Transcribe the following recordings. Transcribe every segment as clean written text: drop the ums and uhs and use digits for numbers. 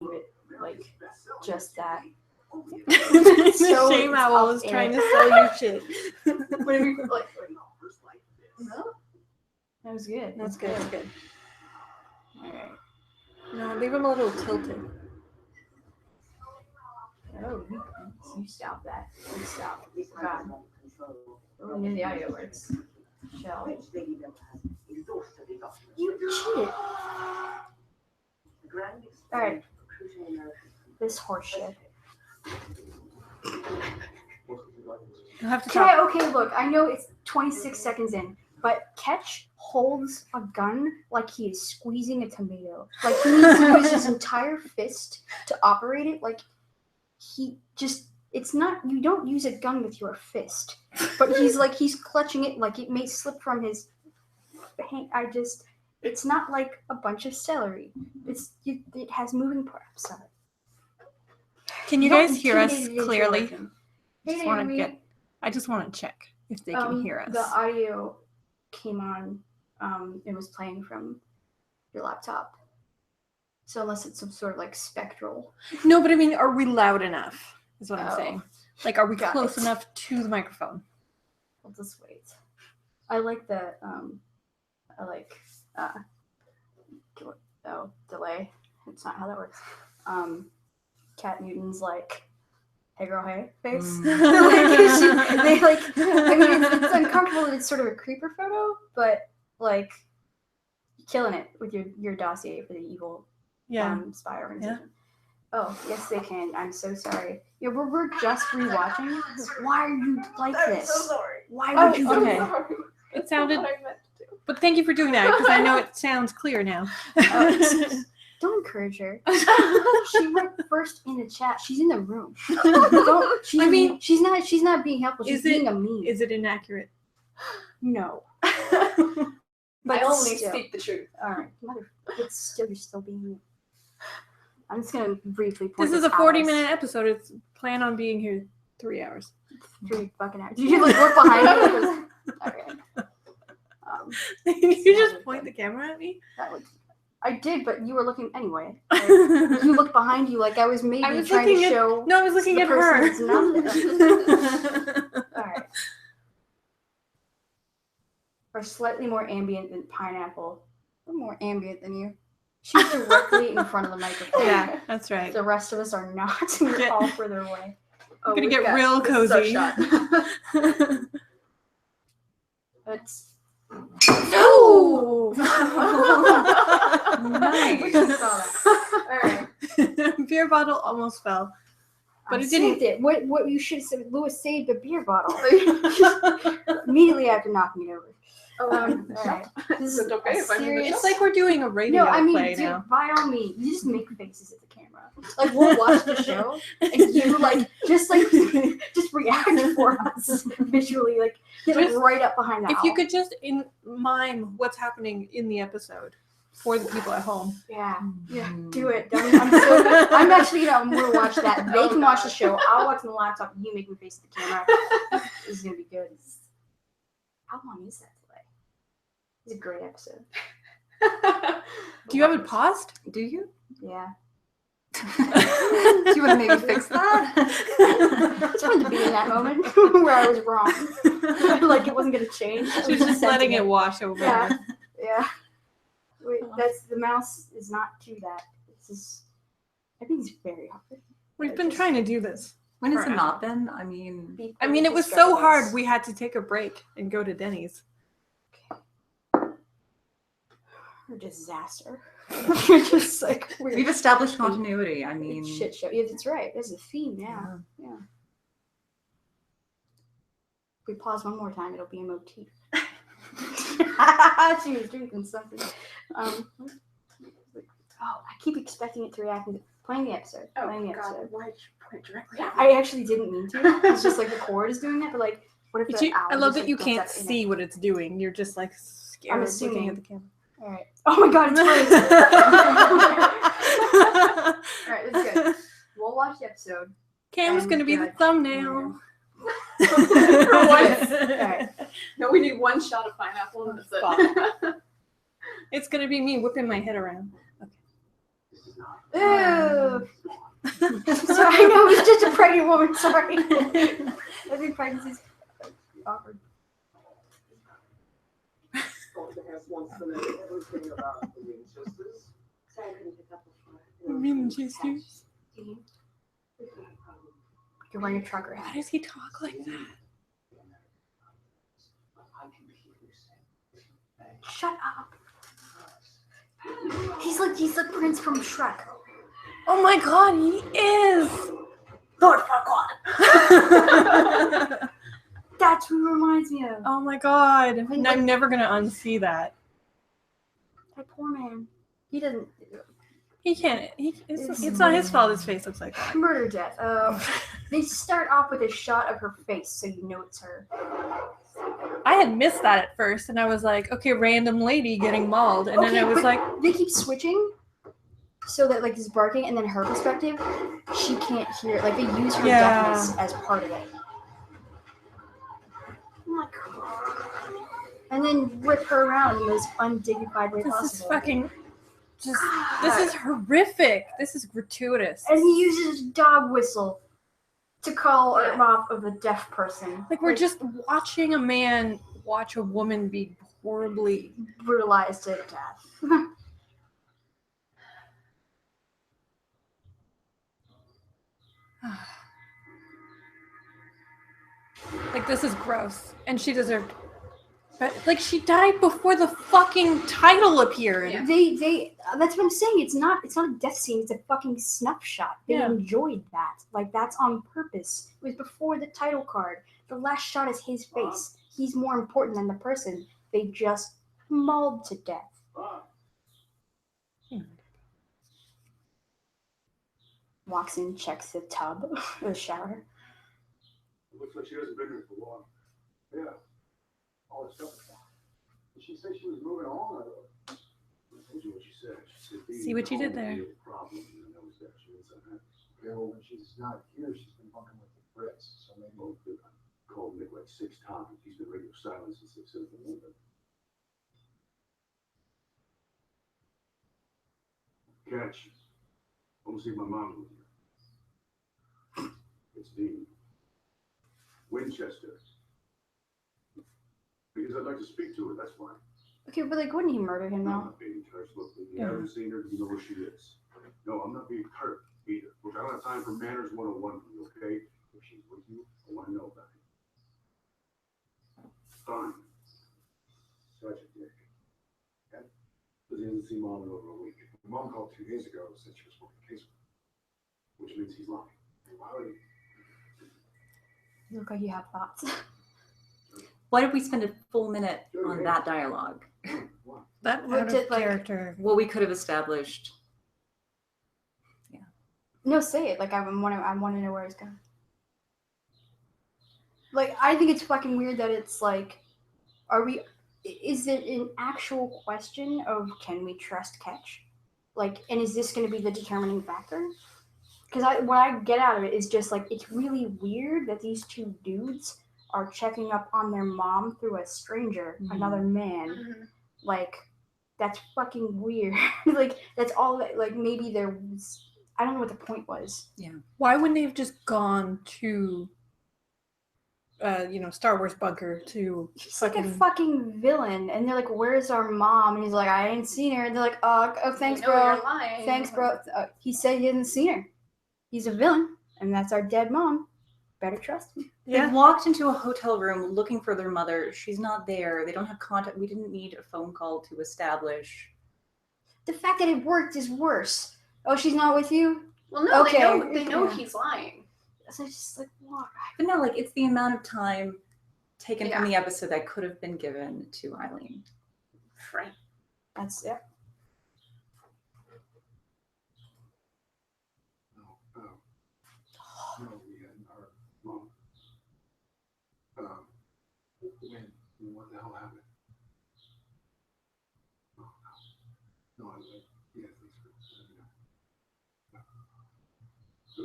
it like just that. The shame owl was trying to sell you shit. That was good. That's good. That's good. All right. No, leave him a little tilted. Oh, you stop that. You stop. You forgot. Oh, knew the audio works. Shell. You cheated. Alright. This horse shit. You'll have to talk. Okay, look, I know it's 26 seconds in, but Ketch holds a gun like he is squeezing a tomato. Like he needs to use his entire fist to operate it. Like he just, it's not, you don't use a gun with your fist. But he's clutching it like it may slip from his hand. It's not like a bunch of celery. It has moving parts. Sorry. Can you guys hear us clearly? I just want to check if they can hear us. The audio came on. It was playing from your laptop. So unless it's some sort of like spectral. No, but I mean, are we loud enough? Is what I'm saying. Like, are we close enough to the microphone? We'll just wait. I like the delay. It's not how that works. Kat Newton's like, hey girl, hey face. I mean, it's uncomfortable and it's sort of a creeper photo, but like, killing it with your dossier for the evil spy organization. Yeah. Oh, yes they can. I'm so sorry. Yeah, we're just rewatching. Why are you like this? I'm so sorry. Why would you do okay. that? It sounded... But thank you for doing that, because I know it sounds clear now. Don't encourage her. She went first in the chat. She's in the room. She's not being helpful. She's being a meme. Is it inaccurate? No. But I only speak the truth. All right, you're still being mean. I'm just gonna briefly point this is a 40-minute episode. It's plan on being here 3 hours. 3 fucking hours. Did you like look behind me? Okay. Did you just point the camera at me? I did, but you were looking anyway. Like, you looked behind you like I was maybe trying to show. No, I was looking at her. All right. Or slightly more ambient than pineapple. We're more ambient than you. She's directly in front of the microphone. Yeah, that's right. The rest of us are not. We're all further away. I'm gonna get real cozy. It's. Oh! Nice. All right. Beer bottle almost fell, but it didn't. didn't. What you should have said? Lewis saved the beer bottle immediately after knocking it over. All right. This is okay if I'm in the It's like we're doing a radio play now. By all means, you just make faces at the camera. Like we'll watch the show and you just react for us visually, like get right up behind that. If you could just mime what's happening in the episode for the people at home. Yeah, do it. I'm actually gonna watch that. They can watch the show. I'll watch on the laptop. And you make me face the camera. This is gonna be good. How long is that? It's a great episode. Do you have it paused? Do you? Yeah. Do you want to maybe fix that? I just wanted to be in that moment where I was wrong. Like it wasn't going to change. She's just letting it wash over. Yeah. Wait, the mouse is not to that. I think it's very hard. We've been trying to do this. When has it not been? I mean, it was so hard. We had to take a break and go to Denny's. Disaster. You're just like weird. We've established continuity. I mean, shit show. Yeah, that's right. There's a theme now. Yeah. If we pause one more time, it'll be a motif. She was drinking something. I keep expecting it to react to playing the episode. Playing the episode. Why did you point directly? I actually didn't mean to. It's just like the cord is doing that, but like, what if the owl I love just, that you can't see what it's doing. You're just like scared. I'm assuming. Looking at the camera. All right. Oh my god, it's great. All right, that's good. We'll watch the episode. Cam's gonna be the thumbnail. For once. Alright. No, we need one shot of pineapple and that's it. It's gonna be me whipping my head around. Okay. Ew. So I know it's just a pregnant woman. Sorry. I think pregnancy's awkward. Winchesters. You're wearing a trucker Why hat. does he talk like that? Shut up. He's like Prince from Shrek. Oh my god, he is! Lord Farquaad. That's who he reminds me of. Oh my god. And I'm never gonna unsee that. That poor man. He doesn't. He can't. It's not his fault his face looks like that. Murder death. They start off with a shot of her face, so you know it's her. I had missed that at first, and I was like, okay, random lady getting mauled. And then I was but like, they keep switching so that like he's barking, and then her perspective, she can't hear it. Like they use her deafness as part of it. Oh my god. And then whip her around in the most undignified way this possible. is fucking just, this is horrific. This is gratuitous. And he uses a dog whistle to call her off of a deaf person. Like, we're just watching a man watch a woman be horribly brutalized to death. like, this is gross. And she deserved. But like, she died before the fucking title appeared. Yeah. They that's what I'm saying. It's not a death scene, it's a fucking snuff shot. They enjoyed that. Like, that's on purpose. It was before the title card. The last shot is his face. He's more important than the person they just mauled to death. Walks in, checks the tub, the shower. Looks like she hasn't been here for long. Yeah. All this stuff. Did she say she was moving on? I told you what she said. She said See what you did there. Problem. I know that she was unhappy. Yeah, well, when she's not here, she's been bunking with the Brits. So maybe I called Nick like 6 times. He's been radio silent since 6 in the morning. Catch. I want to see if my mom's with you. It's Dean. Winchester. Because I'd like to speak to her, that's why. Okay, but like, wouldn't he murder him No, I'm though? not being terse. Look, you haven't seen her, you know where she is. No, I'm not being hurt either. Look, I don't have time for manners 101 with you, okay? If she's with you, I want to know about it. Fine. Such a dick. Okay? Because he hasn't seen Mom in over a week. Mom called 2 days ago and said she was working the case with him. Which means he's lying. Why would he? You look like you have thoughts. Why did we spend a full minute on that dialogue? That Looked out of at, like, character. Well, we could have established. No, say it. Like, I want to know where it's going. Like, I think it's fucking weird that it's like, is it an actual question of can we trust Ketch? Like, and is this going to be the determining factor? Because what I get out of it is just like, it's really weird that these two dudes are checking up on their mom through a stranger, another man. Like, that's fucking weird. Like, that's all that, like, maybe there was, I don't know what the point was. Yeah. Why wouldn't they have just gone to, Star Wars bunker to He's like a fucking villain, and they're like, "Where's our mom?" And he's like, "I ain't seen her." And they're like, "Oh, thanks, bro. You're lying. Thanks, bro." He said he hasn't seen her. He's a villain, and that's our dead mom. Better trust him. They walked into a hotel room looking for their mother. She's not there. They don't have contact. We didn't need a phone call to establish. The fact that it worked is worse. Oh, she's not with you? Well, no, Okay, they know yeah. he's lying. So it's just like, why? But no, like, it's the amount of time taken from the episode that could have been given to Eileen. Right. That's it. No, we hadn't. Our mom. What the hell happened? No, I was like, yeah, thanks for letting me know. So,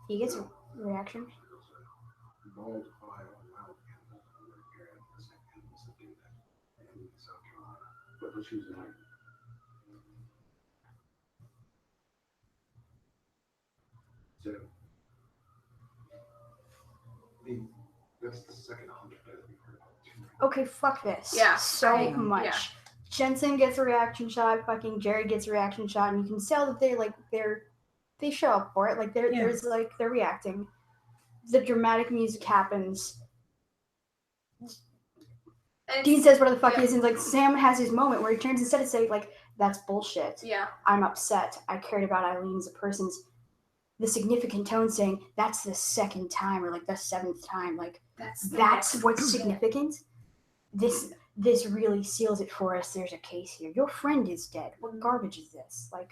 He gets a reaction. but she was in there. So, that's the second hunter death we've heard about. Okay, fuck this. Yeah, So I- much. yeah. Jensen gets a reaction shot. Fucking Jared gets a reaction shot, and you can tell that they show up for it. Like there's like they're reacting. The dramatic music happens. Dean says, "What the fuck is?" And like Sam has his moment where he turns instead of saying like, "That's bullshit. Yeah. I'm upset. I cared about Eileen as a person's." The significant tone saying, "That's the second time," or like the seventh time. Like that's what's significant. This really seals it for us. There's a case here. Your friend is dead. What garbage is this? Like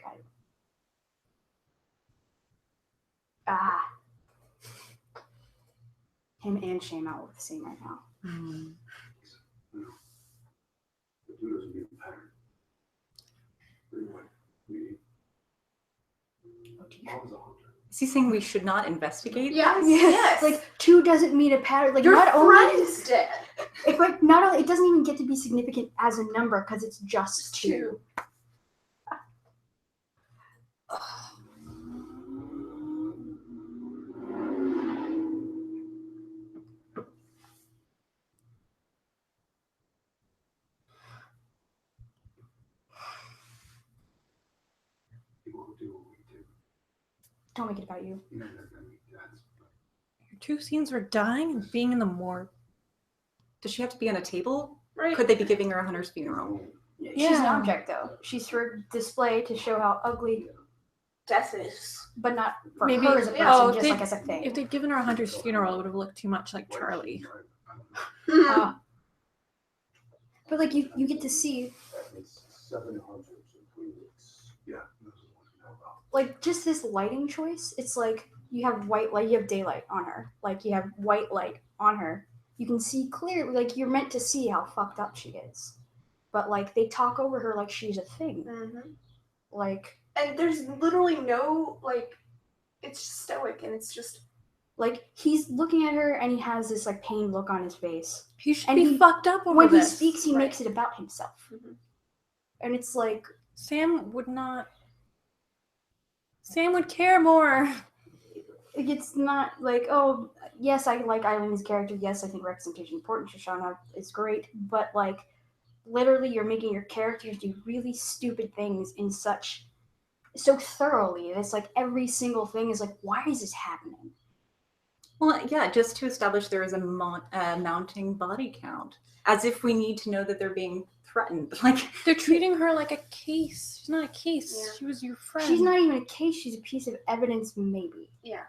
him and Shane out look the same right now. Mm. No. The dude doesn't get the pattern. Anyway, Mom's a hunter. Is he saying we should not investigate? Yes. Like 2 doesn't mean a pattern. Like Your not friend only is dead. if like not only it doesn't even get to be significant as a number because it's just 2. People who do what we do. Don't make it about you. You know, I mean, that's Your 2 scenes were dying and being in the morgue. Does she have to be on a table? Right. Could they be giving her a hunter's funeral? She's an object though. She's for display to show how ugly, Death is. but not for Maybe- her as a person, oh, just they- like as a thing. If they'd given her a hunter's funeral, it would have looked too much like Charlie. Uh, but like you get to see It's 7 hunters in 3 weeks. Yeah, those are the ones we know about. like just this lighting choice. It's like you have white light, you have daylight on her, like you have white light on her. You can see clearly, like you're meant to see how fucked up she is, but like they talk over her like she's a thing. Mm-hmm. Like And there's literally no, like, it's just stoic and it's just. he's looking at her and he has this like pained look on his face. He should And be he- fucked up over When this. he speaks, he Right. makes it about himself, Mhm. and it's like Sam would not. Sam would care more. it's not like, oh yes, I like Eileen's character. Yes, I think representation is important. Shoshana is great, but like literally, you're making your characters do really stupid things in so thoroughly. And it's like every single thing is like, why is this happening? Well, yeah, just to establish there is a mounting body count, as if we need to know that they're being threatened. Like They're treating her like a case. She's not a case. Yeah. She was your friend. She's not even a case. She's a piece of evidence, maybe. Yeah.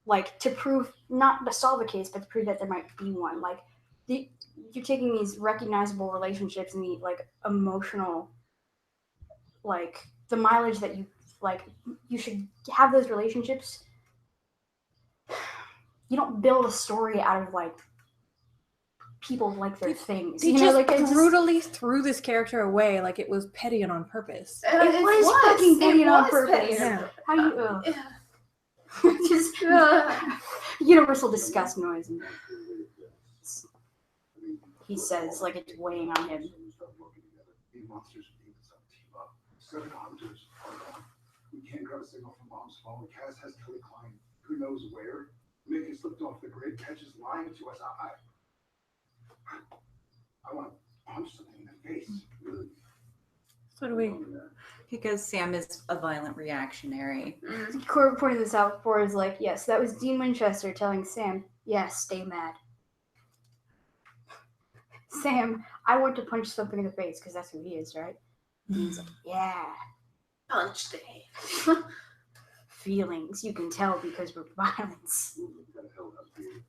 Like to prove, not to solve a case, but to prove that there might be one. Like you're taking these recognizable relationships and the like emotional, like the mileage that you should have those relationships. You don't build a story out of like people like their things. They You just know, like it's just- brutally threw this character away like it was petty and on purpose. It was fucking petty and on purpose. petty and on Yeah. How you? Ugh. Yeah. Just universal disgust noise. And he says like it's weighing on him. These monsters and demons don't team up. 7 hunters are gone. We can't grab a signal from Mom's phone. Cass has Kelly Klein. Who knows where? Mickey slipped off the grid. Catches lying to us. I want to punch something in the face. Really. So do we. because Sam is a violent reactionary. Cor pointed this out before. Is like, yes, that was Dean Winchester telling Sam, yes, stay mad. Sam, I want to punch something in the face because that's who he is, right? And he's like, yeah, Punch the feelings. You can tell because we're violence. That held up here.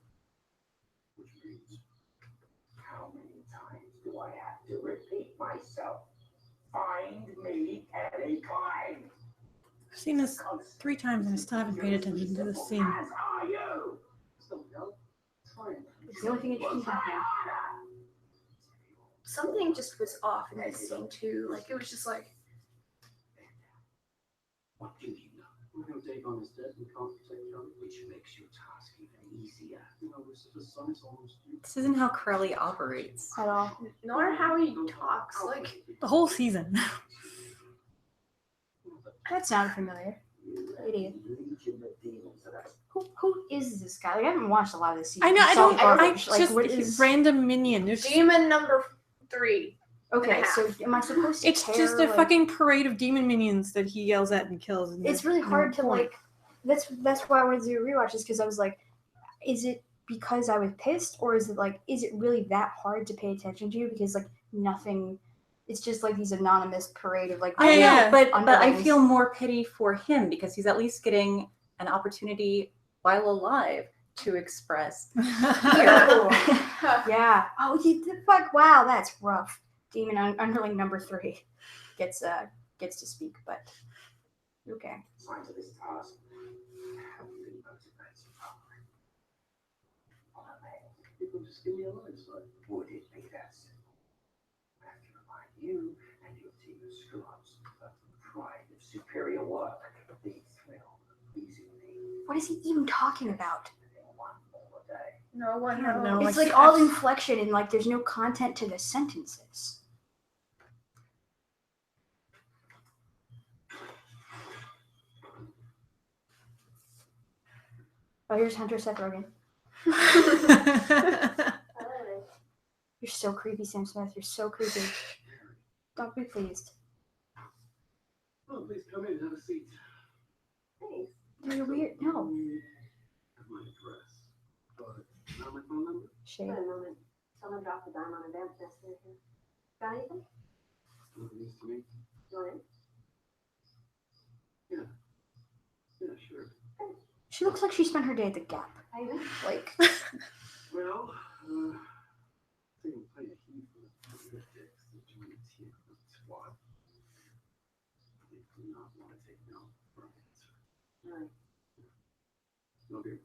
Which means, how many times do I have to repeat myself? Find me Kelly Klein. I've seen this 3 times and I still haven't paid attention to this scene. As are you. So, no, try and It's the only thing interesting happening. Something just was off in this scene too. Like it was just like What do you know? We're going to take on his debt. We can't protect Charlie, which makes your task even easier. You know, the sun is almost due. This isn't how Crowley operates. At all. Nor how he talks. Like, The whole season. That sounded familiar. Idiot. Who is this guy? Like, I haven't watched a lot of this season. I know. I It's all don't. garbage. I just what is? random minion. There's, demon number 3. Okay, so am I supposed to? it's care, just a like- fucking parade of demon minions that he yells at and kills. And It's there's really no hard to point. like. That's why I wanted to do a rewatch, is because I was like, is it because I was pissed, or is it really that hard to pay attention to? Because like nothing, it's just like these anonymous parade of like. I know, Yeah. but I underlings. feel more pity for him because he's at least getting an opportunity while alive to express fear. Yeah. Oh, the fuck! Wow, that's rough. Demon underling number 3 gets to speak, but okay. Signs of this task have been motivated properly. People just give me a line, so would it be that simple? I have to remind you and your team of screw-ups of the pride of superior work. The thrill of pleasing me. What is he even talking about? One more day. No one I don't know. knows. It's like all inflection and like there's no content to the sentences. Oh, here's Hunter Seth Rogen. You're so creepy, Sam Smith. You're so creepy. Don't be pleased. Oh, please come in, have a seat. You're weird. No. Have my address, but not my phone number. Shade. Wait a moment. Someone dropped a dime on a damn desk here. Got anything? Nothing needs to me. You want in? Yeah, sure. She looks like she spent her day at the Gap. How you doing? Like, Well, taking plenty of heat for the good dicks that join the team of SWAT. They do not want to take no for an answer. Really? No good?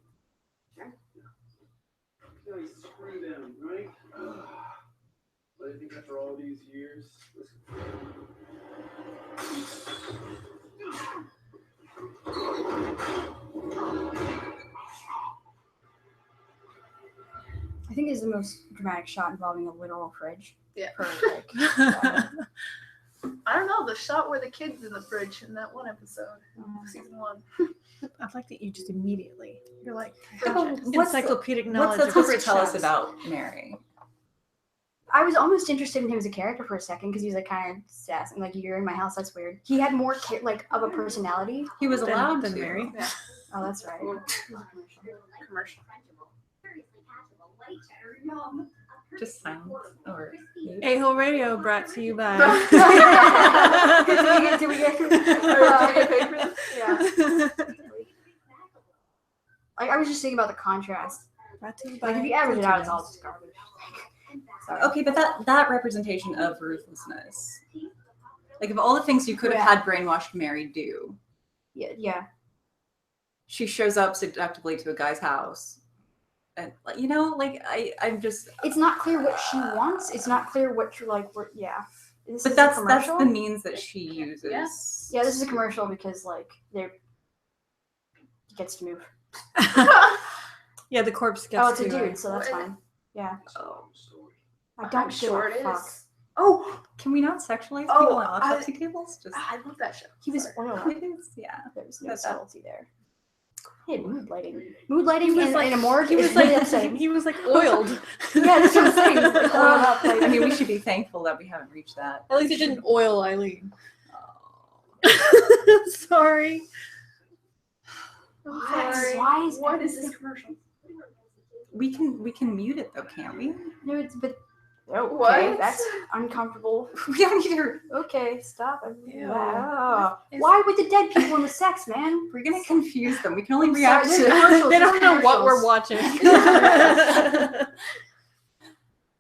Sure. Yeah. Nice screw down, right? But I think after all these years, listen. I think it's the most dramatic shot involving a literal fridge. Yeah. Per, like, I don't know, the shot where the kid's in the fridge in that one episode, season 1. I like that you just immediately. You're like What's the- encyclopedic knowledge. What's that of supposed to fridge tell us shots. about Mary? I was almost interested in him as a character for a second because he was like kind of sassy. Like, you're in my house, that's weird. He had more like of a personality. He was Than- allowed than to. Mary. Oh, that's right. Commercial. Just silence or mute. A-Hole Radio brought to you by. Did we get Did we get paid for this? Yeah. Like, I was just thinking about the contrast. Brought to you by. Like, if you average it out, it's all just garbage. Sorry. Okay, but that representation of ruthlessness, like of all the things you could have had brainwashed Mary do, Yeah. she shows up seductively to a guy's house, and like, you know, like I'm just. It's not clear what she wants. It's not clear what you're like. Yeah. This But is a that's commercial? the means that she uses. Yeah, this is a commercial because like he gets to move. Yeah, the corpse gets Oh, it's a to. dude, so that's What? fine. Yeah. Oh. I don't I'm give sure a it fuck. is. Oh, can we not sexualize Oh, people on autopsy tables? Just I love that show. He was Sorry. oil. it is, yeah. There was no That's- subtlety there. He had mood lighting. Mood lighting He was in, like- in a morgue He was is really like upsetting. he was like oiled. Yeah, that's what I'm saying. He was, like, oiled up, like- I mean, we should be thankful that we haven't reached that. At least it didn't oil Eileen. Oh. Sorry. What? Sorry. Why is What is everything- this commercial? We can mute it though, can't we? No, it's but okay, What? that's uncomfortable. We don't need to. Okay, stop. Ew. Wow. Is- Why with the dead people in the sex, man? We're gonna confuse them. We can only I'm react sorry, to. this commercials, They don't this know what we're commercials. watching.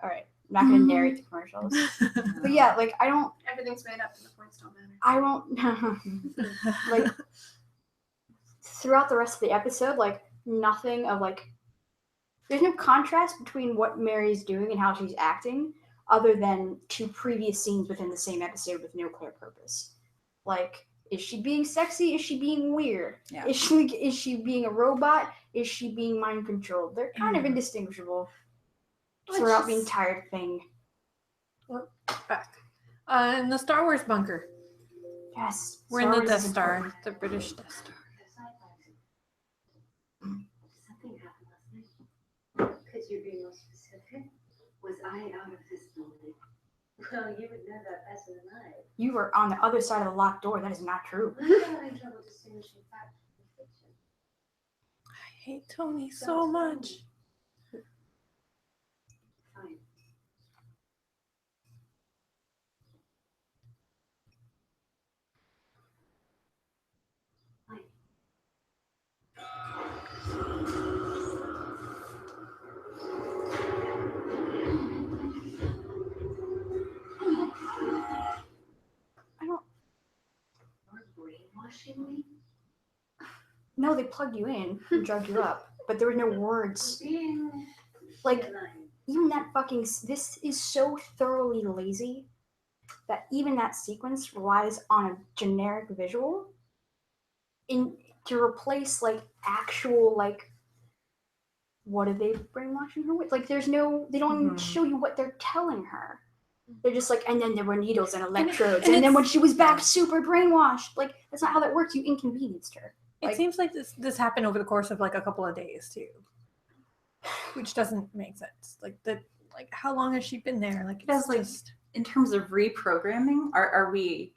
All right, I'm not gonna narrate the commercials. But yeah, like I don't. Everything's made up and the points don't matter. I won't like throughout the rest of the episode, like nothing of like there's no contrast between what Mary's doing and how she's acting other than two previous scenes within the same episode with no clear purpose. Like Is she being sexy? Is she being weird? Yeah. Is she being a robot? Is she being mind controlled? They're kind of indistinguishable throughout the entire thing. Back. In the Star Wars bunker. Yes. We're in the Wars Death is Star. important. The British Death Star. Something happened last night. Could you be more specific? Was I out of this building? Well, you would know that better than I. You were on the other side of the locked door. That is not true. I'm having trouble distinguishing fact from fiction. I hate Tony so much. Fine. Fine. I don't. You're brainwashing me? No, they plugged you in and drugged you up, but there were no words. Being Like, lying. even that fucking. This is so thoroughly lazy that even that sequence relies on a generic visual to replace, like, actual, like, what are they brainwashing her with? Like, there's no. They don't even show you what they're telling her. They're just like, and then there were needles and electrodes, and then when she was back, super brainwashed. Like, that's not how that works. You inconvenienced her. It seems like this happened over the course of like a couple of days too, which doesn't make sense. Like how long has she been there? Like That's it's like just in terms of reprogramming. Are we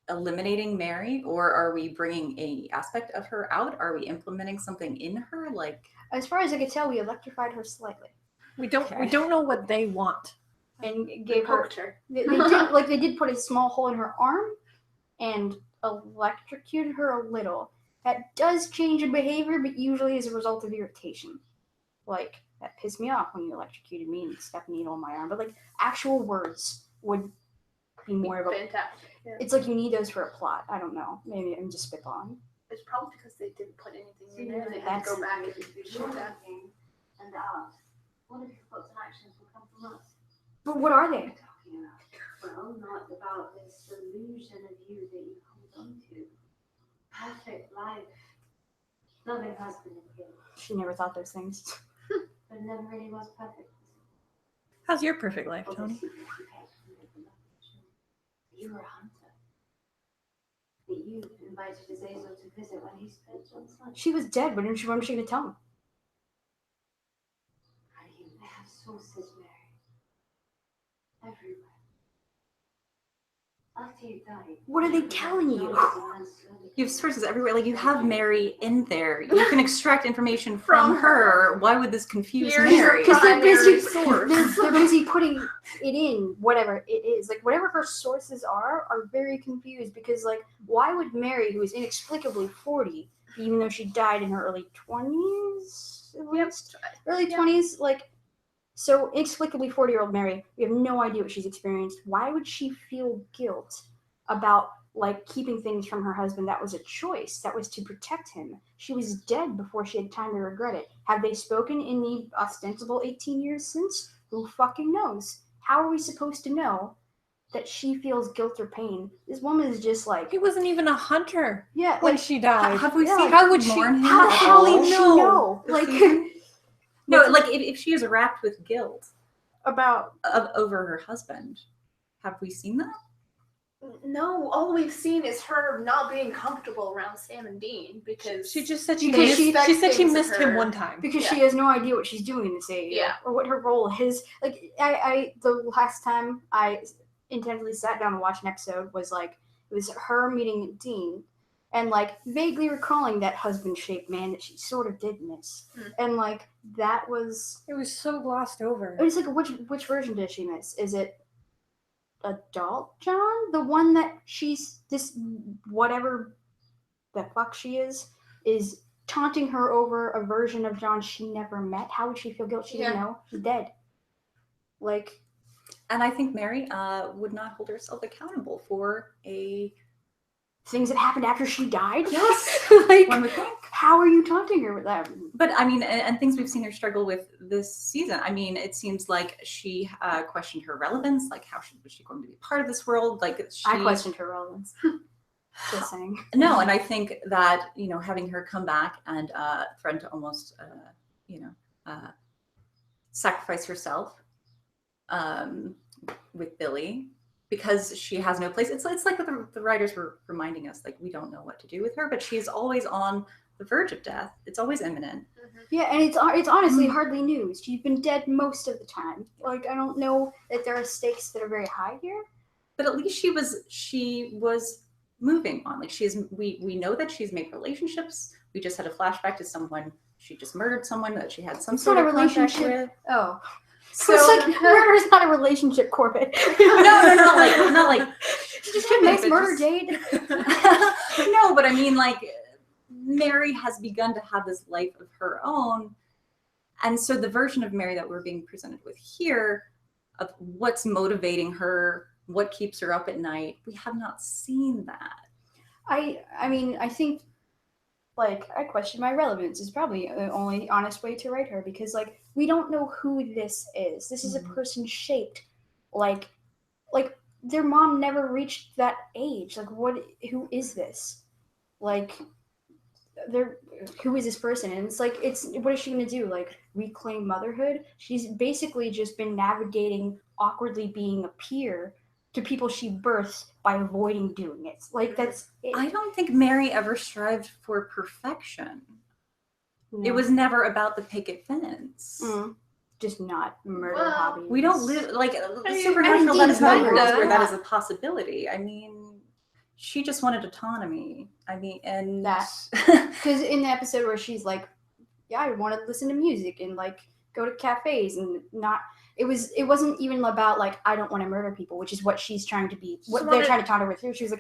eliminating Mary, or are we bringing a aspect of her out? Are we implementing something in her? Like, As far as I could tell, we electrified her slightly we don't know what they want. and They gave her. poked her. They did put a small hole in her arm and electrocuted her a little. That does change her behavior, but usually as a result of irritation. Like, that pissed me off when you electrocuted me and stuck a needle in my arm. But, like, actual words would be more of a. Fantastic. Yeah. It's like you need those for a plot. I don't know. Maybe I'm just spitballing. It's probably because they didn't put anything in there. They had to go back and shoot that. And ours. What if your thoughts and actions will come from us? But what are they? Talking about? Well, not about this illusion of you that you hold on to. Perfect life. Loving husband and kid. She never thought those things. But it never really was perfect. How's your perfect life, Tony? You were a hunter. That you invited Azazel to visit when he spent John's lunch. She was dead. When was she going to tell him? They have sources, Mary. Everywhere. After you died. What are they telling you? you have sources everywhere. Like, you have Mary in there. You can extract information from her. Why would this confuse Mary? Because they're busy. Primary They're busy putting it in whatever it is. Like, whatever her sources are very confused. Because, like, why would Mary, who is inexplicably 40, even though she died in her early 20s, at least, early 20s, like, so inexplicably 40-year-old Mary, we have no idea what she's experienced. Why would she feel guilt about, like, keeping things from her husband? That was a choice. That was to protect him. She was dead before she had time to regret it. Have they spoken in the ostensible 18 years since? Who fucking knows? How are we supposed to know that she feels guilt or pain? This woman is just like... He wasn't even a hunter Yeah, when like, she died. Have we seen how her would she? mourn him how the at hell all? did she know? Like... No, like, if she is wrapped with guilt about... over her husband, have we seen that? No, all we've seen is her not being comfortable around Sam and Dean because She just said she Because missed, she she said she expects missed things him of her. one time. Because Yeah. she has no idea what she's doing in this area. Yeah. Or what her role is. Like, the last time I intensely sat down to watch an episode was, like, it was her meeting Dean and, like, vaguely recalling that husband-shaped man that she sort of did miss. And, like, that was... It was so glossed over. It was like, which version did she miss? Is it adult John? The one that she's... This... Whatever the fuck she is taunting her over a version of John she never met. How would she feel guilt? She didn't know. He's dead. Like... And I think Mary would not hold herself accountable for things that happened after she died? Yes. Like, one would think. how are you taunting her with that? But I mean, and things we've seen her struggle with this season. I mean, it seems like she questioned her relevance. Like, was she going to be part of this world? Like, I questioned her relevance. Just saying. No, and I think that, having her come back and threaten to almost, sacrifice herself with Billy because she has no place. It's like what the writers were reminding us, like, we don't know what to do with her, but she's always on the verge of death. It's always imminent. Yeah, and it's honestly hardly news. She's been dead most of the time. Like, I don't know that there are stakes that are very high here. But at least she was moving on. Like, we know that she's made relationships. We just had a flashback to someone. She just murdered someone that she had some It's sort not of a relationship relationship. with. Oh. So It's like murder is not a relationship, Corbett. no, not like She just had a nice murder date. No, but I mean, like, Mary has begun to have this life of her own. And so the version of Mary that we're being presented with here, of what's motivating her, what keeps her up at night, we have not seen that. I mean, I think, like, I question my relevance is probably the only honest way to write her, because, like, we don't know who this is. This is a person shaped like their mom never reached that age. Like, who is this? Like, who is this person? And it's like, what is she gonna do? Like, reclaim motherhood? She's basically just been navigating awkwardly being a peer to people she births by avoiding doing it. Like, that's it. I don't think Mary ever strived for perfection. No. It was never about the picket fence. Just not murder Well, hobbies. We don't live like mean, supernatural. That is not kinda. worlds where that is a possibility. I mean, she just wanted autonomy. I mean, and That. Because in the episode where she's like, yeah, I want to listen to music and, like, go to cafes and not. It wasn't even about, like, I don't want to murder people, which is what she's trying to be. What they're trying to taunt her with. She was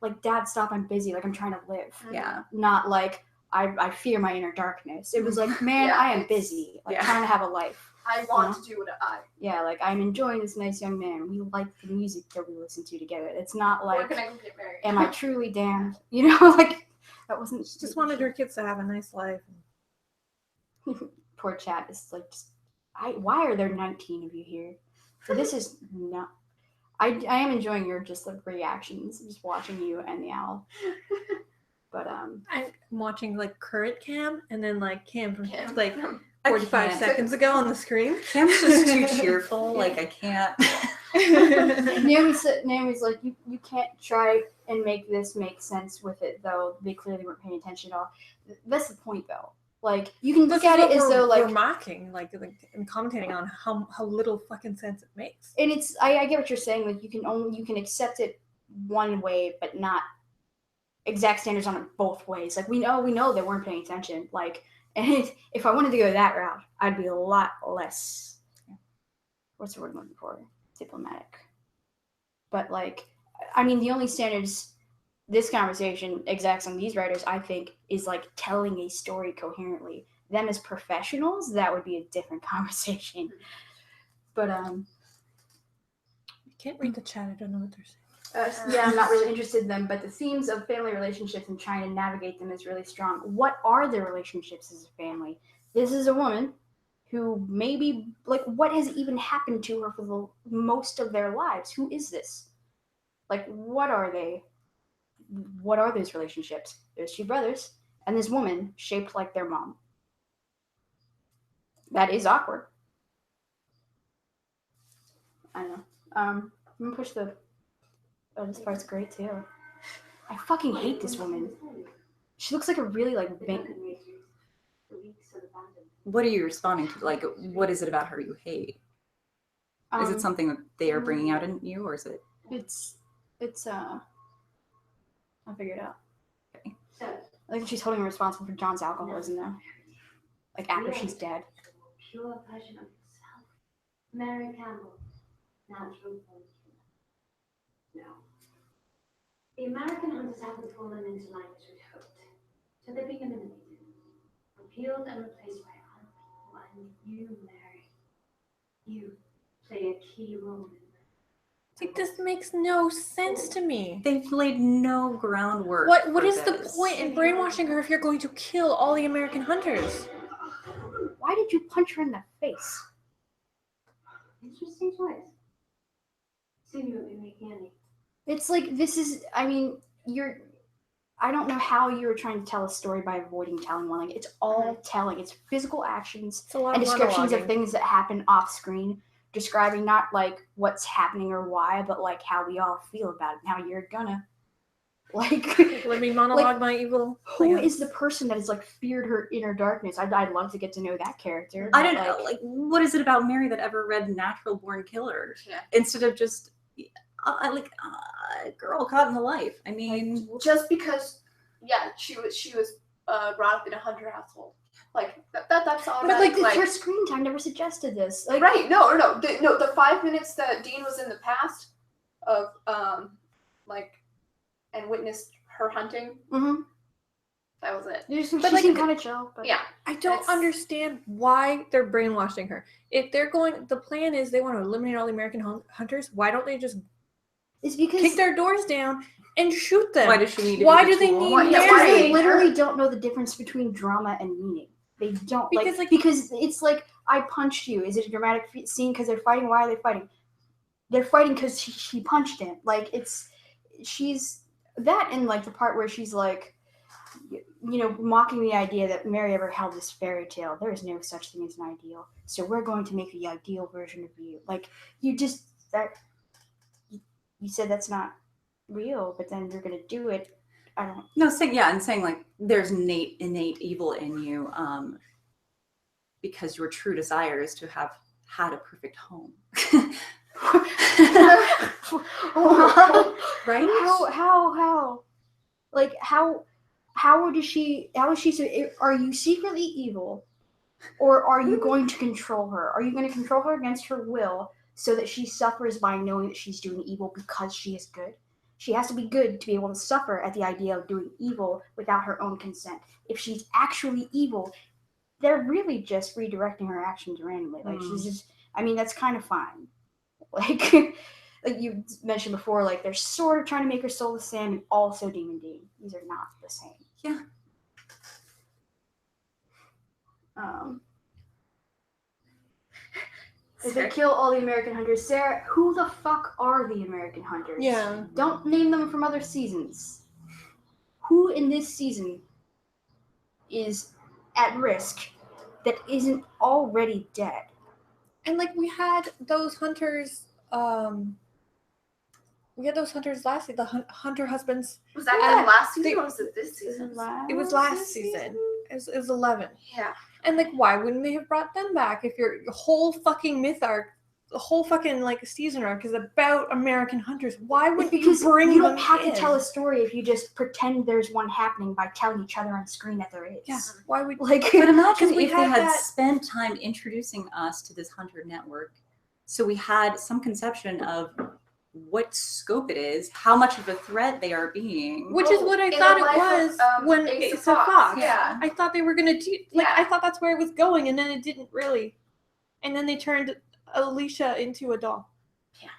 like, Dad, stop! I'm busy. Like, I'm trying to live. yeah, Not like I fear my inner darkness. It was like, man, Yeah, I am busy. Like, trying to have a life. I want to do what I. Yeah, like, I'm enjoying this nice young man. We like the music that we listen to together. It's not Or like, can I go get married? am I truly damned? You know, like, that wasn't. She just wanted her kids to have a nice life. Poor chat is like, why are there 19 of you here? So this is not. I am enjoying your just, like, reactions, just watching you and the owl. But I'm watching, like, current Cam and then, like, Cam from Cam. like I 45 can't. seconds ago on the screen. Cam's just too cheerful. Like, I can't. Naomi's like, you can't try and make this make sense with it, though. They clearly weren't paying attention at all. That's the point, though. Like, you can look at it as though, like, we're mocking, like and commentating on how little fucking sense it makes. and it's I get what you're saying. Like, you can accept it one way, but not exact standards on it both ways. Like, we know they weren't paying attention. Like, and if I wanted to go that route, I'd be a lot less. What's the word I'm looking for? Diplomatic. But, like, I mean, the only standards this conversation exacts on these writers, I think, is, like, telling a story coherently. Them as professionals, that would be a different conversation. But I can't read the chat. I don't know what they're saying. yeah, I'm not really interested in them, but the themes of family relationships and trying to navigate them is really strong. What are their relationships as a family? This is a woman who maybe, like, what has even happened to her for the most of their lives? Who is this? Like, what are they? What are those relationships? There's two brothers and this woman shaped like their mom. That is awkward. I know. I'm gonna push the. Oh, this part's great too. I fucking hate this woman. She looks like a really, like, What are you responding to? Like, what is it about her you hate? Is it something that they are bringing out in you, or is it? It's I'll figure it out. So, I think she's holding her responsible for John's alcoholism now. Like, after she's dead. pure version of yourself. Mary Campbell, natural born killer. No. The American hunters haven't fallen into line as we'd hoped. So they're being eliminated, repealed and replaced by other people. And you, Mary, you play a key role in that. Like, this makes no sense to me. They've laid no groundwork. What for is the this. point in brainwashing her if you're going to kill all the American hunters? Why did you punch her in the face? Interesting choice. Soon you won't be making any. It's like, this is, I mean, I don't know how you were trying to tell a story by avoiding telling one. Like, it's all telling. It's physical actions It's a lot and of descriptions of monologuing. things that happen off screen, describing not like what's happening or why, but like how we all feel about it and how you're gonna like. Let me monologue my evil. Who plans. is the person that has like feared her inner darkness? I'd love to get to know that character. I but, don't know. Like, what is it about Mary that ever read Natural Born Killers Yeah. instead of just girl caught in the life? I mean, Just because, yeah, she was brought up in a hunter household. Like that's all. But like her screen time never suggested this. Like, right? No. The 5 minutes that Dean was in the past of and witnessed her hunting. Mm-hmm. That was it. She seemed kind of chill. But Yeah. I don't understand why they're brainwashing her. If they're going, the plan is they want to eliminate all the American hunters. Why don't they just it's because kick their doors down and shoot them? why does she need? Why to do they tool? need Why- yeah, Mary? because they Mary? literally don't know the difference between drama and meaning. They don't because it's like I punched you. Is it a dramatic scene because they're fighting? Why are they fighting? They're fighting because she punched him. Like she's that and like the part where she's like, mocking the idea that Mary ever held this fairy tale. There is no such thing as an ideal. So we're going to make the ideal version of you. Like you said that's not real, but then you're gonna do it. I don't. No, saying like there's innate evil in you, because your true desire is to have had a perfect home. Right? How? Like how is she? Are you secretly evil, or are you going to control her? Are you going to control her against her will so that she suffers by knowing that she's doing evil because she is good? She has to be good to be able to suffer at the idea of doing evil without her own consent. If she's actually evil, they're really just redirecting her actions randomly. Like she's just. I mean, that's kind of fine. Like you mentioned before, like they're sort of trying to make her soulless Sam and also Demon Dean. These are not the same. Yeah. If they kill all the American hunters, Sarah, who the fuck are the American hunters? Yeah. Don't name them from other seasons. Who in this season is at risk that isn't already dead? And like we had those hunters. We had those hunters last season. The hunter husbands. Was that last season or was it this Is season? It was last season. It was 11. Yeah. And like, why wouldn't they have brought them back if your whole fucking myth arc, the whole fucking like season arc is about American hunters? Why would you bring them in? You don't have to tell a story if you just pretend there's one happening by telling each other on screen that there is. Yeah. Why would like? But imagine if we they had had that- spent time introducing us to this hunter network, so we had some conception of what scope it is, how much of a threat they are being. Which is what I in thought the it life was of, when Ace Ace of of Fox. Fox. Yeah. I thought they were gonna do like Yeah. I thought that's where it was going, and then it didn't really. And then they turned Alicia into a doll. Yeah.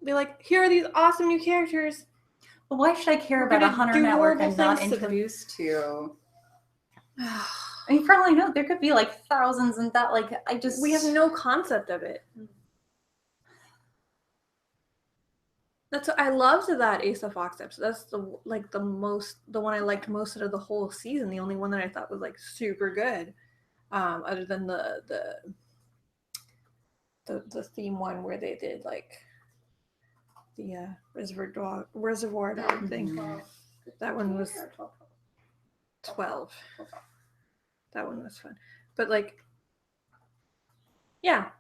They're like, here are these awesome new characters. But why should I care We're about a gonna hunter do network horrible and not things to them. introduced to? I mean, for all I know, there could be like thousands and that. Like, We have no concept of it. That's what I loved that Ace of Fox episode. That's the one I liked most out of the whole season. The only one that I thought was like super good, other than the theme one where they did like the reservoir dog thing. That one was 12. That one was fun, but like, yeah,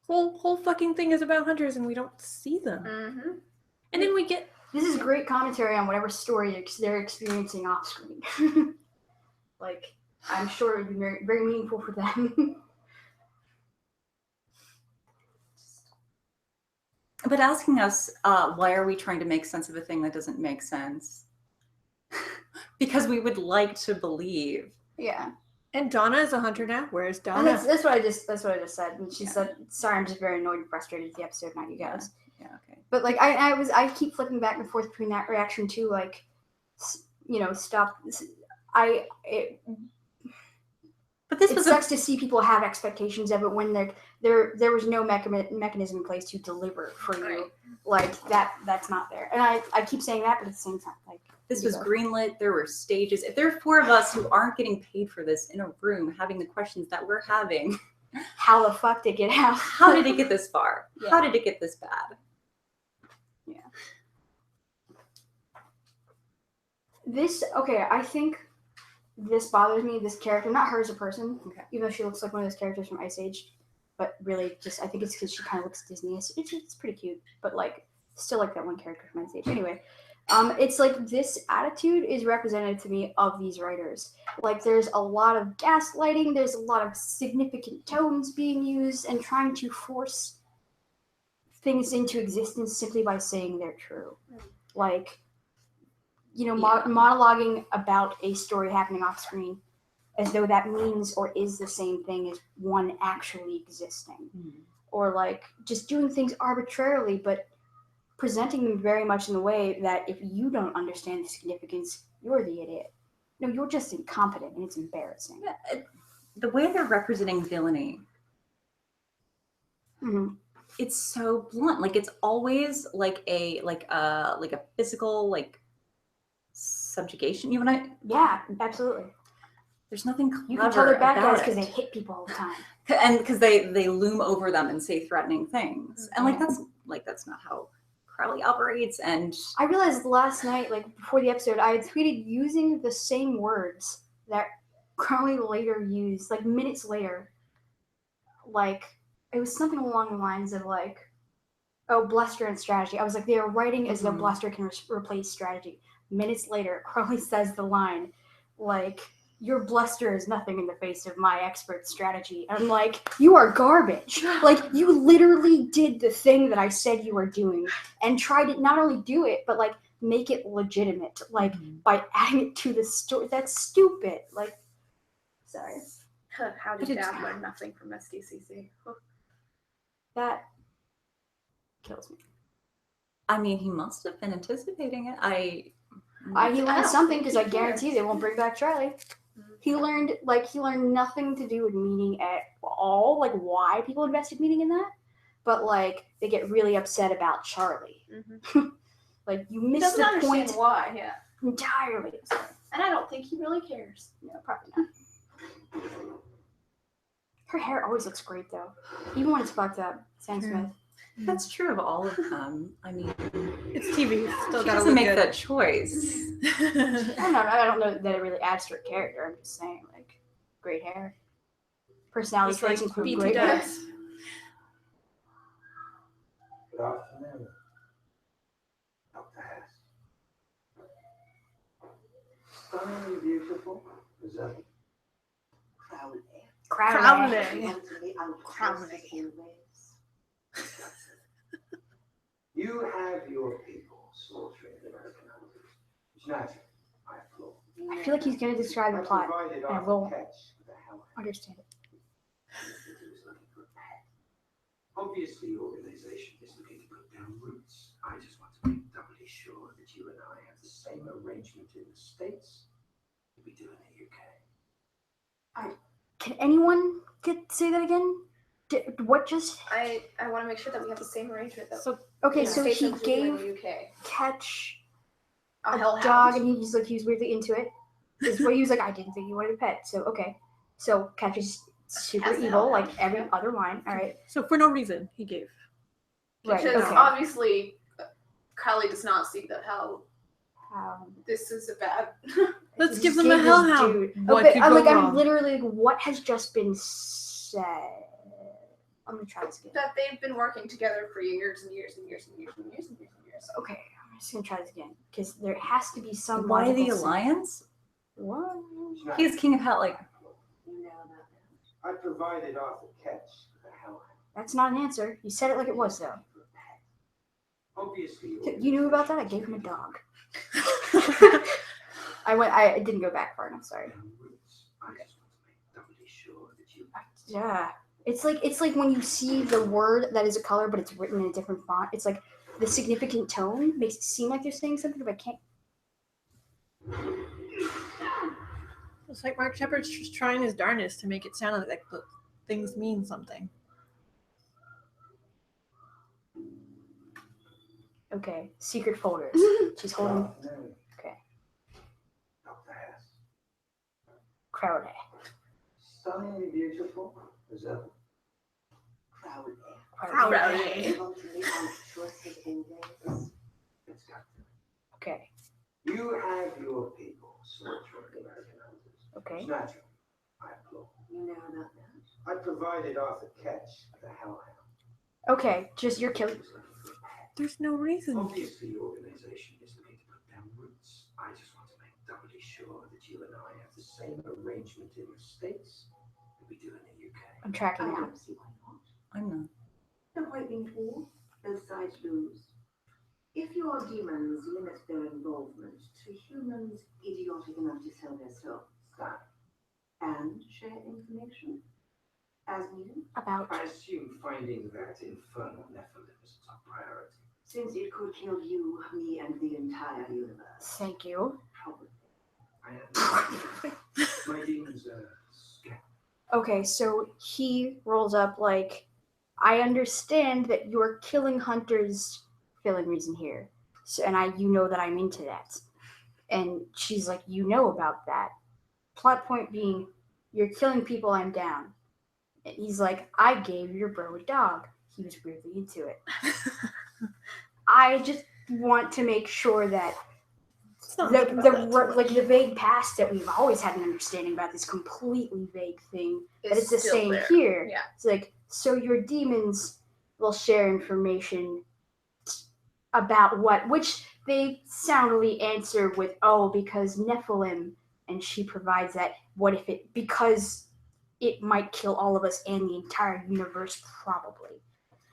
whole fucking thing is about hunters and we don't see them. Mm-hmm. And then we get This is great commentary on whatever story they're experiencing off screen. Like, I'm sure it would be very, very meaningful for them. But asking us, why are we trying to make sense of a thing that doesn't make sense? Because we would like to believe. Yeah. and Donna is a hunter now. Where's And Donna? that's what I just said. And she Yeah. said, "Sorry, I'm just very annoyed and frustrated with the episode, not you guys." Yeah, okay. But like I keep flipping back and forth between that reaction to like, stop. But this It was sucks to see people have expectations of it when there was no mechanism in place to deliver for you. Right. Like that's not there. And I keep saying that, but at the same time, like This was greenlit. There were stages. If there are 4 of us who aren't getting paid for this in a room having the questions that we're having, how the fuck did it get out? how did it get this far? Yeah. How did it get this bad? Yeah. I think this bothers me, this character, not her as a person, even though she looks like one of those characters from Ice Age, but really just, I think it's because she kind of looks Disney-ish. It's pretty cute, but like, still like that one character from Ice Age. Anyway, it's like this attitude is representative to me of these writers. Like, there's a lot of gaslighting, there's a lot of significant tones being used, and trying to force things into existence simply by saying they're true. Like, you know, monologuing about a story happening off screen as though that means or is the same thing as one actually existing. Or like just doing things arbitrarily, but presenting them very much in the way that if you don't understand the significance, you're the idiot. No, you're just incompetent, and it's embarrassing. The way they're representing villainy, Mm-hmm. it's so blunt. Like, it's always like a physical like subjugation. You know, Yeah, absolutely. there's nothing clever You can tell they're bad about guys because it. they hit people all the time. And because they loom over them and say threatening things, and that's not how Crowley operates. And I realized last night, like before the episode, I had tweeted using the same words that Crowley later used, like minutes later. Like, it was something along the lines of like, oh, bluster and strategy. I was like, they are writing as though bluster can replace strategy. Minutes later, Crowley says the line, like, your bluster is nothing in the face of my expert strategy. And I'm like, you are garbage. Like, you literally did the thing that I said you were doing and tried to not only do it, but like make it legitimate, like by adding it to the story. That's stupid. Like, sorry. How did Dad learn nothing from SDCC? That kills me. I mean, he must have been anticipating it. He learned something because I guarantee they won't bring back Charlie. He learned nothing to do with meaning at all, like why people invested meaning in that, but like they get really upset about Charlie. Like, you missed the point. Why? Yeah, entirely. And I don't think he really cares. No, probably not. Her hair always looks great though, even when it's fucked up. Sam Smith. That's true of all of them. I mean, it's TV. Still she gotta doesn't look make good. that choice. I don't know that it really adds to her character. I'm just saying, like, great hair. Personality It's like traits include BT great hair. does. Good afternoon, Dr. Hess. Stunningly beautiful, is that Crowley. You have your people slaughtering the American hunters. It's natural. I applaud. I feel like he's going to describe the plot, and I will understand it. Obviously, your organization is looking to put down roots. I just want to make doubly sure that you and I have the same arrangement in the States that we do in the UK. Can anyone say that again? What just? I want to make sure that we have the same arrangement though. So Okay, in the so States he as we do in gave the UK. Ketch A a hellhound. dog, and he was weirdly into it. Is what he was like. I didn't think you wanted a pet, so okay. So Ketch is super As a evil, like hellhound, every yeah. other line. All right, So for no reason, he gave. right. Because Okay. obviously, Crowley does not see that how this is a bad. Let's Just give them a gave this hellhound. dude- What Okay, could I'm go like, I'm wrong? literally like, what has just been said? I'm gonna try this again. That they've been working together for years and years and years and years and years and years and years. Okay, I'm just gonna try this again because there has to be some. Why the logical sense. alliance? What? He's king of hell. Like, I provided Arthur Ketch with a hellhound. That's not an answer. You said it like it was though. Obviously, You knew about that? I gave him a dog. I didn't go back far enough. Sorry. I just want to make doubly sure that you. Yeah. It's like when you see the word that is a color, but it's written in a different font. It's like the significant tone makes it seem like they're saying something, but I can't. It's like Mark Shepard's just trying his darndest to make it sound like the things mean something. Okay. Secret folders. She's holding. Okay. Dr. Hess. Crowley. Stunningly beautiful. Is that Crowley. it's got Okay. You have your people search for American hunters. Okay. It's natural. I applaud. You know about that? I provided Arthur Ketch the hellhound. Okay. Just you're killing. There's no reason. Obviously, the organization is looking to put down roots. I just want to make doubly sure that you and I have the same arrangement in the States that we do in the UK. I'm tracking now. see why not. I'm not. No point being fooled. Both sides lose. If your demons limit their involvement to humans idiotic enough to sell their souls, and share information as needed, About. I assume finding that infernal Nephilim is top priority. since it could kill you, me, and the entire universe. Thank you. Probably. I am. My demons are scared. Okay, so he rolls up like, I understand that you're killing hunters. Fill-in reason here. So, and you know that I'm into that. And she's like, you know about that. Plot point being, you're killing people, I'm down. And he's like, I gave your bro a dog. He was weirdly into it. I just want to make sure that the vague past that we've always had an understanding about, this completely vague thing, that it's the still same there. here. Yeah. It's like, so your demons will share information about what, which they soundly answer with, oh, because Nephilim, and she provides that, what if it, because it might kill all of us and the entire universe, probably.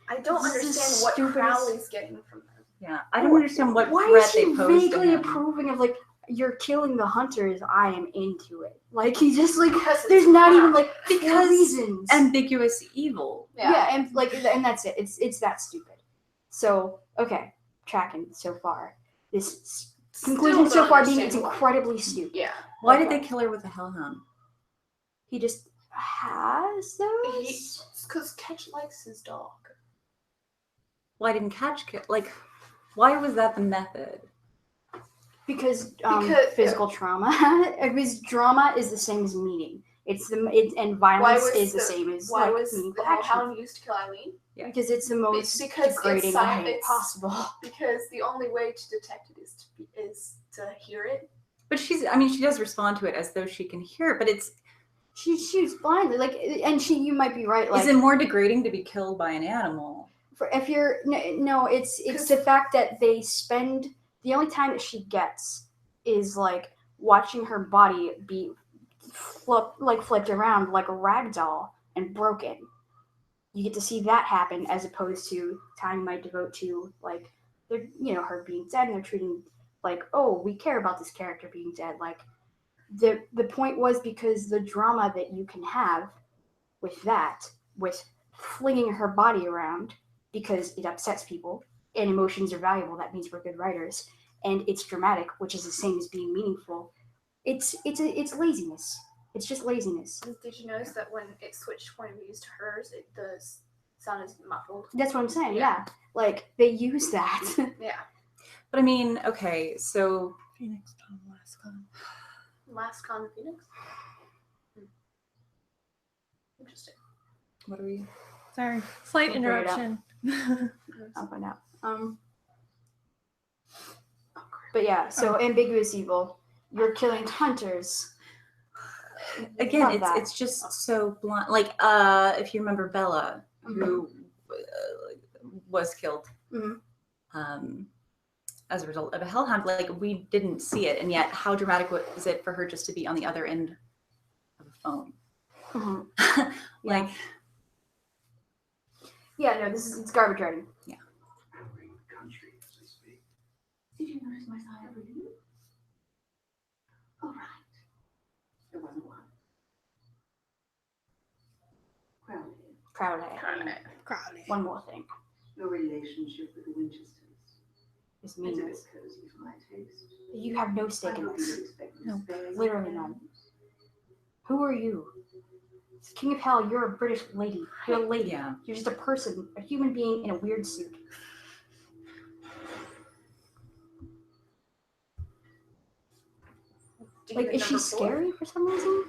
I don't This is understand what stupidest- Crowley's getting from her. Yeah, I don't understand what Why threat is they he posed to vaguely him. approving of, like, you're killing the hunters, I am into it. Like, he just, like, Because it's there's not crap. even, like, four Because reasons. Ambiguous evil. Yeah, and, like, and that's it. It's that stupid. So, okay, tracking so far. This conclusion Still so far don't being it's understand why. incredibly stupid. Yeah. Why Okay. did they kill her with a hellhound? He just has those? Because Ketch likes his dog. Why didn't Catch kill? Like, why was that the method? Because Because- physical trauma. Because drama is the same as meaning. And Why violence was is the the- same as Why like was meaningful the action. hellhound used to kill Eileen? Yeah. Because it's the most because it's degrading silent- way it's- possible. Because the only way to detect it is to hear it. But she does respond to it as though she can hear it, but She shoots blindly, like, and you might be right. Like, is it more degrading to be killed by an animal? if you're no, it's the fact that they spend the only time that she gets is like watching her body be flipped around like a rag doll and broken. You get to see that happen as opposed to time you might devote to like her being dead and they're treating like, oh, we care about this character being dead. Like the point was because the drama that you can have with that, with flinging her body around because it upsets people and emotions are valuable, that means we're good writers, and it's dramatic, which is the same as being meaningful. It's laziness. It's just laziness. Did you notice that when it switched point of views to hers, the sound is muffled? That's what I'm saying. Yeah, like they use that. Yeah. But I mean, okay, so Phoenix Con, last con. Last Con Phoenix? Interesting. what are we? Sorry, slight We'll figure it out. interruption. I'll find out. But yeah, so ambiguous evil. You're killing hunters. Again, Love that. it's just so blunt. Like, if you remember Bella, who was killed, Mhm. As a result of a hellhound, like we didn't see it, and yet how dramatic was it for her just to be on the other end of a phone? Mhm. Like, Yeah, no, it's garbage writing. Angry country, as they speak. Did you notice my sign over you? Oh, right. There wasn't one. Crowley. Crowley. One more thing. Your relationship with the Winchesters. It's It's a meaningless. bit cozy for my taste. You have no stake in I this. don't expect you to No, spare your literally none. hands. Who are you? King of Hell, you're a British lady. You're a lady. yeah. You're just a person, a human being in a weird suit. Like, Demon is she number 4. scary for some reason?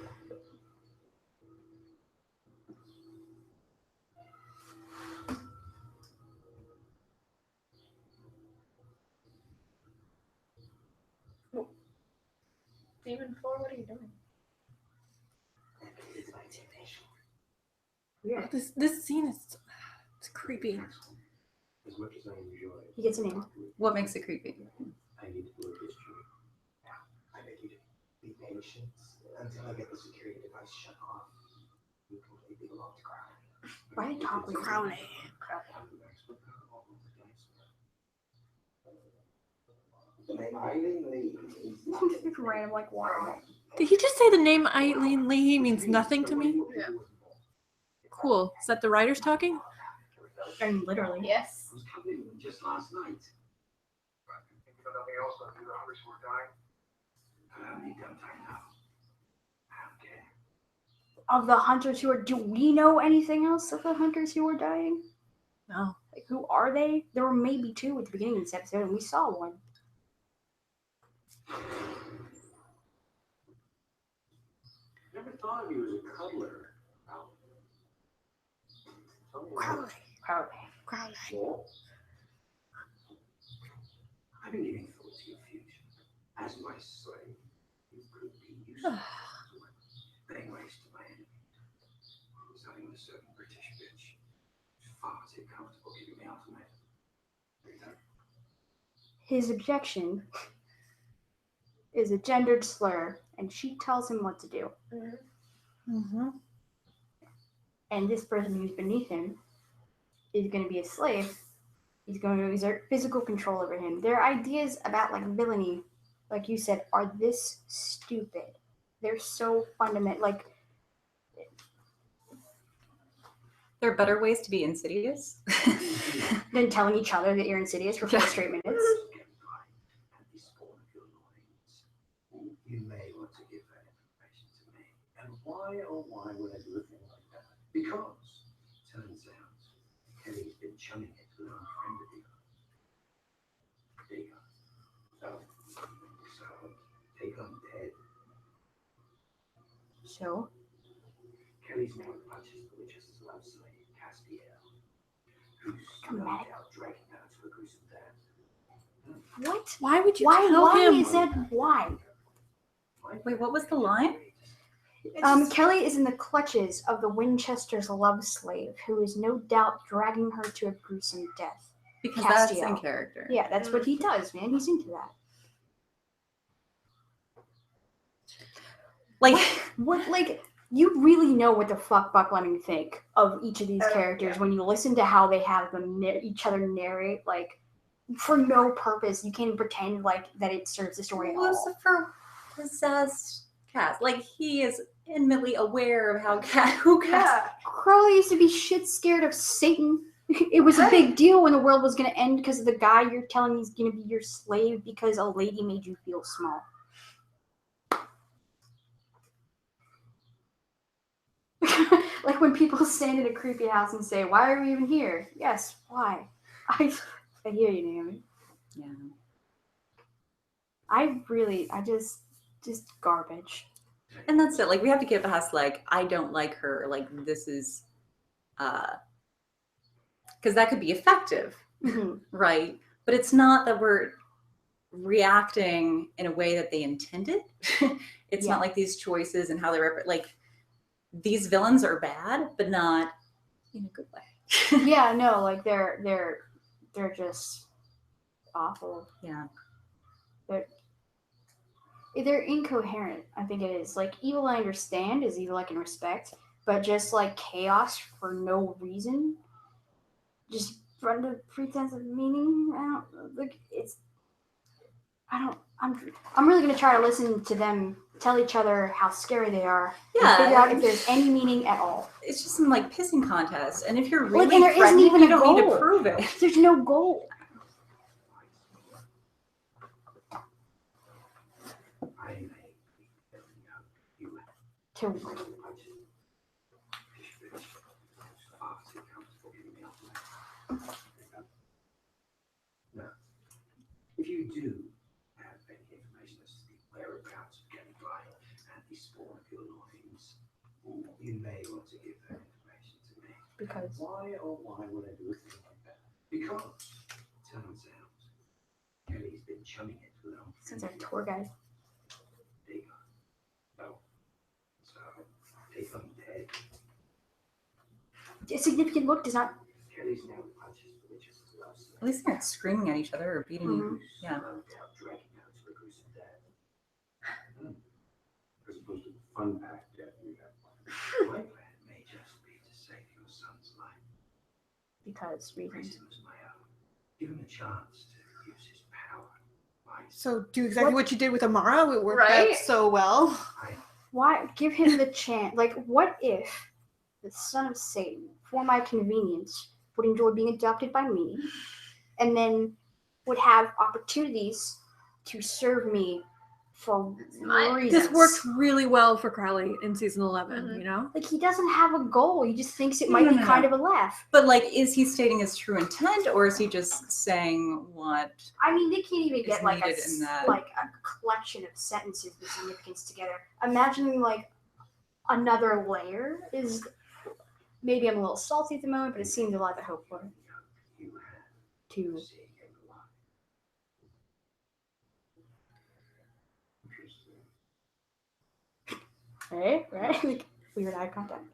Demon 4, what are you doing? Weird. This scene is it's creepy. As much as I enjoy it, He gets a name. What makes it creepy? I need to do a history. Now, I beg you to be patient until I get the security device shut off. You completely belong to Crowley. Why did talk with Crowley. The name Eileen Lee. Random, like, wow. Did he just say the name Eileen Lee means nothing to me? Yeah. Cool. Is that the writers talking? I mean, literally. Yes. I was coming just last night. Think of nothing else but the hunters who are dying. I don't need downtime now. I don't care. Of the hunters who are, do we know anything else of the hunters who are dying? No. Like, who are they? There were maybe 2 at the beginning of this episode, and we saw one. Never thought of you as a cuddler. Crowley. Crowley. Crowley. Well, I've been giving thought to your future. As my slave, you could be useful. Laying waste to my enemy. Starting with a certain British bitch. Who's far too comfortable giving me ultimatum. His objection is a gendered slur, and she tells him what to do. Mm-hmm. And this person who's beneath him is going to be a slave. He's going to exert physical control over him. Their ideas about, like, villainy, like you said, are this stupid. They're so fundamental. Like, There are better ways to be insidious. than telling each other that you're insidious for 4 straight minutes. You may want to give that information to me. And why, oh why would I do a thing like that? Because, turns out, Kelly's been chumming it with our friend of yours. Dagon. So, Dagon dead. So, Kelly's now clutches the Winchester's love slave, Castiel, who's no Dramatic. doubt dragging her to a gruesome death. what? Why would you Why? tell Why him? is that? Why? Wait, what was the line? Kelly is in the clutches of the Winchester's love slave, who is no doubt dragging her to a gruesome death. Because that's Castiel. in character. Yeah, that's what he does, man. He's into that. Like, What, like, you really know what the fuck Buck Lemming think of each of these characters when you listen to how they have them each other narrate, like, for no purpose. You can't even pretend like that it serves the story at all. Lucifer possessed Cass. Like, he is intimately aware of how who Cass. Yeah. Crowley used to be shit scared of Satan. It was a big deal when the world was going to end because of the guy you're telling he's going to be your slave because a lady made you feel small. Like when people stand in a creepy house and say, "Why are we even here?" Yes, why? I hear you, Naomi. Yeah. I just garbage. And that's it. Like, we have to get past, like, I don't like her. Like, this is, because that could be effective, Mhm. right? But it's not that we're reacting in a way that they intended. It's Yeah. not like these choices and how they're, like, these villains are bad, but not in a good way. Yeah, no, like they're just awful. Yeah. They're incoherent. I think it is. Like, evil I understand is evil I can respect, but just like chaos for no reason, just under pretense of meaning. I'm really gonna try to listen to them tell each other how scary they are and Yeah. figure out if there's any meaning at all. It's just some, like, pissing contest. And if you're Like, really and there isn't threatened, even you a don't need to goal. prove it. There's no goal. I may you To Now, if you do have any information as to the whereabouts of Kenny Bly, be spawn of your loins. You may want to give that information to me. Because Why would I do a thing like that? Because turns out Kelly's been chumming it with our since our tour guide. There you go. Oh, so they found dead. A significant look does not. Kelly's now punches for which is loves. At least they're not screaming at each other or beating you. Yeah. Dragging out to a gruesome death. As opposed to the fun-packed death you have. My plan may just be to save your son's life. Because Raise reasons. him as my own. Give him a chance to use his power. So do exactly what you did with Amara. It worked Right? out so well. Why give him the chance? Like, what if the son of Satan, for my convenience, would enjoy being adopted by me, and then would have opportunities to serve me for reasons? This worked really well for Crowley in season 11. Mhm. You know. Like, he doesn't have a goal. He just thinks it No, might no, be no, kind no. of a laugh. But like, is he stating his true intent, or is he just saying what? I mean, they can't even Is get like a needed in that. like a collection of sentences with significance together. Imagining like another layer is maybe I'm a little salty at the moment, but it seems a lot to hope for. To right, like weird eye contact.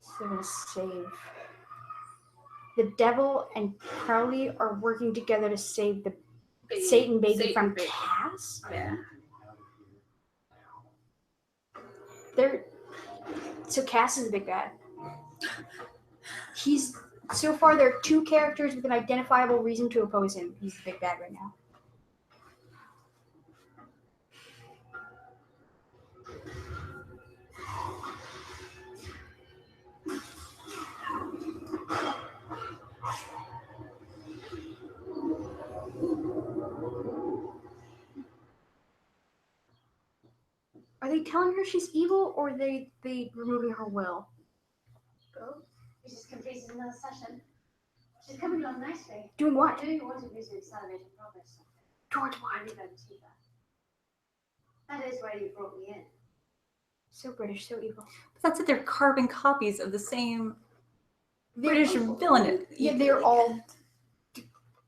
So they're gonna save. The devil and Crowley are working together to save the Satan baby from Cass. Yeah. So Cass is the big bad. He's so far there are two characters with an identifiable reason to oppose him. He's the big bad right now. Are they telling her she's evil, or are they removing her will? Both. We just completed another session. She's coming along nicely. Doing what? Doing what it is to accelerated progress. Towards what? I'm going to that. That is where you brought me in. So British, so evil. But that's it. They're carbon copies of the same British villain. Yeah, they're all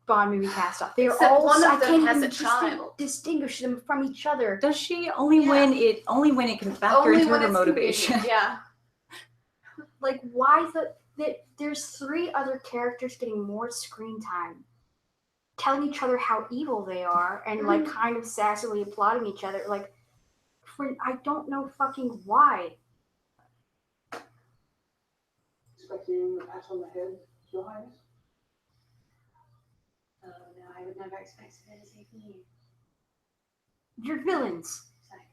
Bond movie cast off. They're Except all. one of I them can't has even a child. distinguish them from each other. Does she only Yeah. when it can factor into her it's motivation? convenient, Yeah. Like, why there's three other characters getting more screen time, telling each other how evil they are, and like kind of sassily applauding each other. Like, I don't know fucking why. Expecting a pat on the head, Your Highness? Oh no, I would never expect civility from you. You're villains. Exactly.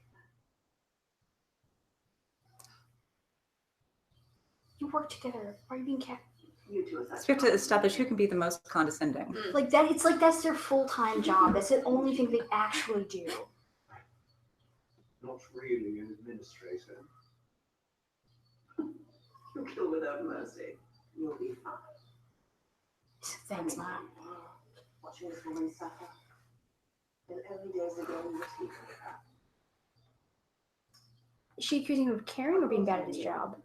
You work together. Why are you being kept? You two are So we have to establish who can be the most condescending. Like that. It's like that's their full-time job. That's the only thing they actually do. Not really an administrator. You kill without mercy. You'll be fine. Thanks, Mom. Watching this woman suffer. In early days ago, you were sleeping with her. Is she accusing him of caring or being bad at his job?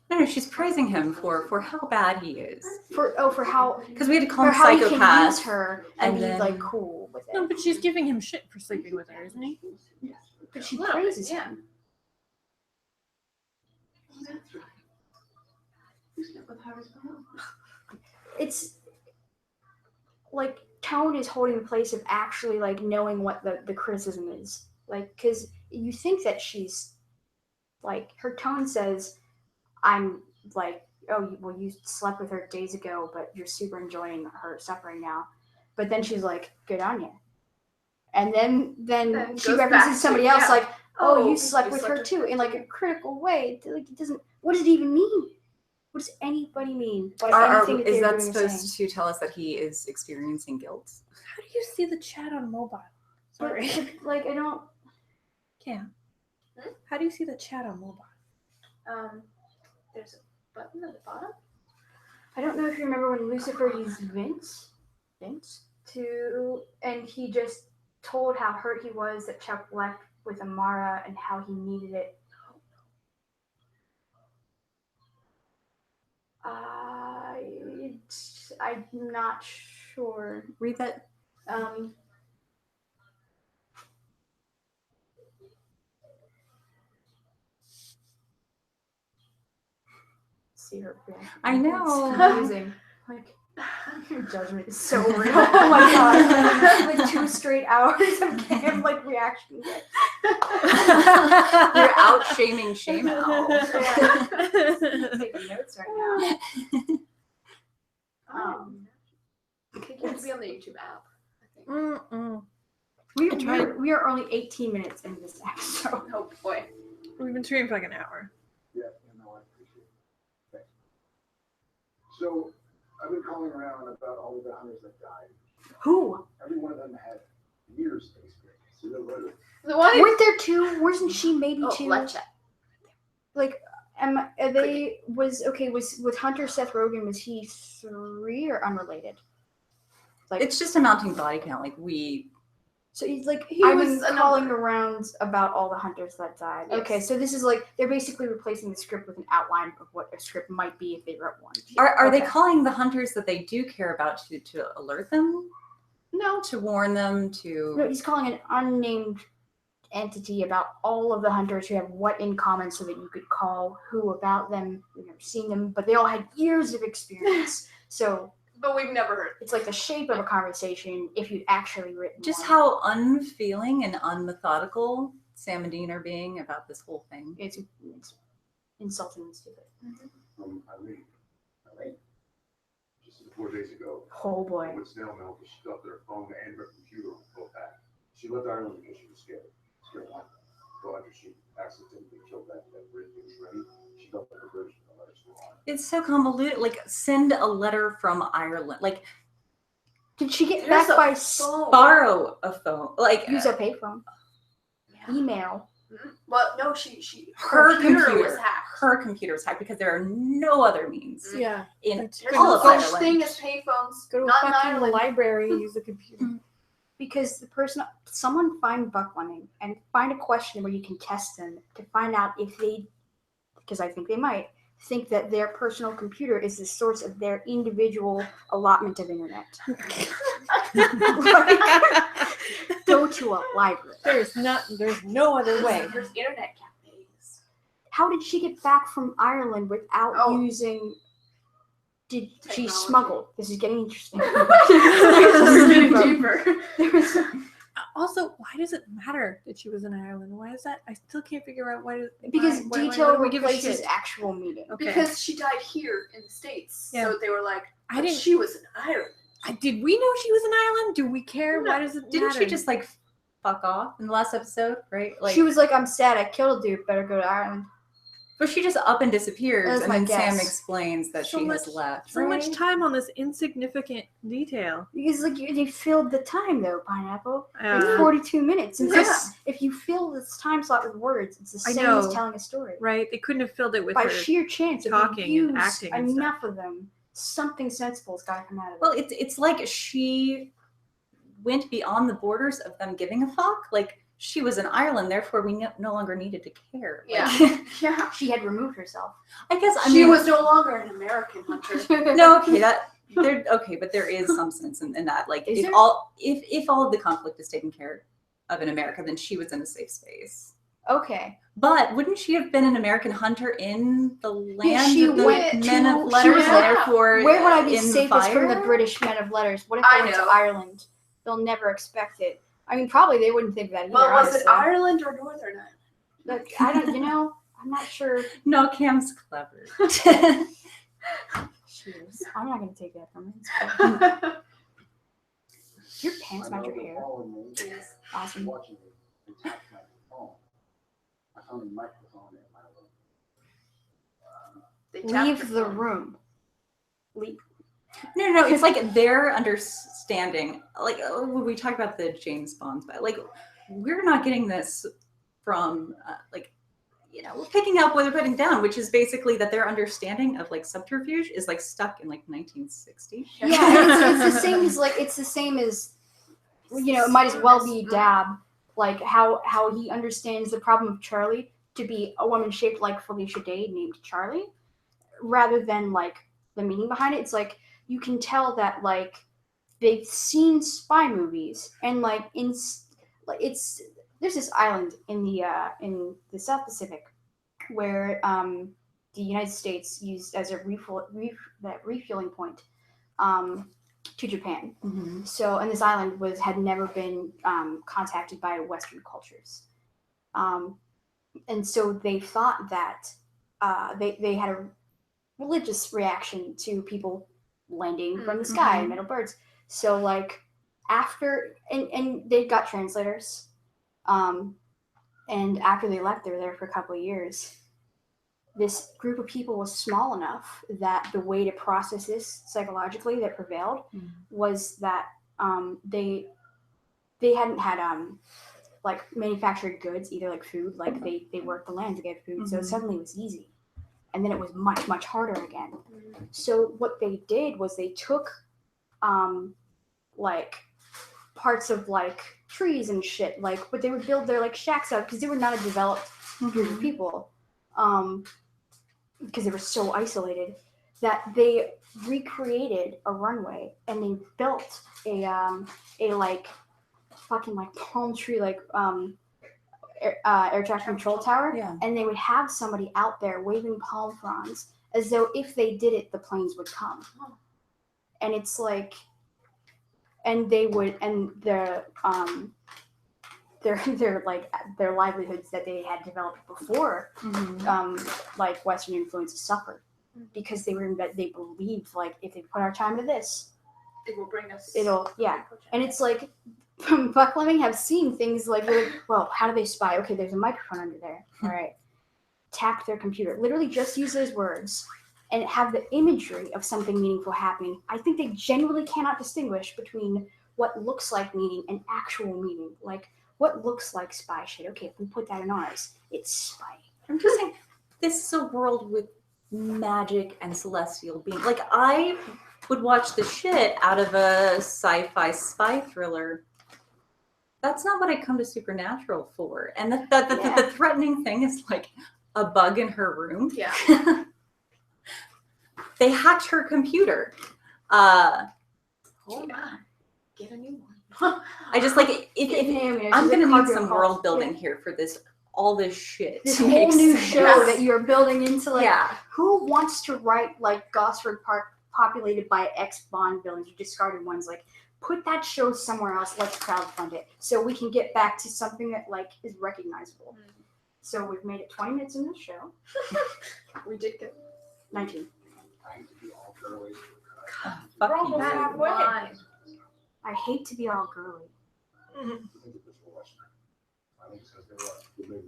No, she's praising him for how bad he is. For how Because we had to call for him how he can use psychopath. her and, and be then- like cool with it. No, but she's giving him shit for sleeping with her, isn't he? But she Little bit, praises yeah. him. That's right. You slept with her as well. It's like Tone is holding the place of actually like knowing what the criticism is. Like, because you think that she's like, her tone says, I'm like, oh, well, you slept with her days ago, but you're super enjoying her suffering now. But then she's like, good on you. And then Then she goes references back to- somebody else, yeah. like, oh, you you slept with her too, in like a critical way. Like, it doesn't. What does it even mean? What does anybody mean by anything that Is they're that doing or saying? supposed to tell us that he is experiencing guilt? How do you see the chat on mobile? Sorry. But, like, I don't. Yeah. Hmm? How do you see the chat on mobile? There's a button at the bottom. I don't know if you remember when Lucifer used Vince and he just told how hurt he was that Chuck left with Amara and how he needed it. I'm not sure. Read that. See her reaction. I know. It's confusing. Like, your judgment is so real. Oh my god. Like 2 straight hours of Cam like reaction. You're out shaming shame out. Taking notes right now. I think you have to be on the YouTube app. I think. We are only 18 minutes into this episode. Oh boy. We've been streaming for like an hour. Yeah, no, I appreciate it. Thanks. So, I've been calling around about all of the hunters that died. Who? Every one of them had years of experience. The one Weren't there 2? Wasn't she maybe 2? let's check. Like, was with Hunter Seth Rogen, was he 3 or unrelated? Like, It's just a mounting body count. Like so he's like, He I've was been a calling number. around about all the hunters that died. Yes. Okay, so this is like, they're basically replacing the script with an outline of what a script might be if they wrote one. are they Okay. calling the hunters that they do care about to alert them, No. to warn them, No, to? he's calling an unnamed entity about all of the hunters who have what in common so that you could call who about them. You've never seen them, but they all had years of experience. So But we've never heard. it's like the shape of a conversation if you'd actually written Just one. how unfeeling and unmethodical Sam and Dean are being about this whole thing. It's insulting and stupid. Eileen. Just 4 days ago, Oh boy. with snail mail, she stuffed her phone and her computer on both back. She left Ireland because she was scared. Scared what? Well, after she accidentally killed that Brit who was ready, she felt like a British with the letters still on. It's so convoluted. Like, send a letter from Ireland. Like, Did she get There's back a by phone. borrow a phone. Like, use a payphone? Yeah. Email. Well, no, she her computer was hacked. Her computer was hacked because there are no other means Yeah. in There's There's all no of such Ireland. thing as payphones. Go to Not a in fucking Ireland. library and use the computer. Because the person, someone find bucklining and find a question where you can test them to find out if they, because I think they might, think that their personal computer is the source of their individual allotment of internet. Go to a library. There's no other way. There's internet cafes. How did she get back from Ireland without Oh. using? Did she Technology. smuggle? This is getting interesting. We're getting deeper. Also, why does it matter that she was in Ireland? Why is that? I still can't figure out why. Because why detail do we give a replaces shit? actual meaning. Okay. Because she died here in the States. Yeah. So they were like, I but didn't. she was in Ireland. Did we know she was in Ireland? Do we care? No. Why does it Didn't matter? she just like fuck off in the last episode, right? Like, She was like, "I'm sad. I killed a dude. Better go to Ireland." but she just up and disappears, That's and my then Sam guess. explains that So she much- has left. so much right? time on this insignificant detail? Because like they filled the time though, Pineapple. Like Uh, 42 minutes. And Yeah. if you fill this time slot with words, it's the I same know. as telling a story. Right? They couldn't have filled it with By her. sheer chance, if talking you and use acting and enough of them, something sensible's got to come out of it. Well, it's like she went beyond the borders of them giving a fuck. Like, she was in Ireland, therefore we no longer needed to care. Like, Yeah. Yeah. She had removed herself. I guess I She mean, was no longer an American hunter. no, okay, but there is some sense in that. Like, Is if there? all of the conflict is taken care of in America, then she was in a safe space. Okay. But wouldn't she have been an American hunter in the land she of the went men to- of letters, she- and therefore Where would I be in the safest from the fire? British men of letters? What if I they went to know. Ireland? They'll never expect it. I mean, probably they wouldn't think that either. Well, was it honestly. Ireland or Northern Ireland? Like, I don't, I'm not sure. No, Cam's clever. She is. I'm not going to take that from her. Your pants match your hair. Awesome. Watching it, they tapped my phone. I found a microphone in my room. They tapped Leave your the phone. room. Leave. No, it's like their understanding. Like, when we talk about the James Bonds, but like, we're not getting this from we're picking out what they're putting down, which is basically that their understanding of like subterfuge is like stuck in like 1960. Yeah, it's the same as it might as well be Dab, like how he understands the problem of Charlie to be a woman shaped like Felicia Day named Charlie, rather than like the meaning behind it. It's like you can tell that like they've seen spy movies and like there's this island in the South Pacific where the United States used as a refueling point to Japan. Mm-hmm. So, and this island had never been contacted by Western cultures, and so they thought that they had a religious reaction to people landing from the sky, metal birds. So, like after and they got translators. And after they left, they were there for a couple of years. This group of people was small enough that the way to process this psychologically that prevailed was that they hadn't had like manufactured goods, either like food, like they worked the land to get food, so suddenly it was easy, and then it was much, much harder again. So what they did was they took like parts of like trees and shit, like, but they would build their like shacks out because they were not a developed group of people, because they were so isolated that they recreated a runway and they built a like fucking like palm tree like air traffic control tower, and they would have somebody out there waving palm fronds as though if they did it the planes would come. And it's like, and they would, and their like their livelihoods that they had developed before like Western influences suffered because they believed like if they put our time into this, it will bring us. And it's like Buck Fleming have seen things like, well, how do they spy? Okay, there's a microphone under there. All right, tap their computer. Literally, just use those words and have the imagery of something meaningful happening. I think they genuinely cannot distinguish between what looks like meaning and actual meaning. Like, what looks like spy shit? Okay, if we put that in ours, it's spy. I'm just saying, this is a world with magic and celestial beings. Like, I would watch the shit out of a sci-fi spy thriller. That's not what I come to Supernatural for. And the threatening thing is like a bug in her room. Yeah. They hacked her computer. Oh my. Get a new one. I just like if I'm gonna need some world building here for all this shit. This whole new show that you're building into, like, who wants to write like Gosford Park populated by ex-Bond villains or discarded ones? Like, put that show somewhere else. Let's crowdfund it so we can get back to something that like is recognizable. So we've made it 20 minutes in the show. We did good. 19. I hate to be all girly.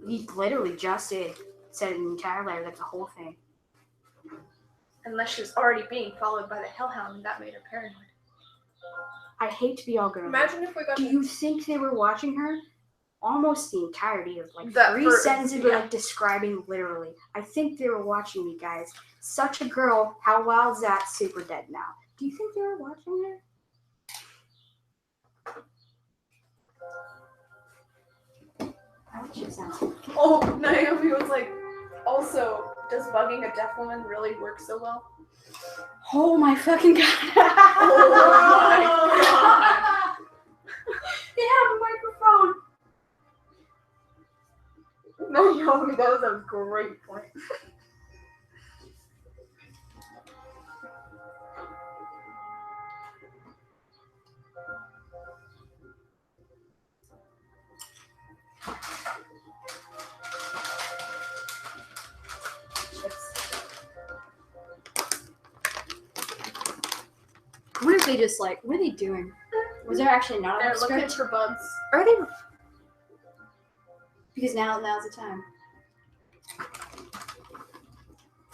He literally just said an entire letter. That's the whole thing. Unless she was already being followed by the Hellhound, and that made her paranoid. I hate to be all girly. Imagine if we got. Do you think they were watching her? Almost the entirety of like That 3 sentences were like describing literally. I think they were watching me, guys. Such a girl. How wild's that? Super dead now. Do you think they were watching her? Oh, Naomi was like, also, does bugging a deaf woman really work so well? Oh my fucking god. Oh my god. They have a microphone. Naomi, that was a great point. What if they just like, what are they doing? Was there actually not They're a looking script? for bugs. Are they? Because now's the time.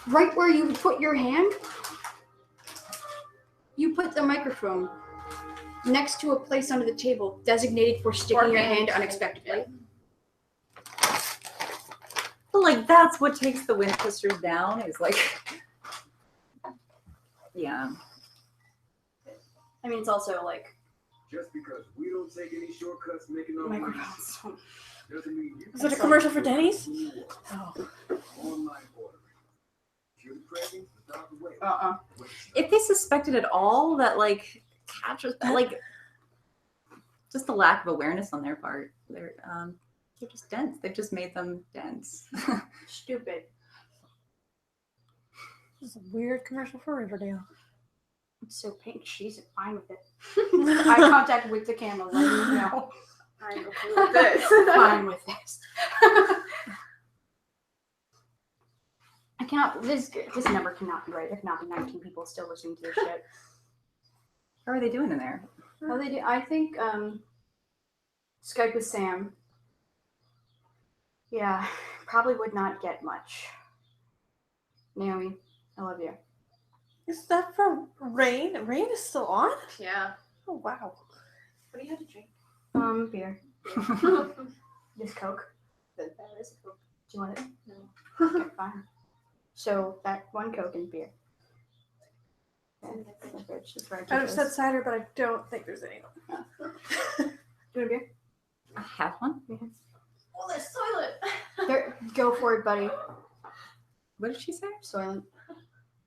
Right where you put your hand, you put the microphone next to a place under the table designated for sticking your hand unexpectedly. But like like that's what takes the wind twisters down is like, yeah. I mean, it's also like Just because we don't take any shortcuts making our money microphones. doesn't mean you Is it a commercial for Denny's? Oh. Online ordering. If you're craving, it's out the way. If they suspected at all that like catch was like just the lack of awareness on their part, they're just dense. They've just made them dense. Stupid. This is a weird commercial for Riverdale. It's so pink. She's fine with it. Eye contact with the camera. Let me know. I'm okay with this. Fine with this. I cannot. This number cannot be right. There cannot be 19 people still listening to this shit. How are they doing in there? How they do? I think Skype with Sam. Yeah, probably would not get much. Naomi, I love you. Is that for Rain? Rain is still on? Yeah. Oh, wow. What do you have to drink? Beer. This Coke. That is cool. Do you want it? No. Okay, fine. So that one Coke and beer. Okay, that's right. I would have said cider, but I don't think there's any. Do you want a beer? I have one. Oh, there's Soylent. There, go for it, buddy. What did she say? Soylent.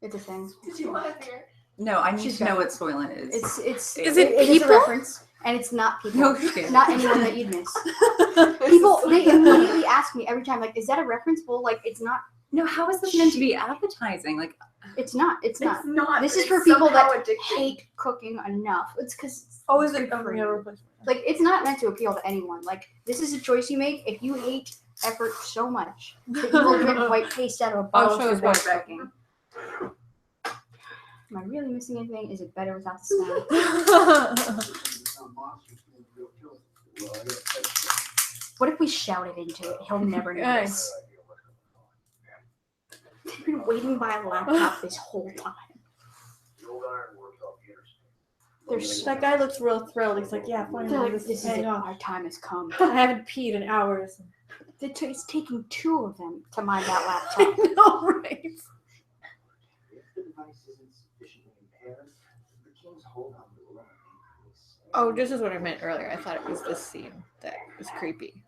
It's a thing. Did you want a beer? No, I need She's to know got what Soylent is. It's Is it is a people? reference, and it's not people. No shit. Not anyone that you'd miss. People, they immediately ask me every time, like, is that a reference? Well, like, it's not. No, how is this meant to be appetizing? Like, It's not. It's not. It's not. This is it's for people somehow that addicting. hate cooking enough. It's because Oh, is it? good Oh, for yeah, you. replacement. Like, it's not meant to appeal to anyone. Like, this is a choice you make if you hate effort so much that you will drink white paste out of a bottle show to us avoid white cooking. Am I really missing anything? Is it better without the sound? What if we shouted into it? He'll never notice. They've been waiting by a laptop this whole time. They're so, That guy looks real thrilled. He's like, yeah, they're finally, like, this this is is it. paying off. Our time has come. I haven't peed in hours. It's taking two of them to mind that I laptop. know, right? If the device isn't sufficiently impaired, the king's hold on will increase. Oh, this is what I meant earlier. I thought it was this scene that was creepy.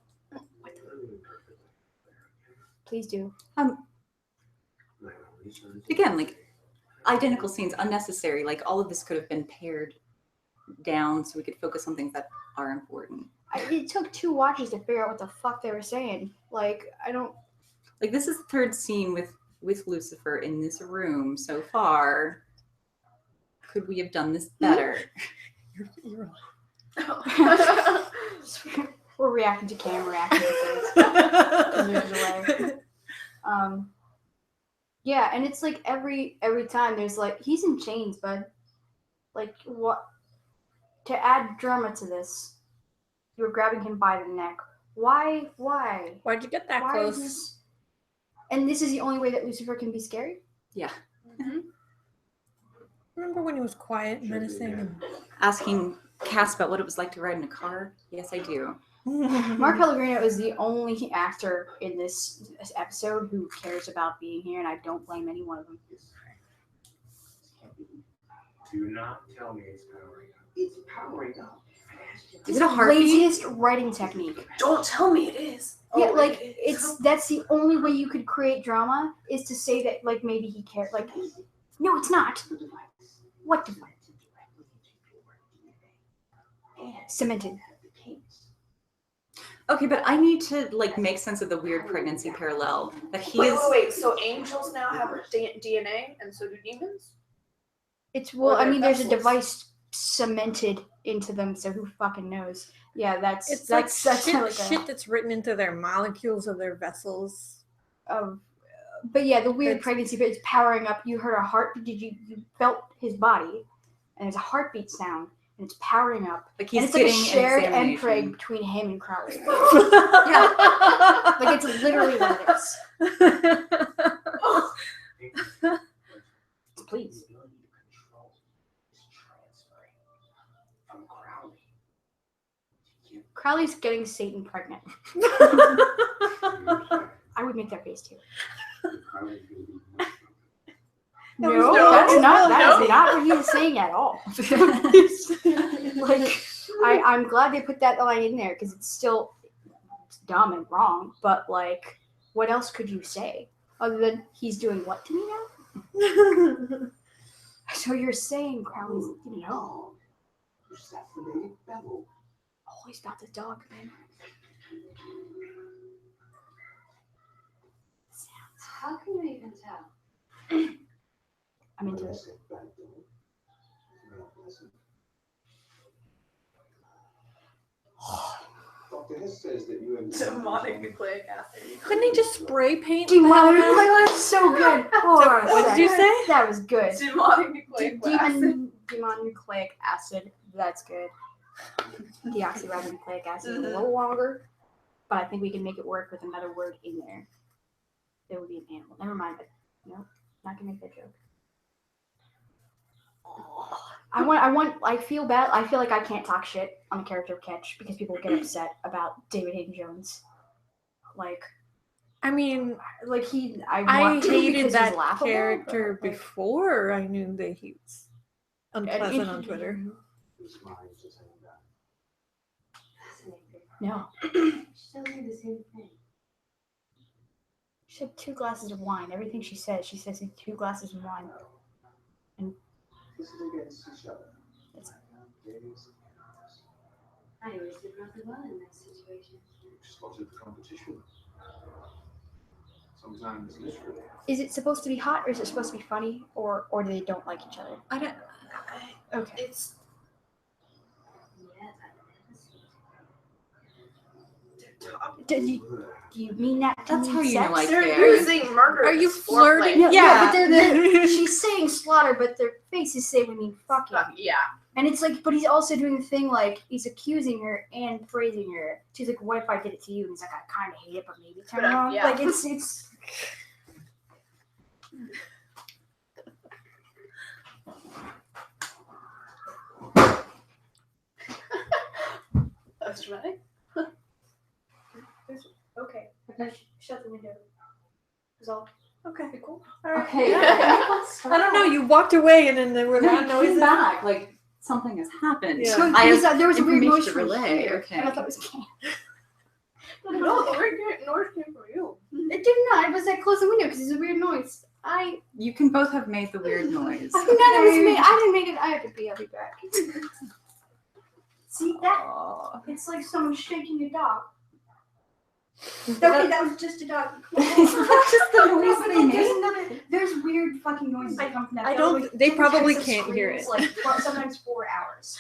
Please do. again, like identical scenes, unnecessary. Like all of this could have been pared down so we could focus on things that are important. It took 2 watches to figure out what the fuck they were saying. Like, I don't. Like this is the 3rd scene with Lucifer in this room so far. Could we have done this better? You're We're reacting to Cam reacting to things. And moves away. Yeah, and it's like every time there's like, he's in chains, bud. Like, what? To add drama to this, you were grabbing him by the neck. Why? Why'd you get that Why close? is this? And this is the only way that Lucifer can be scary? Yeah. Remember when he was quiet, menacing, and Asking Cass about what it was like to ride in a car? Yes, I do. Mark Pellegrino is the only actor in this episode who cares about being here, and I don't blame any one of them. Do not tell me it's powering up. It's powering up. Is it a heartbeat? Laziest writing technique. Don't tell me it is. Yeah, Oh, like it it's that's the only way you could create drama is to say that like maybe he cared. Like, no, it's not. What device? Cemented. Okay, but I need to like make sense of the weird pregnancy parallel that he Wait, is. wait. So angels now have DNA, and so do demons. It's Or well, I their mean, there's a vessels. device cemented into them, so who fucking knows? Yeah, that's it's that's like shit, like shit that's written into their molecules of their vessels. But yeah, the weird It's- pregnancy bit is powering up. You heard a heart. You felt his body, and there's a heartbeat sound, and it's powering up. Like And he's it's like a getting shared an end examination. preg between him and Crowley. Yeah. Like it's literally what it is. Please. The ability to control is transferring from Crowley to you. Crowley's getting Satan pregnant. I would make that face too. I would feel even more something. No, No, that's not. no. That is not what he is saying at all. Like, I'm glad they put that line in there because it's dumb and wrong. But like, what else could you say other than he's doing what to me now? So you're saying Crowley's, No. Who's that familiar bellow? oh, he's got the dog, man. How can you even tell? I'm into When I it. said bad dog, it's very pleasant. Dr. Hess says that you have Demonic nucleic acid. Couldn't he just spray paint? Demonic that? nuclear acid, so good. Hold on a What did you sec. say? That was good. Demonic nucleic acid. Demon nucleic acid. That's good. Deoxyribonucleic acid is a little longer, but I think we can make it work with another word in there. It would be an animal. Never mind. Nope, not gonna make that joke. I feel bad. I feel like I can't talk shit on the character of Ketch because people get upset about David Hayden Jones. Like I mean, I I want to hated because that he's laughable, character but, like, before I knew that he was unpleasant and on Twitter. His mind's just saying that. Fascinating. No, She tells me the same thing. she had 2 glasses of wine. Everything she says 2 glasses of wine. This is against each other. It's- I always did rather well in that situation. You spotted the competition. Sometimes literally. Is it supposed to be hot or is it supposed to be funny or they don't like each other? I don't. Okay. It's Yes, I've never seen they're top. Do you mean that to That's mean how you know sex? I They're care. using murder. Are you as foreplay. flirting? No, Yeah. but they're she's saying slaughter, but their faces say we mean fucking. Yeah. And it's like, but he's also doing the thing like he's accusing her and praising her. She's like, "What if I did it to you?" And he's like, "I kind of hate it, but maybe turn But, it on." yeah. Like it's. That's dramatic. Okay. Shut the window. Is all Okay. cool? All right. Okay. I don't know. You walked away and then there were No, loud you came noises. back like something has happened. Yeah. So I because, have there was a weird noise information to from relay. here, Okay. and I thought it was Cam. No, the weird noise came from you. It did not. It was like close the window because it's a weird noise. You can both have made the weird noise. None of us made. I didn't make it. I have to pee. I'll be back. See that? Aw. It's like someone shaking a dog. Okay, that was just a dog. It's not just the noise But they there's make. There's weird fucking noises that come from that. I There don't- are, like, they different probably types of can't hear screams, Like sometimes 4 hours.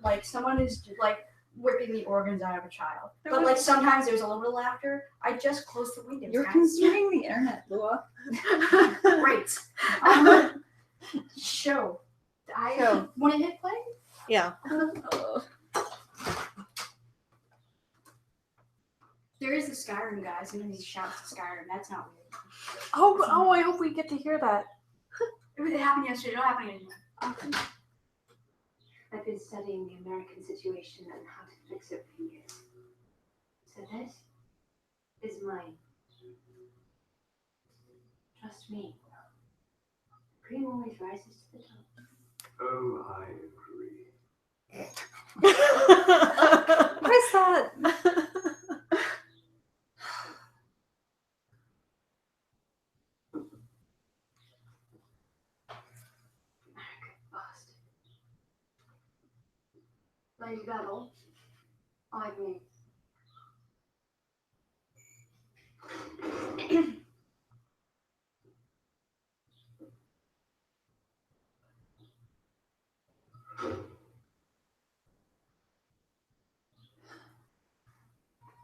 Like someone is like whipping the organs out of a child. But like sometimes there's a little bit of laughter. I just closed the window. You're guys. concerning the internet, Lua. Great. Show. I want to hit play. Yeah. There is the Skyrim guy. Sometimes he shouts to Skyrim. That's not weird. Oh, I hope we get to hear that. It happened yesterday. It'll happen anymore. I've been studying the American situation and how to fix it for years. So this is mine. Trust me. Cream always rises to the top. Oh, I agree. What is that? Bastard. Lady Babel, I agree.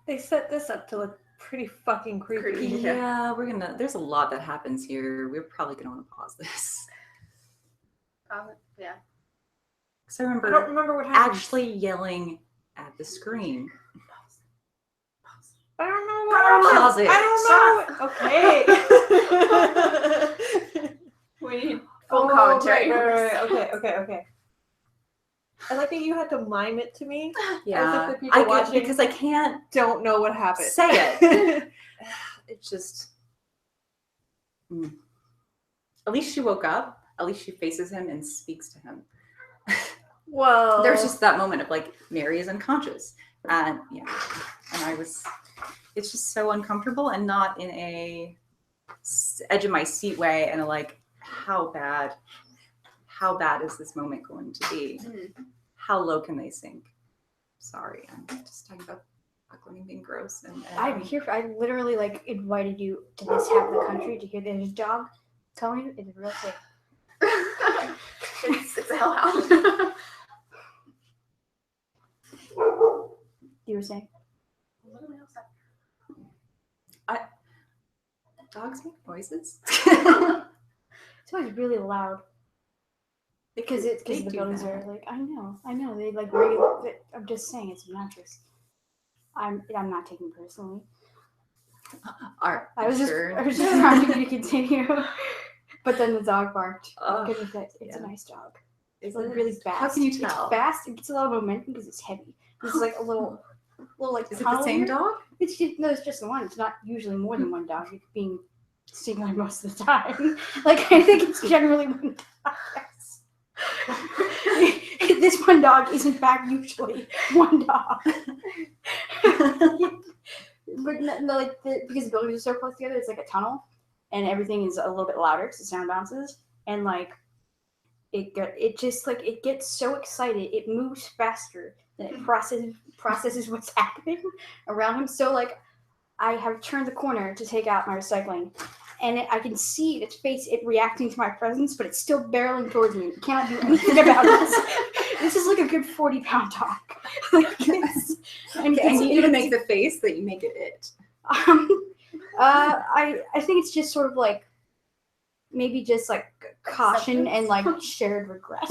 They set this up to look pretty fucking creepy. Creepy. Yeah, there's a lot that happens here. We're probably gonna want to pause this. Yeah. Because I I don't remember remember what happened. actually yelling at the screen. I don't know what Pause it. I don't know. Okay. We need full commentary. Right. Okay. I like that you had to mime it to me. Yeah, the people watching- because I can't Don't know what happened. say it. It's just. At least she woke up. At least she faces him and speaks to him. Well, There's just that moment of like Mary is unconscious, and it's just so uncomfortable and not in a edge of my seat way, and a like how bad is this moment going to be? How low can they sink? Sorry, I'm just talking about Buckling being gross. And I'm here. I literally like invited you to this half of the country to hear there's a dog. Telling you, it's real safe. It's a hellhound. You were saying? Literally outside. Dogs make noises. It's always really loud. Because they the do buildings that. are like I know they like regular. I'm just saying it's obnoxious. I'm not taking it personally. I was just trying to continue, but then the dog barked. Goodness, it's a nice dog. It's like really fast. How can you tell? It's fast. It gets a lot of momentum because it's heavy. This is like a little like. Is it the same dog? It's just the one. It's not usually more than one dog. It's being singular most of the time. Like I think it's generally one dog. This one dog is in fact usually one dog. But no, like because the buildings are so close together, it's like a tunnel, and everything is a little bit louder because the sound bounces, and like it gets so excited, it moves faster than it processes what's happening around him. So like I have turned the corner to take out my recycling, and I can see its face, it reacting to my presence, but it's still barreling towards me. You cannot do anything about it. This is like a good 40-pound dog. And you to make the face that you make it. I think it's just sort of like maybe just like caution and like shared regret,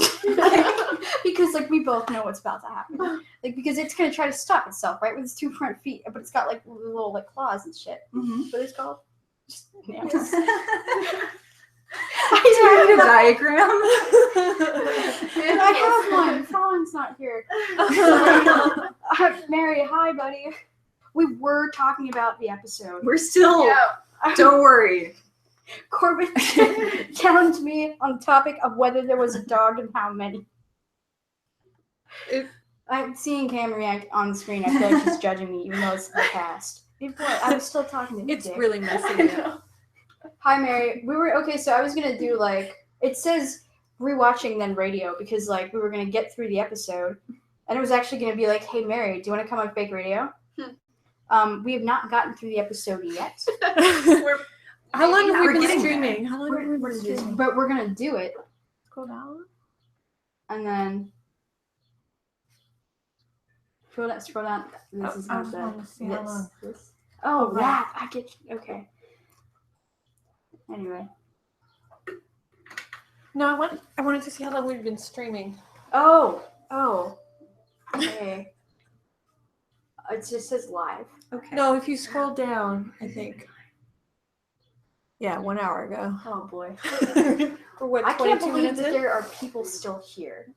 because like we both know what's about to happen. Like because it's gonna try to stop itself, right, with its 2 front feet, but it's got like little like claws and shit. What is it called? Just nails. I need a diagram. And I have one. Fallon's not here. Mary, hi, buddy. We were talking about the episode. We're still. Don't worry. Corbin challenged me on the topic of whether there was a dog and how many. I'm seeing Cam react on the screen. I feel like she's judging me, even though it's the past. I was still talking to you. it's really messy. Hi, Mary. So I was gonna do like it says rewatching then radio because like we were gonna get through the episode, and it was actually gonna be like, hey, Mary, do you want to come on fake radio? We have not gotten through the episode yet. How long have we been getting streaming? How long have we been streaming? But we're gonna do it, Scroll down. and then scroll down. This is I not just the wanted to see how long. this. Oh, right. that I get you. Okay. Anyway. No, I wanted to see how long we've been streaming. Oh. Okay. It just says live. Okay. No, if you scroll down, I think. Yeah, 1 hour ago. Oh boy. Or what, I can't 22 believe minutes that in? there are people still here.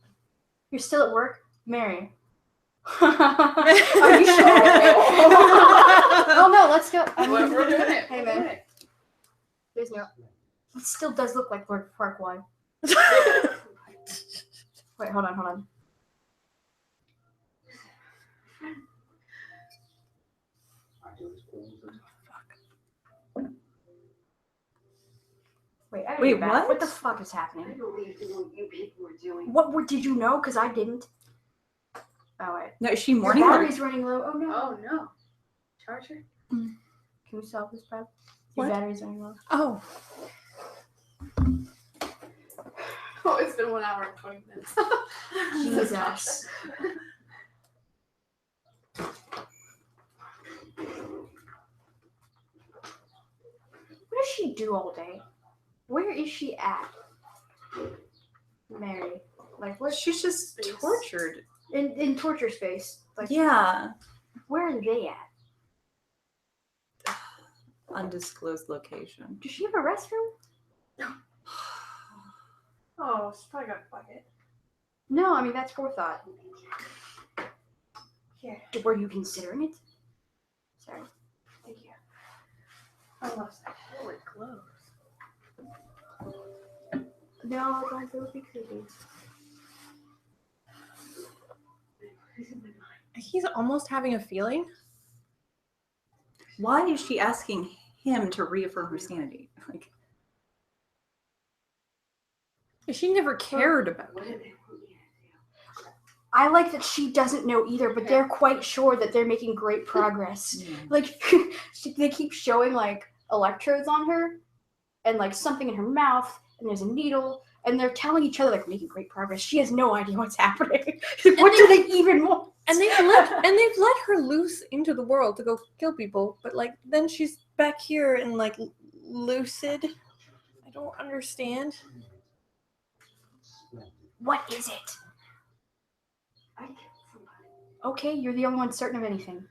You're still at work, Mary. Are you sure? Oh no, let's go. We're doing it. Hey man. There's no. It still does look like Lord Farquaad. Wait, hold on. I do this all the time. Wait, I Wait, get back. what? What the fuck is I happening? believe in what you people were doing. What did you know? Because I didn't. Oh wait. No, is she Your mourning? Or... battery's running low. Oh no. Oh no. Charger? Can we solve this problem? Your What? battery's running low. Oh, Oh, it's been 1 hour and 20 minutes. Jesus. What does she do all day? Where is she at? Mary. Like what? She's just Space. tortured. In torture space. Like Yeah. where are they at? Undisclosed location. Does she have a restroom? oh, she's probably got a bucket. No, I mean that's forethought. Here. Were you considering it? Sorry. Thank you. Oh, it glows. No, don't do it be creepy. He's almost having a feeling. Why is she asking him to reaffirm her sanity? Like, She never cared about it. I like that she doesn't know either, but they're quite sure that they're making great progress. Like, they keep showing, like, electrodes on her, and, like, something in her mouth, and there's a needle, and they're telling each other, like, making great progress. She has no idea what's happening. What do they even want? And they've let her loose into the world to go kill people, but like then she's back here and like lucid. I don't understand. What is it? I killed somebody. Okay, you're the only one certain of anything.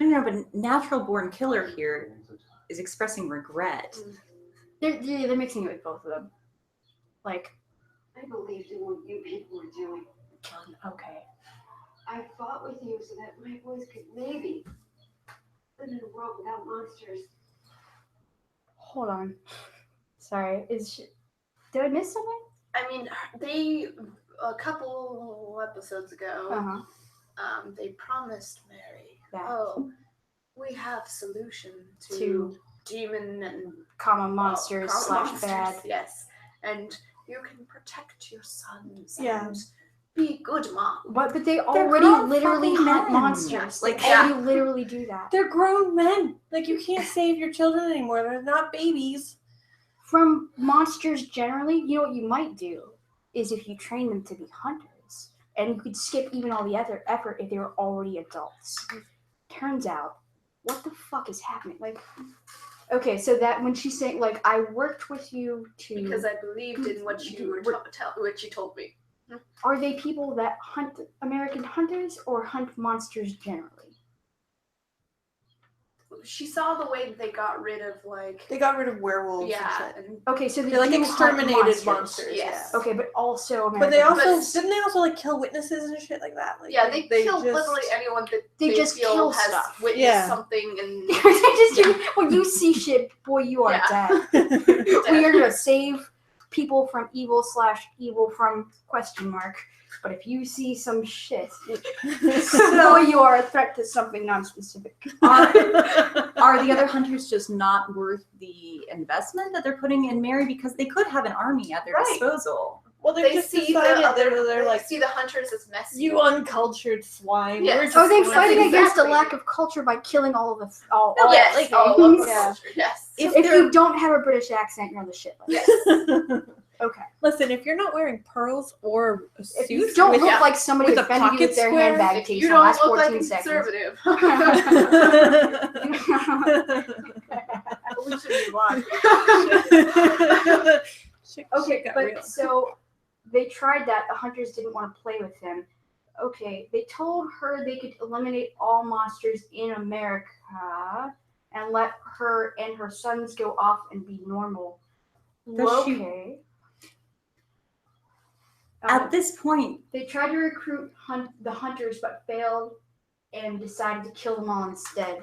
No, but natural-born killer here is expressing regret. They're mixing it with both of them. Like, I believed in what you people were doing. killing. Okay. I fought with you so that my boys could maybe live in a world without monsters. Hold on. Sorry. Did I miss something? I mean, they a couple episodes ago, they promised Mary, That. "Oh, we have solution To to demon and common monsters common / bad. monsters, yes, and you can protect your sons Yeah. and be good mom." But they already grown literally fucking hunt men. monsters. Like, They already literally do that. They're grown men. Like you can't save your children anymore. They're not babies. From monsters generally, you know what you might do is if you train them to be hunters, and you could skip even all the other effort if they were already adults. Turns out, what the fuck is happening? Like, okay, so that when she's saying like, I worked with you to, Because I believed in what you were what you told me. are they people that hunt American hunters or hunt monsters generally? She saw the way that they got rid of like They got rid of werewolves yeah, and shit. and Okay, so They like do hunt exterminated monsters. Yes. Yeah. Okay, but also American But they also hunters. didn't they also like kill witnesses and shit like that? Like, yeah, they kill just- literally anyone that They just feel kill has stuff. witnessed Yeah. something and They just when you see shit, boy, you are Yeah. dead. We are gonna save people from evil / evil from ? But if you see some shit, so you are a threat to something non-specific. Are the other hunters just not worth the investment that they're putting in Mary because they could have an army at their Right. disposal? Well, they just see the decided other, they're they like see the hunters as messy. you uncultured swine. Yes. We're just Are they gonna- fighting against a exactly. lack of culture by killing all of the all yes, like, all of the Yeah. culture, yes. If they're- you don't have a British accent, you're the shit. Like, Yes. okay. Listen, if you're not wearing pearls or a If suit you don't with look like somebody with a offended you pocket with their square, handbag If takes you the don't last look like 14 a seconds. conservative. We should move on. Shit Okay, got but real. so they tried that. The hunters didn't want to play with him. Okay, they told her they could eliminate all monsters in America and let her and her sons go off and be normal. Does she- Okay. At this point, They tried to recruit the hunters but failed and decided to kill them all instead.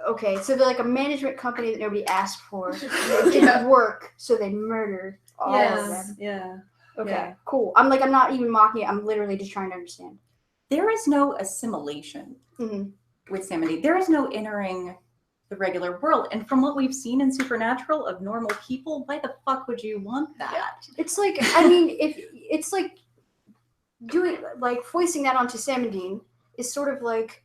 Okay, so they're like a management company that nobody asked for. It didn't work, so they murdered all of them. Yeah. Okay, Yeah. cool. I'm not even mocking it. I'm literally just trying to understand. there is no assimilation Mhm. with Samity. There is no entering the regular world. And from what we've seen in Supernatural of normal people, why the fuck would you want that? It's like, I mean, if it's like doing like foisting that onto Samadine is sort of like,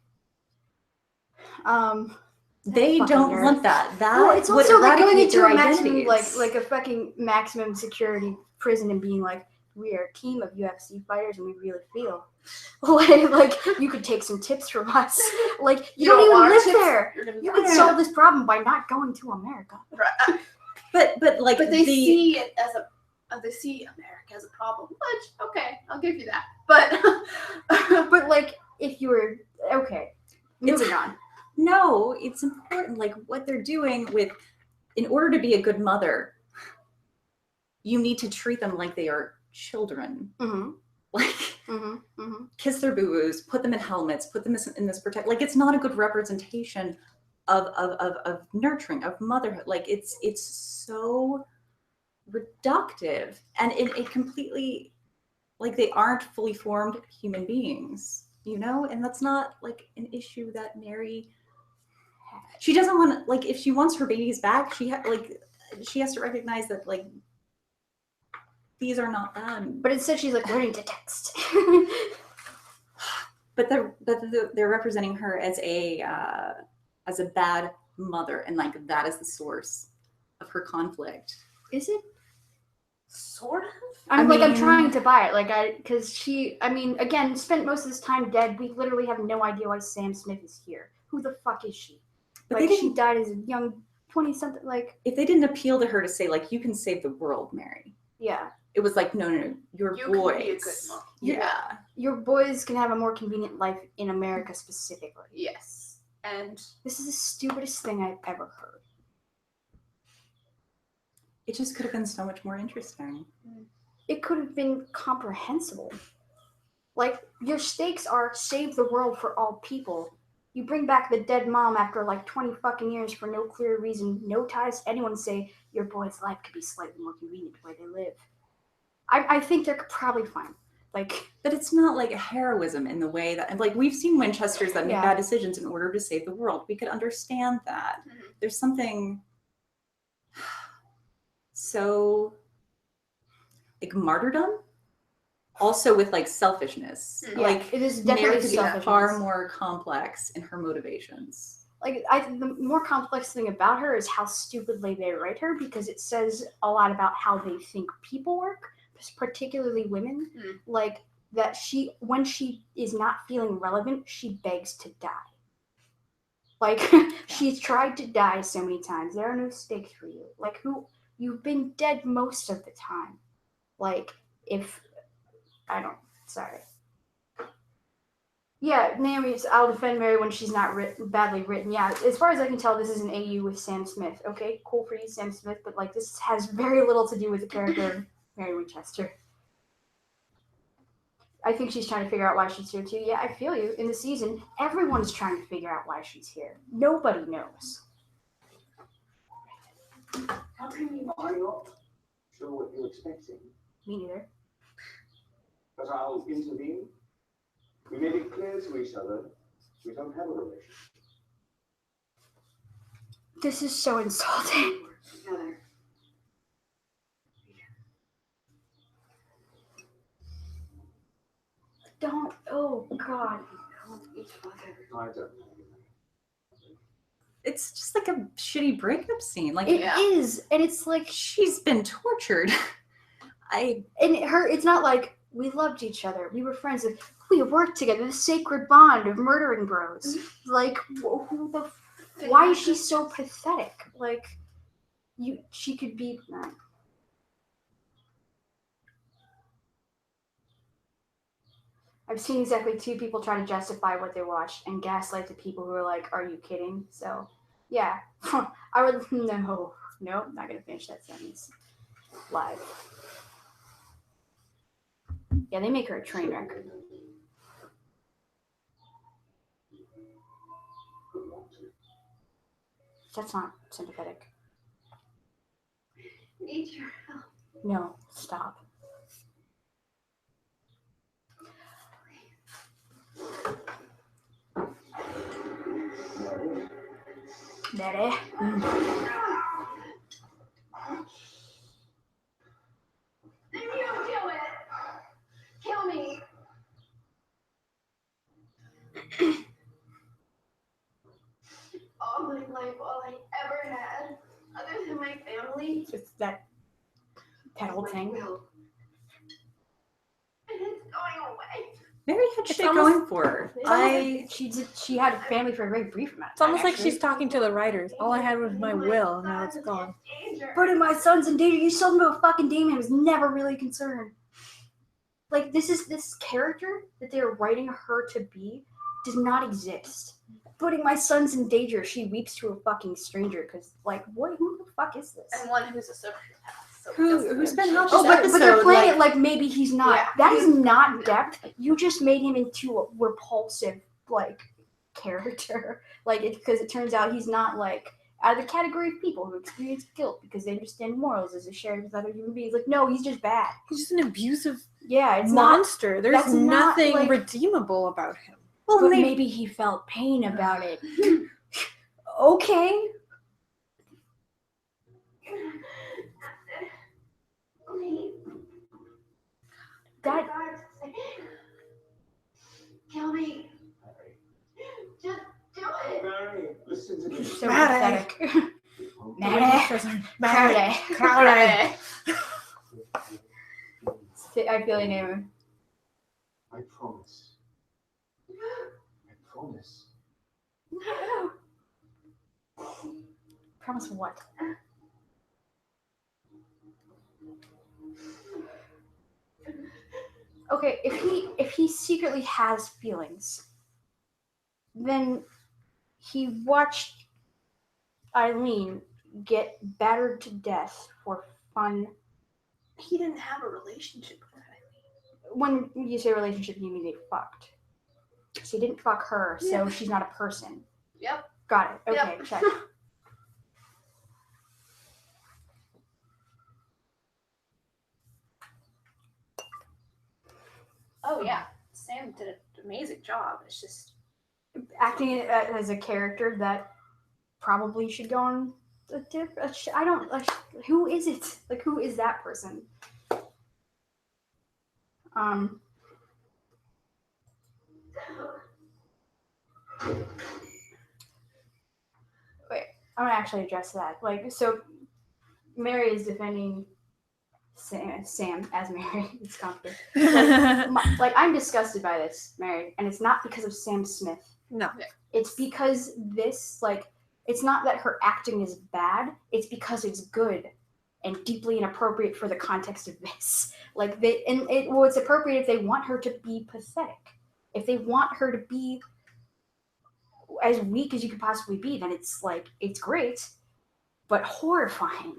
They fucking don't nerd. want that. That well, it's would also like going eradicate into their a maximum identities. like a fucking maximum security prison and being like, we are a team of UFC fighters and we really feel like you could take some tips from us. Like you don't even want our live tips? there. You're gonna You die. could solve this problem by not going to America. Right. but like But they the see it as they see America as a problem. Which okay, I'll give you that. But But like if you were okay, moving on. no, it's important. Like what they're doing with, in order to be a good mother, you need to treat them like they are children. Mm-hmm. Like, kiss their boo-boos, put them in helmets, put them in this protect. Like, it's not a good representation of nurturing, of motherhood. Like, it's so reductive, and it completely, like, they aren't fully formed human beings, you know? And that's not like an issue that Mary, she doesn't want to, like, if she wants her babies back, she has to recognize that, like, these are not them. But instead she's like learning to text. But they're representing her as a bad mother, and like that is the source of her conflict. Is it? Sort of. I'm trying to buy it, because she, again, spent most of this time dead. We literally have no idea why Sam Smith is here. Who the fuck is she? But like, she died as a young 20-something. Like, if they didn't appeal to her to say, like, you can save the world, Mary. Yeah. It was like, no, your you boys. Can be a good mom. Yeah. Your boys can have a more convenient life in America specifically. Yes. And this is the stupidest thing I've ever heard. It just could have been so much more interesting. It could have been comprehensible. Like, your stakes are save the world for all people. You bring back the dead mom after like 20 fucking years for no clear reason, no ties to anyone, say your boy's life could be slightly more convenient the way they live. I think they're probably fine. Like, but it's not like a heroism in the way that, like, we've seen Winchesters that make bad decisions in order to save the world. We could understand that. There's something so like martyrdom, also with like selfishness. Yeah, like, it is definitely Mary could be selfishness. far more complex in her motivations. Like, the more complex thing about her is how stupidly they write her, because it says a lot about how they think people work, particularly women. Like, that when she is not feeling relevant, she begs to die. Like, she's tried to die so many times. There are no stakes for you. Like, you've been dead most of the time. Like, sorry. Yeah, Naomi's, I'll defend Mary when she's not badly written. Yeah, as far as I can tell, this is an AU with Sam Smith. Okay, cool for you, Sam Smith, but like, this has very little to do with the character of Mary Winchester. I think she's trying to figure out why she's here too. Yeah, I feel you. In the season, everyone's trying to figure out why she's here. Nobody knows. How can you not sure what you're expecting? Me neither. But I'll intervene. We made it clear to each other we don't have a relationship. This is so insulting. Together. Don't. Oh, God. Each other. I don't know. It's just like a shitty breakup scene. Like, It is, and it's like she's been tortured. It's not like we loved each other. We were friends. We worked together. The sacred bond of murdering bros. Like, why is she so pathetic? Like, she could be. I've seen exactly 2 people try to justify what they watched and gaslight the people who are like, "Are you kidding?" So, yeah, I would no, not gonna finish that sentence live. Yeah, they make her a train wreck. That's not sympathetic. Need your help. No, stop. Daddy. You do it. Kill me. All my life, all I ever had, other than my family, It's that whole thing. will. And it's going away. Mary had shit going for her. She had a family for a very brief amount of It's time. almost like she's talking to the writers. All I had was my will, and now it's gone. Putting my sons in danger. You sold them to a fucking demon. I was never really concerned. Like, this character that they're writing her to be does not exist. Putting my sons in danger. She weeps to a fucking stranger because, like, what? Who the fuck is this? And one who's a sociopath. So Who's been half Oh, this but they're episode, playing like- it like maybe he's not. Yeah. That is not depth. You just made him into a repulsive like character, like because it turns out he's not like out of the category of people who experience guilt because they understand morals as a shared with other human beings. Like, no, he's just bad. He's just an abusive Yeah, it's not. monster. There's that's not, nothing like- redeemable about him. But maybe he felt pain about it. Okay. That Kill me. Just do it. Mary, listen to me. so Maddie. pathetic. Maddie. Maddie. Maddie. I feel your name. I promise. I promise. Promise what? Okay, if he secretly has feelings, then he watched Eileen get battered to death for fun. He didn't have a relationship with her. When you say relationship, you mean they fucked. So he didn't fuck her, so Yeah. she's not a person. Yep. Got it. Okay, Yep. check. Oh yeah, Sam did an amazing job. It's just Acting as a character that probably should go on I don't like. Who is it? Like, who is that person? Wait, I'm gonna actually address that. Like, so Mary is defending Sam as Mary. It's complicated. Like, I'm disgusted by this, Mary, and it's not because of Sam Smith. No. It's because this, like, it's not that her acting is bad. It's because it's good and deeply inappropriate for the context of this. Like, it's appropriate if they want her to be pathetic. If they want her to be as weak as you could possibly be, then it's like, it's great, but horrifying.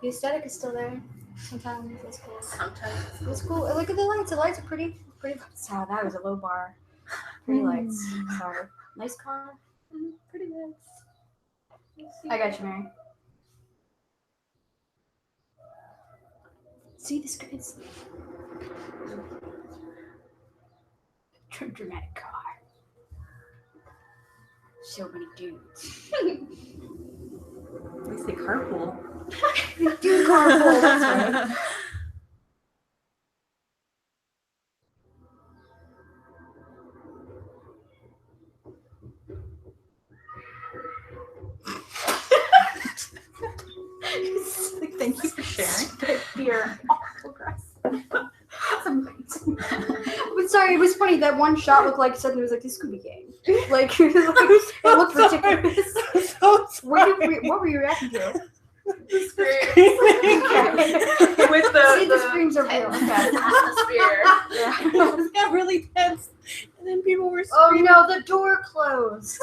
The aesthetic is still there. Sometimes it's cool. sometimes. It's cool. Look at the lights. The lights are pretty. Oh, that was a low bar. Pretty lights. Sorry. Nice car. Pretty good. I got you, Mary. See the screens. Dramatic car. So many dudes. At least they carpool. Dude carpool. That's right. Like, thank you for sharing. Beer. Oh, gross. That's amazing. But sorry, it was funny. That one shot looked like something was like the Scooby Gang. Like, it looked ridiculous. What were you reacting to? The spirit. Okay. With the See, the screams are real. Okay. atmosphere. Yeah. It got really tense. And then people were Oh screaming. no, the door closed.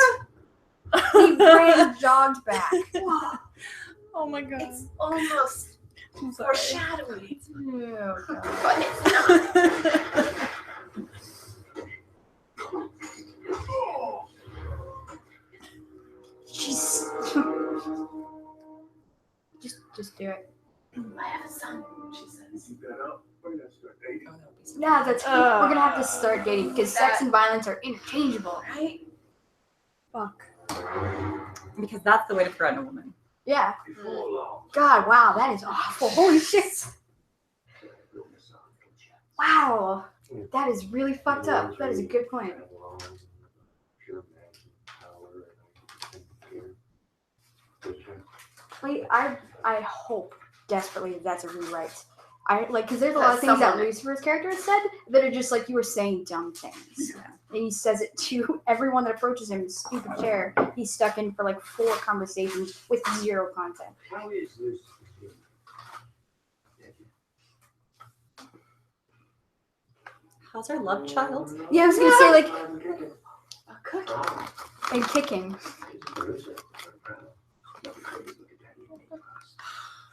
He ran, jogged back. Oh my god. It's almost I'm sorry. foreshadowing, Oh, God. but it's not. Jeez. Just do it. I have a son, she says. Keep that up. Wait, that's good. Hey, Oh, that would be so Yeah, that's we're gonna have to start dating because sex and violence are interchangeable. Right? Fuck. because that's the way to threaten a woman. Yeah. before long. God, wow, that is awful. Holy shit. Wow. That is really fucked up. That is a good point. Wait, I hope desperately that that's a rewrite. Because there's a lot of things that Someone- Lucifer's character has said that are just like you were saying dumb things. And he says it to everyone that approaches him in his stupid chair. He's stuck in for like 4 conversations with 0 content. How is Lucifer? How's our love child? Yeah, I was gonna say, like, I'm kicking. A cookie. and kicking. It's Bruiser. Look at Daddy and me first.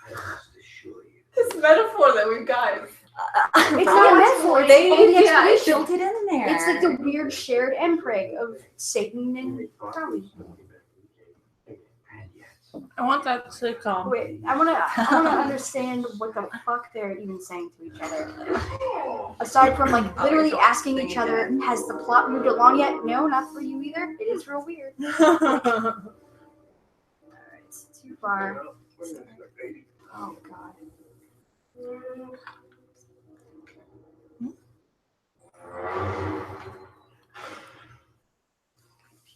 I must assure you. This metaphor that we've got. It's not a metaphor. They It's the yeah, explanation. built it in there. It's like the weird shared impreg of Satan and Crowley. And yet, I want that sitcom. Wait, I wanna understand what the fuck they're even saying to each other. Aside from like literally asking each other, has the plot moved along yet? No, not for you either. It is real weird. Alright, it's too far. Oh god.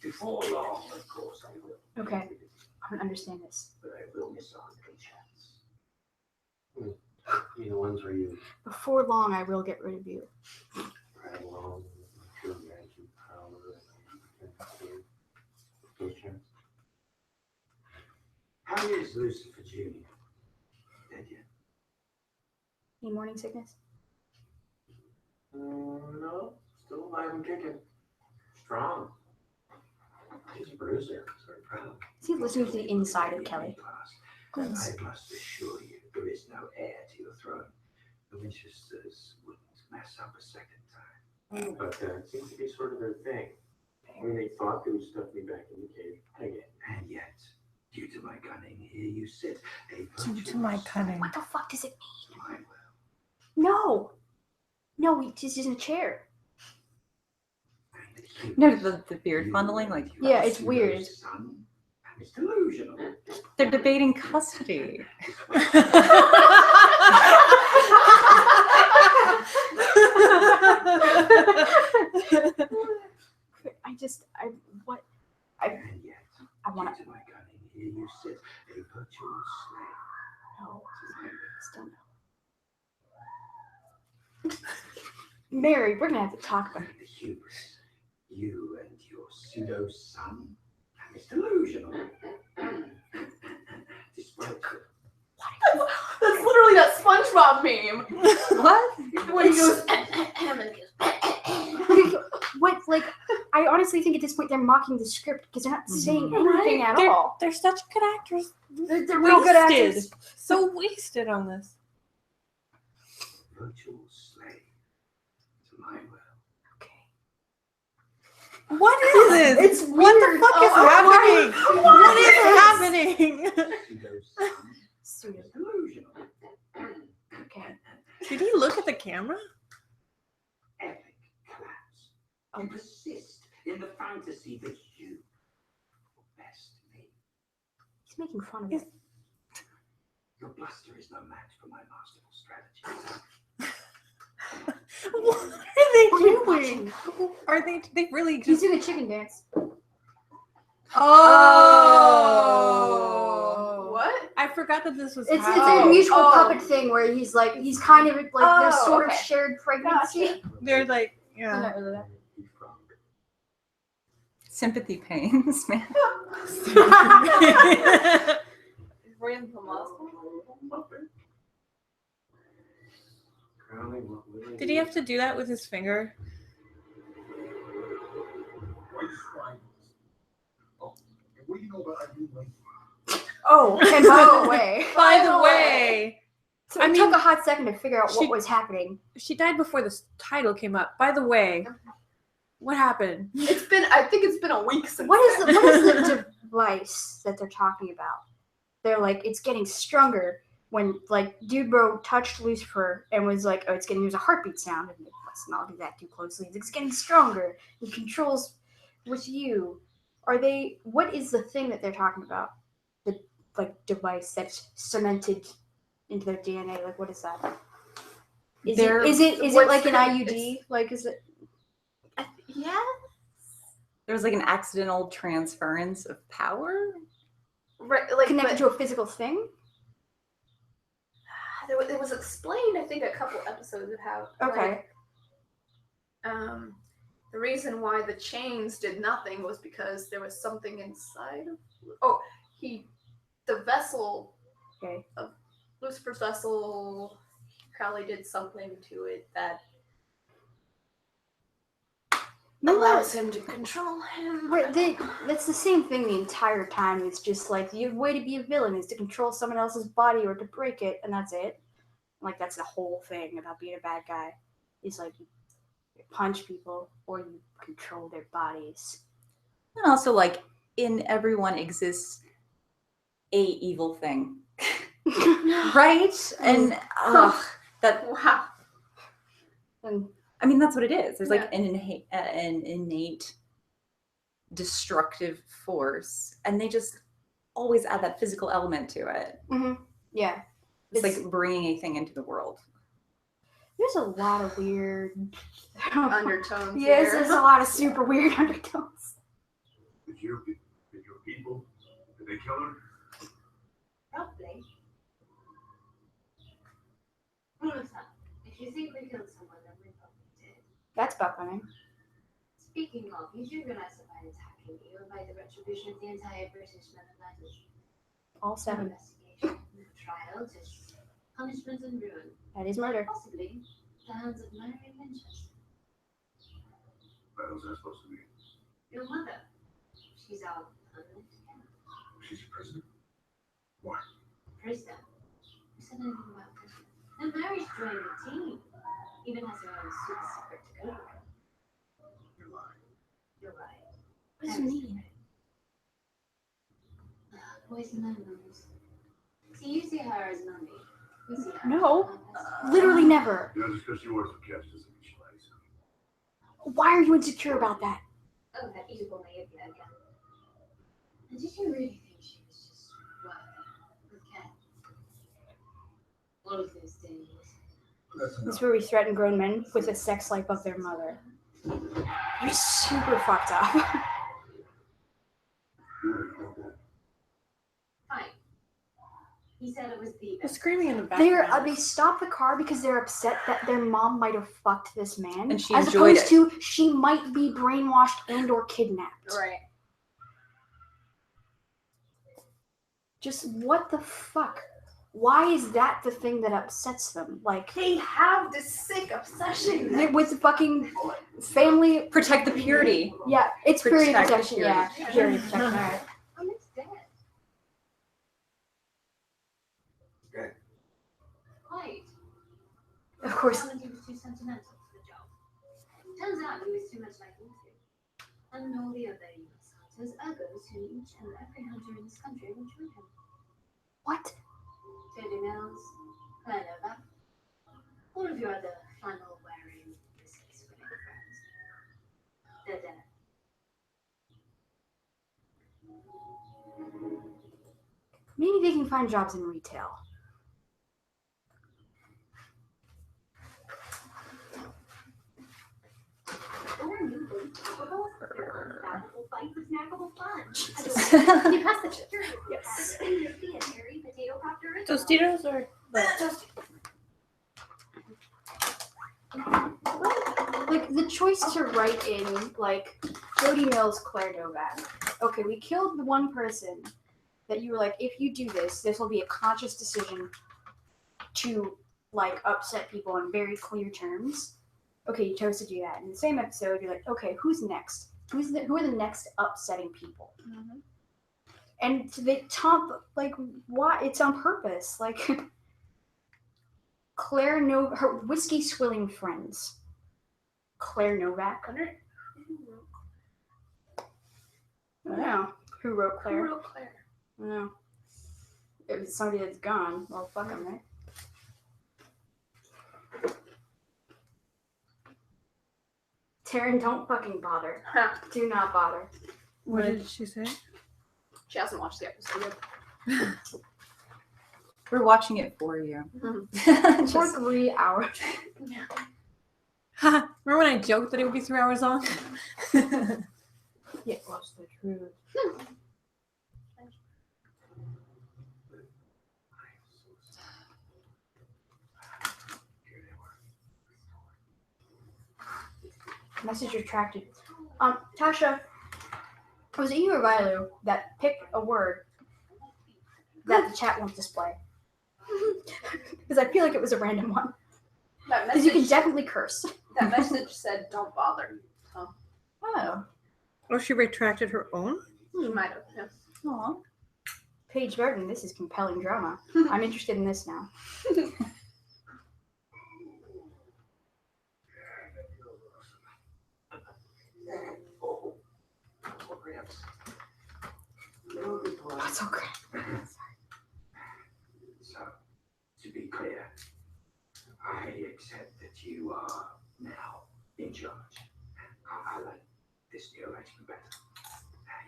before long, of course, I will. Okay, I don't understand this. But I will miss our little chats. You know, ones where you Before long, I will get rid of you. ride along with your magic power and little chats. How is Lucifer Jr.? Dead yet? Any morning sickness? No, still alive and kicking. Strong. He's a bruiser, so proud. Is he listening to the inside of Kelly? I must assure you, there is no heir to your throne. The Winchesters wouldn't mess up a second time. But it seems to be sort of their thing. I mean, they thought they would stuff me back in the cage again. And yet, due to my cunning, here you sit. Due to my cunning. What the fuck does it mean? My will. No! No, he's just in a chair. No, the beard fondling, like Yeah, it's weird. It's delusional. they're debating custody. And yet, I wanna, due to my cunning, here you sit, a virtual slave. no, still no. Mary, we're gonna have to talk about The hubris, you and your pseudo son, it's delusional. Despite That's literally that SpongeBob meme. What? When he goes, and what, like, I honestly think at this point they're mocking the script because they're not saying anything at all. They're such good actors. They're real good actors. So wasted on this. virtual slave to my will. Okay. What is this? It's What the weird. fuck is happening? What is happening? Pseudo son, Pseudo. it's delusional. Okay. Did he look at the camera? Epic collapse. You persist in the fantasy that you will best me. He's making fun of it. Your bluster is no match for my masterful strategy. What are they What are you doing? Are they really He's just? doing a chicken dance. Oh. what? I forgot that this was. It's a happening. mutual puppet thing where he's kind of like this Oh, sort of okay. shared pregnancy. They're like, I'm yeah. not really that. Sympathy pains, man. Did he have to do that with his finger? What do you know about Irene Lane? Oh, and by the way, By the way, so I it mean, took a hot second to figure out she- what was happening. she died before this title came up. By the way, what happened? I think it's been a week since. What is then. the device that they're talking about? They're like, it's getting stronger when like Dude Bro touched Lucifer and was like, oh, there's a heartbeat sound, and let's not do that too closely. It's getting stronger. It controls with you. What is the thing that they're talking about? The like device that's cemented into their DNA. Like, what is that? Is it what's like an the- IUD? Like, is it? Yeah. There was like an accidental transference of power. Right. Like Connected but to a physical thing? it was explained. I think a couple episodes of how. Okay. Like, the reason why the chains did nothing was because there was something inside of. The vessel. Okay. Of Lucifer's vessel. Crowley did something to it that allows him to control him. That's the same thing the entire time. It's just like the way to be a villain is to control someone else's body or to break it, and that's it. Like that's the whole thing about being a bad guy. Is like you punch people or you control their bodies. And also, like, in everyone exists a evil thing. Right? And that Wow. And I mean, that's what it is. There's like Yeah. an innate destructive force, and they just always add that physical element to it. yeah, It's like bringing a thing into the world. there's a lot of weird Undertones. Yes, there. there's a lot of super weird undertones. Did your people, did they kill her? Probably. Listen, if you think we killed someone, then we probably did. That's buckling. Speaking of, you do realize that by attacking me, you invite the retribution of the entire British men-in-battle. All No 7. investigation, no trial, just punishment and ruin. That is murder. Possibly the hands of Mary Winchester. What was that supposed to be? Your mother. She's our permanent guest. She's a prisoner? Why? Prisoner. Who said anything about prisoner? And Mary's joined the team. Even has her own super secret to go to. You're lying. You're right. What does it mean? Boys and numbers. See, you see her as mommy. We see her No. as Literally never. You know, just because you work for Cash doesn't mean she likes you. Why are you insecure about that? Oh, that evil naivia again. And did you really think she was just working with Ken? All of those days. That's This enough. is where we threaten grown men with a sex life of their mother. You're super fucked up. Fine. He said it was the The screaming in the background. They stop the car because they're upset that their mom might have fucked this man, And she as enjoyed opposed to she might be brainwashed and or kidnapped. Right. Just what the fuck? Why is that the thing that upsets them? Like They have this sick obsession. with the fucking family. Protect the purity. Yeah, it's purity Protect protection. purity. Yeah, purity protection. All right. Oh, it's dead. Dead. Quite. Of course. He was too sentimental for the job. Turns out he was too much like Lucy. And all the other US hunters are those who each and every hunter in this country will join him. What? Teddy Mills, Claire Novak, all of your other flannel-wearing, whiskey-swilling friends. They're dead. Maybe they can find jobs in retail. Or new believable, unfathomable fight with snackable fun. Can you pass the chip? Yes. Harry potato copter. Tostitos or Like the choice to write in like Jody Mills, Claire Novak. Okay, we killed the one person that you were like, if you do this, this will be a conscious decision to like upset people on very clear terms. Okay, you chose to do that. In the same episode, you're like, okay, who's next? Who are the next upsetting people? Mm-hmm. And they top like why? It's on purpose. Like Claire her whiskey swilling friends. Claire Novak. I don't know. Who wrote Claire? Who wrote Claire? I don't know. If it's somebody that's gone, well, fuck them, right? Taryn, don't fucking bother. Do not bother. what did she say? She hasn't watched the episode yet. We're watching it for you. For Just- 3 hours. Ha! Remember when I joked that it would be 3 hours long? It was the truth. Message retracted. Tasha, was it you or Vilu that picked a word that the chat won't display? Because I feel like it was a random one. That Because you can message, definitely curse. that message said, "Don't bother." Oh. Oh, she retracted her own? She might have. Yeah. Aw. Paige Burton, this is compelling drama. I'm interested in this now. Oh, perhaps. That's okay. So, to be clear, I accept that you are now in charge. I like this direction better.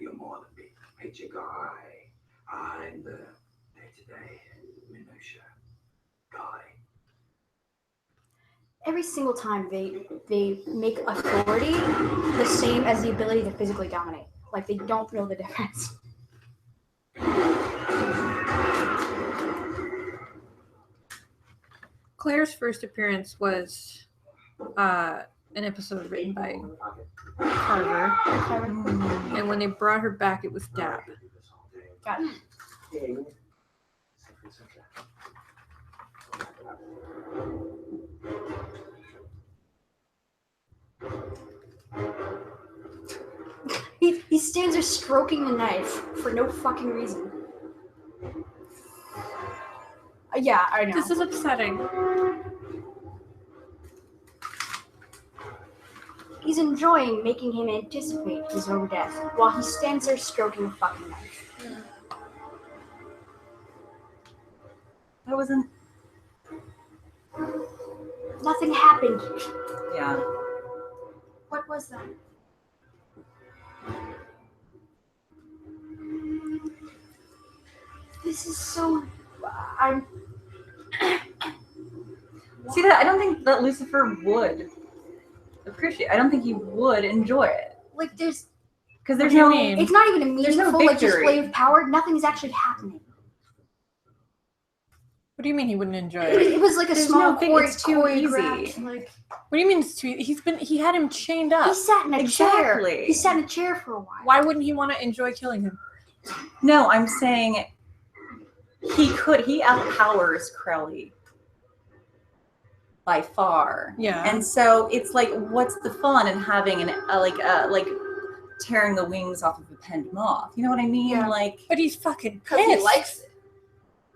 You're more than the picture guy. I'm the day-to-day minutia guy. Every single time they make authority the same as the ability to physically dominate. Like they don't know the difference. Claire's first appearance was an episode written by Carver. And when they brought her back, it was Dab. Got it. He stands there stroking the knife for no fucking reason. Yeah, I know. This is upsetting. He's enjoying making him anticipate his own death while he stands there stroking the fucking knife. That wasn't. Nothing happened. Yeah. What was that? This is so. I'm. See that? I don't think that Lucifer would appreciate. I don't think he would enjoy it Like, there's. because there's What do no. you mean? It's not even a There's no meaningful, like, victory. display of power. Nothing's actually happening. What do you mean he wouldn't enjoy It it? was like a There's small no thing- chore- it's too choreographed, easy. Like, What do you mean it's too? He had him chained up. he sat in a chair. Exactly. He sat in a chair for a while. Why wouldn't he want to enjoy killing him? No, I'm saying he could. He outpowers Crowley by far. Yeah. And so it's like, what's the fun in having like tearing the wings off of a penned moth? You know what I mean? Yeah. Like, But he's fucking Because he pissed. likes it.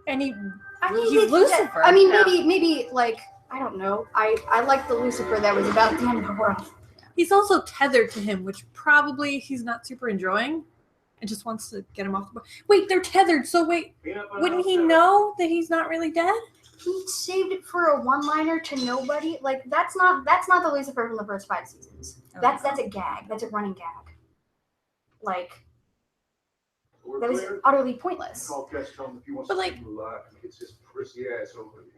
And he I mean, He's it's- Lucifer. I mean, Yeah. maybe like I don't know. I like the Lucifer that was about the end of the world. he's also tethered to him, which probably he's not super enjoying, and just wants to get him off the board. Wait, they're tethered. So wait, wouldn't he know that he's not really dead? He saved it for a one-liner to nobody. Like that's not the Lucifer from the first 5 seasons. Oh, That's no. a gag. That's a running gag. Like We're that was clear? utterly pointless. Call Guest home if he wants But, to like- see you alive and gets his prissy ass over here.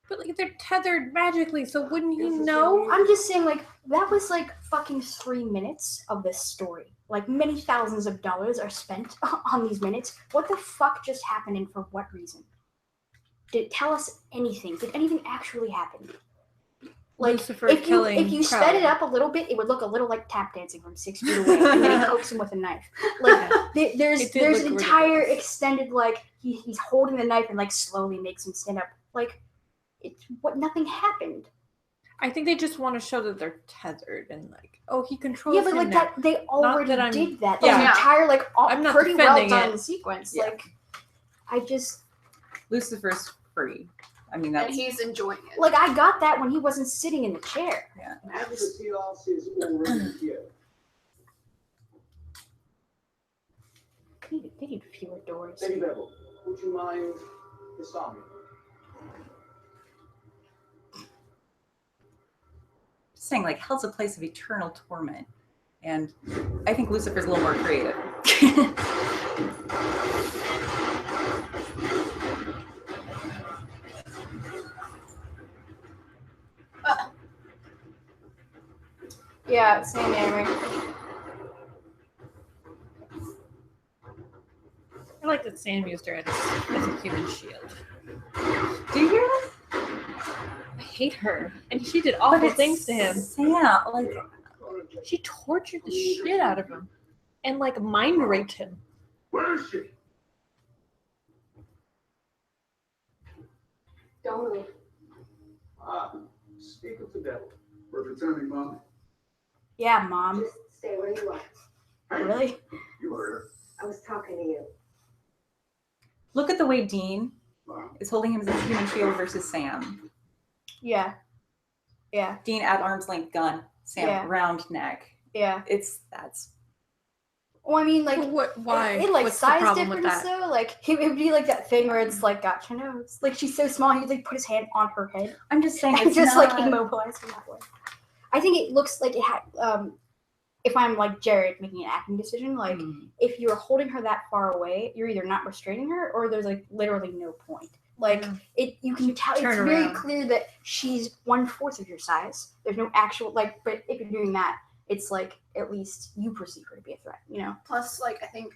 But like they're tethered magically, so wouldn't he know? I'm just saying, like that was like fucking 3 minutes of this story. Like many thousands of dollars are spent on these minutes. What the fuck just happened and for what reason? Did it tell us anything? Did anything actually happen? Like Lucifer if killing you sped it Crowley. up a little bit, it would look a little like tap dancing from 6 feet away, and then he pokes him with a knife. Like there's It did an look entire ridiculous. extended like he's holding the knife and like slowly makes him stand up. Like it's what nothing happened. I think they just want to show that they're tethered and like, oh, he controls Yeah, but him like now. that they already that I'm- did that. yeah. The entire like I'm not pretty well defending done it. sequence. Yeah. Like I just Lucifer's free. I mean, And that's he's enjoying it. like I got that when he wasn't sitting in the chair. Apotheos is already here. They need fewer doors. Lady Bevel, would you mind disarming? saying like hell's a place of eternal torment, and I think Lucifer's a little more creative. Yeah, same Mary. I like that Sam used her as a human shield. Do you hear this? I hate her, and she did awful it's things to him. Yeah, like She tortured the shit out of him, and like mind raped him. Where is she? Don't move. Ah, speak of the devil. We're pretending, Mom. Yeah, Mom. Just Stay where you are. Really? You heard her. I was talking to you. Look at the way Dean Wow. is holding him as a human shield versus Sam. Yeah. Yeah. Dean at arm's length gun, Sam Yeah. round neck. Yeah. That's Well, I mean, like, What? Why? It like What's the size problem with difference that? though. Like it would be like that thing where it's like got your nose. Like she's so small, he would like put his hand on her head I'm just saying and it's just not, like immobilize her that way. I think it looks like it had. If I'm like Jared making an acting decision, like if you're holding her that far away, you're either not restraining her or there's like literally no point. Like you can tell it's Turn very around. clear that she's 1/4 of your size. There's no actual like, but if you're doing that, it's like at least you perceive her to be a threat, you know? Plus, like I think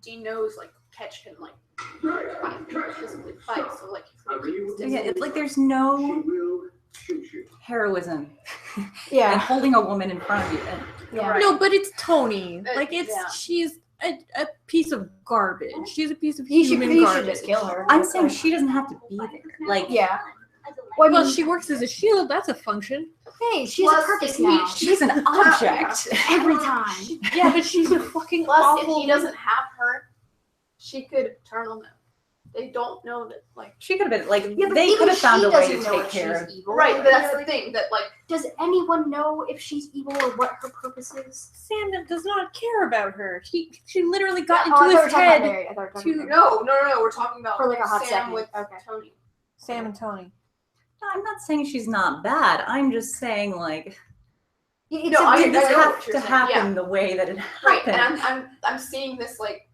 Dean knows like Ketch can like physically fight, so like yeah, it's like there's She no will shoot you. heroism and Yeah, holding a woman in front of you. And yeah. Right. No, but it's Tony. Like it's yeah. she's a piece of garbage. She's a piece of He should human just garbage. kill her. I'm saying she doesn't have to be there. Like, Yeah. Well, I Well, mean, she works as a shield. That's a function. hey, she has a Plus, purpose if he- now. she's an object. Every time. Yeah, but she's a fucking Plus, awful. if he doesn't have her, she could turn on them. They don't know that, like. She could have been like Yeah, but they even could have found she a way to doesn't know take if care of. she's evil. Right, but that's You the know, thing that, like, does anyone know if she's evil or what her purpose is? Sam does not care about her. She literally got Oh, I thought we into were his talking about head. Mary. I thought we were talking to- about Mary. no, we're talking about For, like, a hot Sam second. with Okay. Tony. Sam and Tony. No, I'm not saying she's not bad. I'm just saying like It's No, a I it weird- know doesn't what have you're to saying, happen yeah. the way that it Right, happened. and I'm seeing this like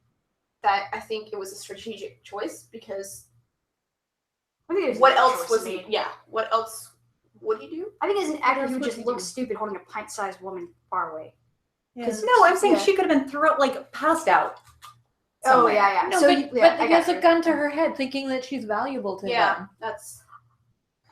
that. I think it was a strategic choice because I think it was what a else choice was made. he? Yeah, what else would he do? I think as an actor, else he would would just he look do? stupid holding a pint-sized woman far away. Yeah. No, I'm saying Yeah. she could have been passed out. Oh somewhere. yeah, yeah. No, so but, you- yeah, but I he has got a you. gun to her head, thinking that she's valuable to Yeah, him. that's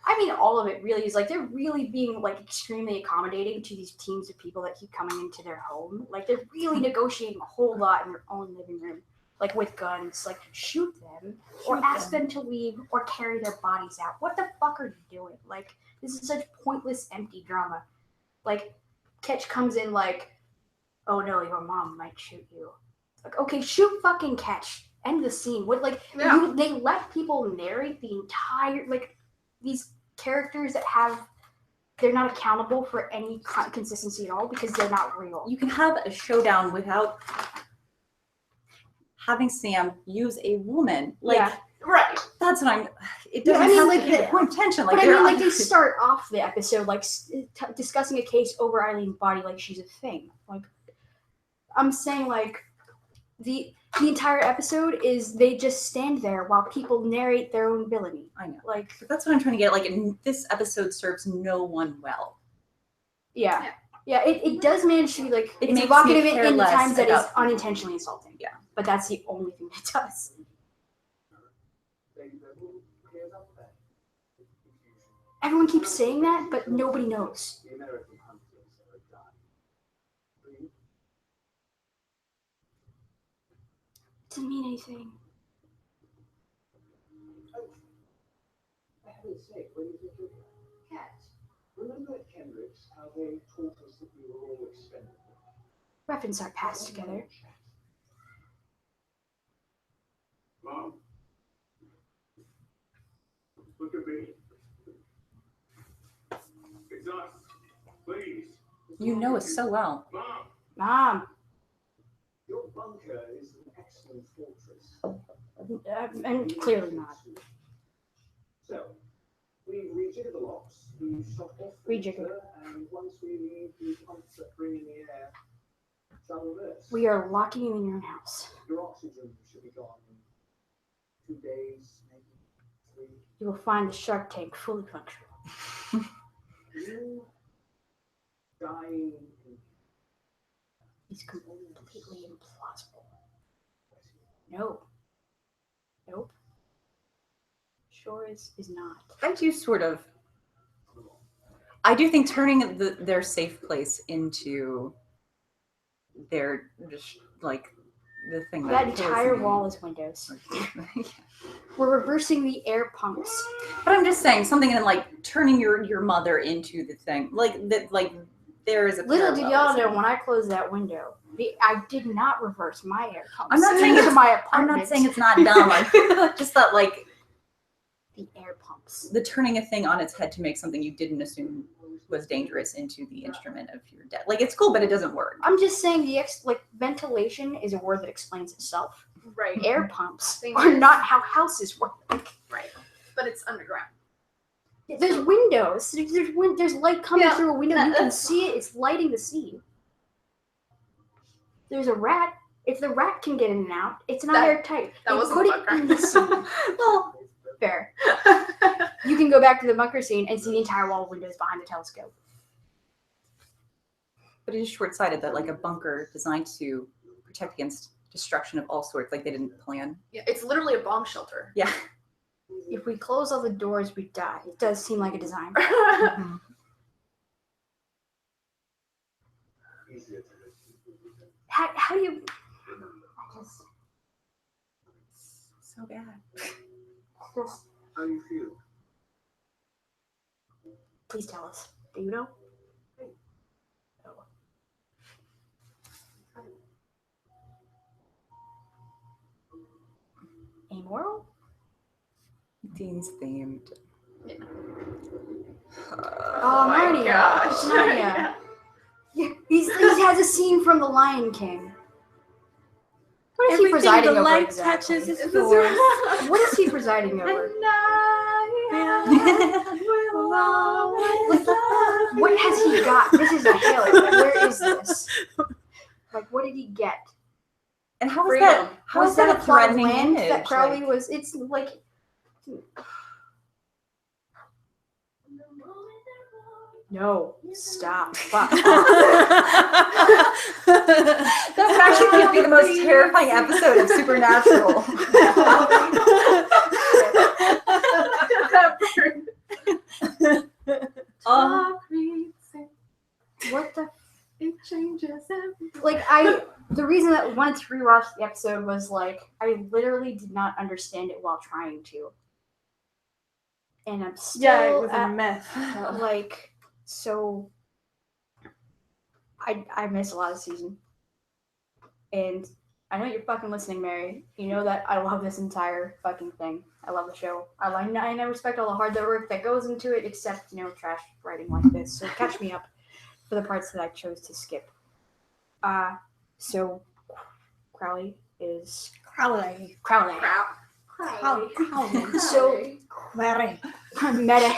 I mean, all of it really is like they're really being like extremely accommodating to these teams of people that keep coming into their home. Like they're really negotiating a whole lot in their own living room, like with guns. Like shoot them, or ask them to leave, or carry their bodies out. What the fuck are you doing? Like this is such pointless, empty drama. Like Ketch comes in like, oh no, your mom might shoot you. Like okay, shoot fucking Ketch. End the scene. What like Yeah. they let people narrate the entire like. These characters that they're not accountable for any consistency at all because they're not real. You can have a showdown without having Sam use a woman. Like Yeah. right. that's what I'm. It Yeah, doesn't I mean, have like, to be the- point tension. Like But I there mean, are like they other- start off the episode like discussing a case over Eileen's body like she's a thing. Like I'm saying, like the entire episode is they just stand there while people narrate their own villainy. I know. Like But that's what I'm trying to get. Like this episode serves no one well. yeah. It does manage to be like It it's makes evocative me care in the less times that is about people. unintentionally insulting. Yeah. But that's the only thing it does. Everyone keeps saying that, but nobody knows. The American hunters are dying. Doesn't mean anything. For heaven's sake, when you think of cats, remember at Kendrick's how they taught us that we were all expendable? Weapons are passed together. Mom, look at me. It's us. Please. You know us so well. Mom. Mom, Your bunker is an excellent fortress. and clearly not. So, we rejigger the locks, we shut off the Rejigger. motor, and once we leave the pumps that bring in the air, shall reverse. We are locking you in your own house. Your oxygen should be gone in 2 days, maybe 3. You will find the shark tank fully functional. You dying in It's completely implausible. No. Nope. Sure is not. I do sort of. I do think turning their safe place into their just like the thing That kills entire me. wall is windows. Yeah. We're reversing the air pumps. But I'm just saying something in like turning your mother into the thing, like that, like there is a Little did y'all know, parallelism. when I closed that window, I did not reverse my air pumps. I'm not saying into it's- my I'm apartment. not saying it's not dumb. Just that, like, the air pumps. the turning a thing on its head to make something you didn't assume was dangerous into the instrument of your death. Like, it's cool, but it doesn't work. I'm just saying ventilation is a word that explains itself. Right. Air pumps Thing are is- not how houses work. Right. But it's underground. There's windows. There's light coming Yeah, through a window. You can that's see it. It's lighting the sea. There's a rat. If the rat can get in and out, it's not That- airtight. That They wasn't put the it in the sea. bunker. Well, fair. You can go back to the bunker scene and see the entire wall of windows behind the telescope. But it is short-sighted that, like, a bunker designed to protect against destruction of all sorts, like they didn't plan. Yeah, it's literally a bomb shelter. Yeah. If we close all the doors, we die. It does seem like a design. How do you? So bad. Just, How do you feel? please tell us. Do you know? Amoral? Dean's themed. Oh, my Narnia. gosh. It's Narnia. Yeah, he has a scene from The Lion King. What is he presiding the over light exactly? touches is yours. What is he presiding over? What has he got? This is a hill. Where is this? Like, what did he get? And how is Freedom. that? How Was is that a plot of threatening land image? that Crowley Like, was? It's like. No, stop. Fuck off. that would actually be the most terrifying episode of Supernatural. What the? It changes everything. Like, the reason that I wanted to rewatch the episode was like I literally did not understand it while trying to, and I'm still Yeah, it was a at, mess. like so. I miss a lot of season, and I know you're fucking listening, Mary. You know that I love this entire fucking thing. I love the show. I respect all the hard work that goes into it, except trash writing like this. So catch me up for the parts that I chose to skip. So Crowley is Crowley. Crowley. Crowley. So Mary. meta.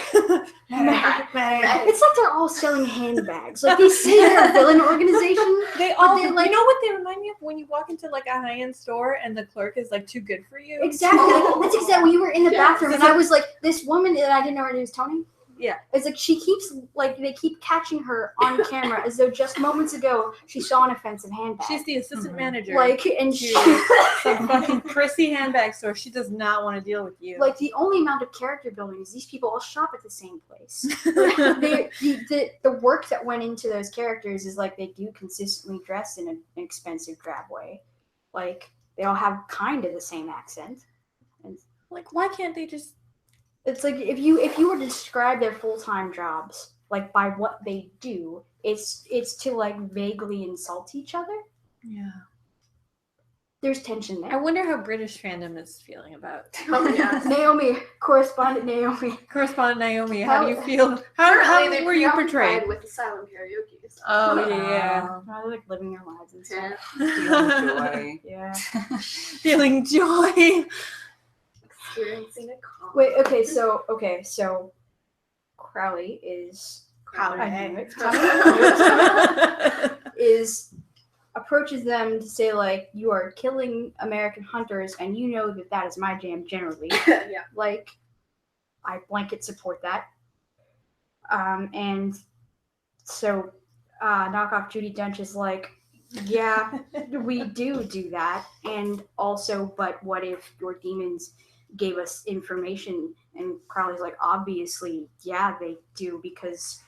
Mary. It's like they're all selling handbags. Like they say they're a villain organization. They all, they're like- you know what they remind me of? When you walk into like a high-end store and the clerk is like too good for you. Exactly. Oh. That's exactly. We were in the Yeah. bathroom, and I was like, this woman that I didn't know her name was Tony. Yeah. It's like she keeps they keep catching her on camera as though just moments ago she saw an offensive handbag. She's the assistant Mhm. manager. like, and she some fucking prissy handbag store. She does not want to deal with you. like the only amount of character building is these people all shop at the same place. The work that went into those characters is like they do consistently dress in an expensive drab way. Like they all have kind of the same accent. like, why can't they just? It's like if you were to describe their full-time jobs like by what they do, it's to like vaguely insult each other. Yeah. There's tension I there. wonder how British fandom is feeling about. Oh yeah. Naomi, correspondent Naomi. Correspondent Naomi, how do you How- feel? How Apparently they were you preoccupied portrayed? with asylum karaoke. So. Oh yeah. They're like living their lives and stuff. Joy. Yeah. Feeling joy. Experiencing a calm. Wait. Okay. So Crowley is I knew it. is approaches them to say like you are killing American hunters and you know that is my jam generally. Yeah. Like I blanket support that. And so knockoff Judi Dench is like, yeah, we do that. And also, but what if your demons gave us information? And Crowley's like, obviously, yeah, they do because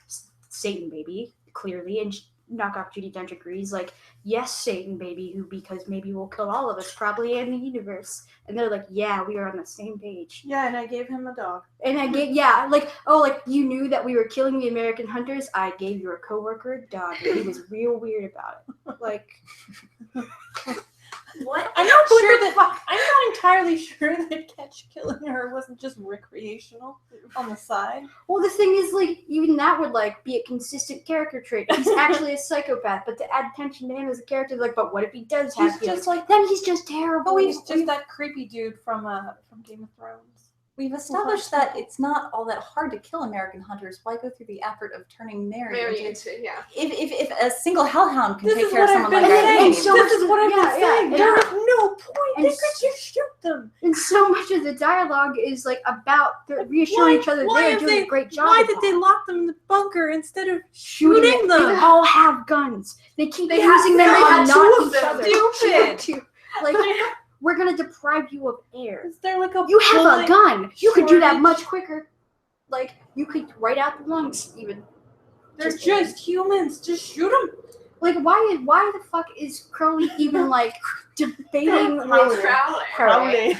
Satan, baby, clearly. And Knockoff Judi Dench agrees, like, yes, Satan, baby, because maybe we'll kill all of us, probably in the universe. And they're like, yeah, we are on the same page. Yeah, and I gave him a dog. And I gave, yeah, like, oh, like, you knew that we were killing the American hunters? I gave your coworker a dog, and he was real weird about it. Like, What? I'm not entirely sure that Ketch killing her wasn't just recreational on the side. well, the thing is, like, even that would, like, be a consistent character trait. He's actually a psychopath, but to add tension to him as a character, like, but what if he does have He's feelings? just like Then he's just terrible. oh, he's just that creepy dude from Game of Thrones. We've established that it's not all that hard to kill American hunters. Why go through the effort of turning Mary into? yeah. If a single hellhound can This take is care of what someone I've like been that, saying. And so This is what I've been saying. yeah. There is no point. And They could just shoot them. And so much of the dialogue is, like, about reassuring each other they're doing a great job. Why of did that. they lock them in the bunker instead of shooting shooting them? They all have guns. They keep They have- using them they on had not two of each them. other. Stupid. Like, we're gonna deprive you of air. Is there like a You have a bullet gun. You could do that shortage? much quicker. Like, you could write out the lungs even. They're Just- just humans. Just shoot them. Like, why the fuck is Crowley even, like, debating with Crowley. Crowley.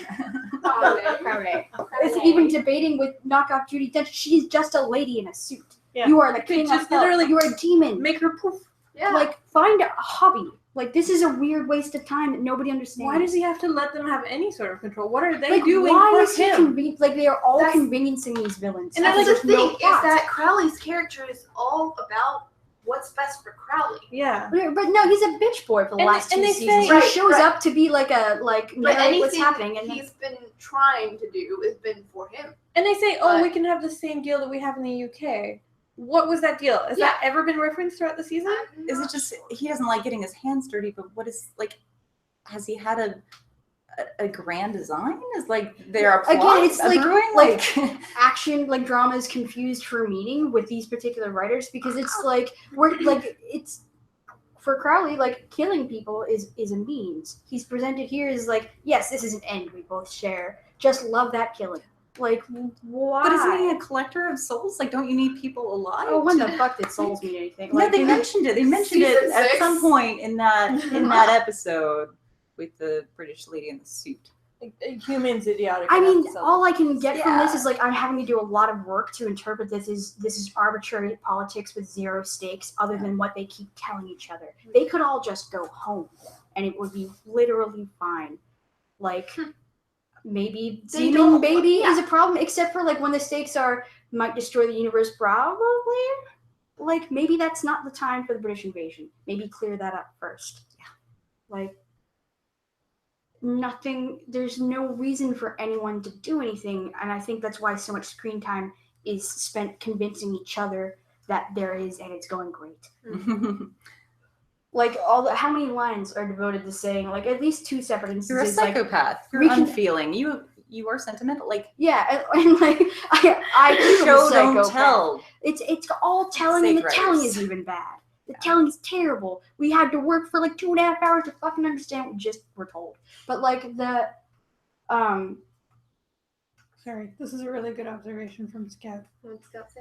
Is even debating with knockoff Judi Dench? She's just a lady in a suit. Yeah. You are the They king just of hell. literally You are a demon. Make her poof. Yeah. Like, find a hobby. Like, this is a weird waste of time that nobody understands. Why does he have to let them have any sort of control? What are they like, doing why for is he him? like, they are all That's- conveniencing these villains. And That's like, the there's no thing is plot. that Crowley's character is all about what's best for Crowley. Yeah. But no, he's a bitch boy for the And last they- two and they seasons. say- He Right, shows right. up to be like a But narrate what's anything happening, and then, he's been trying to do has been for him. And they say, oh, But- we can have the same deal that we have in the UK. What was that deal? Has that ever been referenced throughout the season? Is it just he doesn't like getting his hands dirty? But what is like? Has he had a grand design? Is like there are Again, plots it's like- brewing? like- action like drama is confused for meaning with these particular writers because it's like we're like it's for Crowley like killing people is a means. He's presented here as like yes, this is an end we both share. Just love that killing. Like why? But isn't he a collector of souls? Like, don't you need people alive? Oh, when the fuck did souls mean anything? No, Like, they mentioned it. They mentioned it Season at 6. some point in that episode with the British lady in the suit. Humans idiotic. I mean, enough, so- all I can get from this Yeah. is like I'm having to do a lot of work to interpret this is arbitrary politics with zero stakes, other than what they keep telling each other. They could all just go home, and it would be literally fine. Like maybe They demon don't- baby yeah. is a problem, except for like when the stakes are might destroy the universe, probably. Like maybe that's not the time for the British invasion. Maybe clear that up first. Yeah, like. Nothing, there's no reason for anyone to do anything, and I think that's why so much screen time is spent convincing each other that there is and it's going great. Like how many lines are devoted to saying like at least two separate You're a instances like psychopath. You're we can- unfeeling. You are sentimental. Like yeah and like I too am a show don't psychopath. tell. It's all telling and the Fake telling writers. is even bad. The telling is terrible. We had to work for like 2.5 hours to fucking understand what we just were told. But like the Sorry, this is a really good observation from Scout. What's Scott say?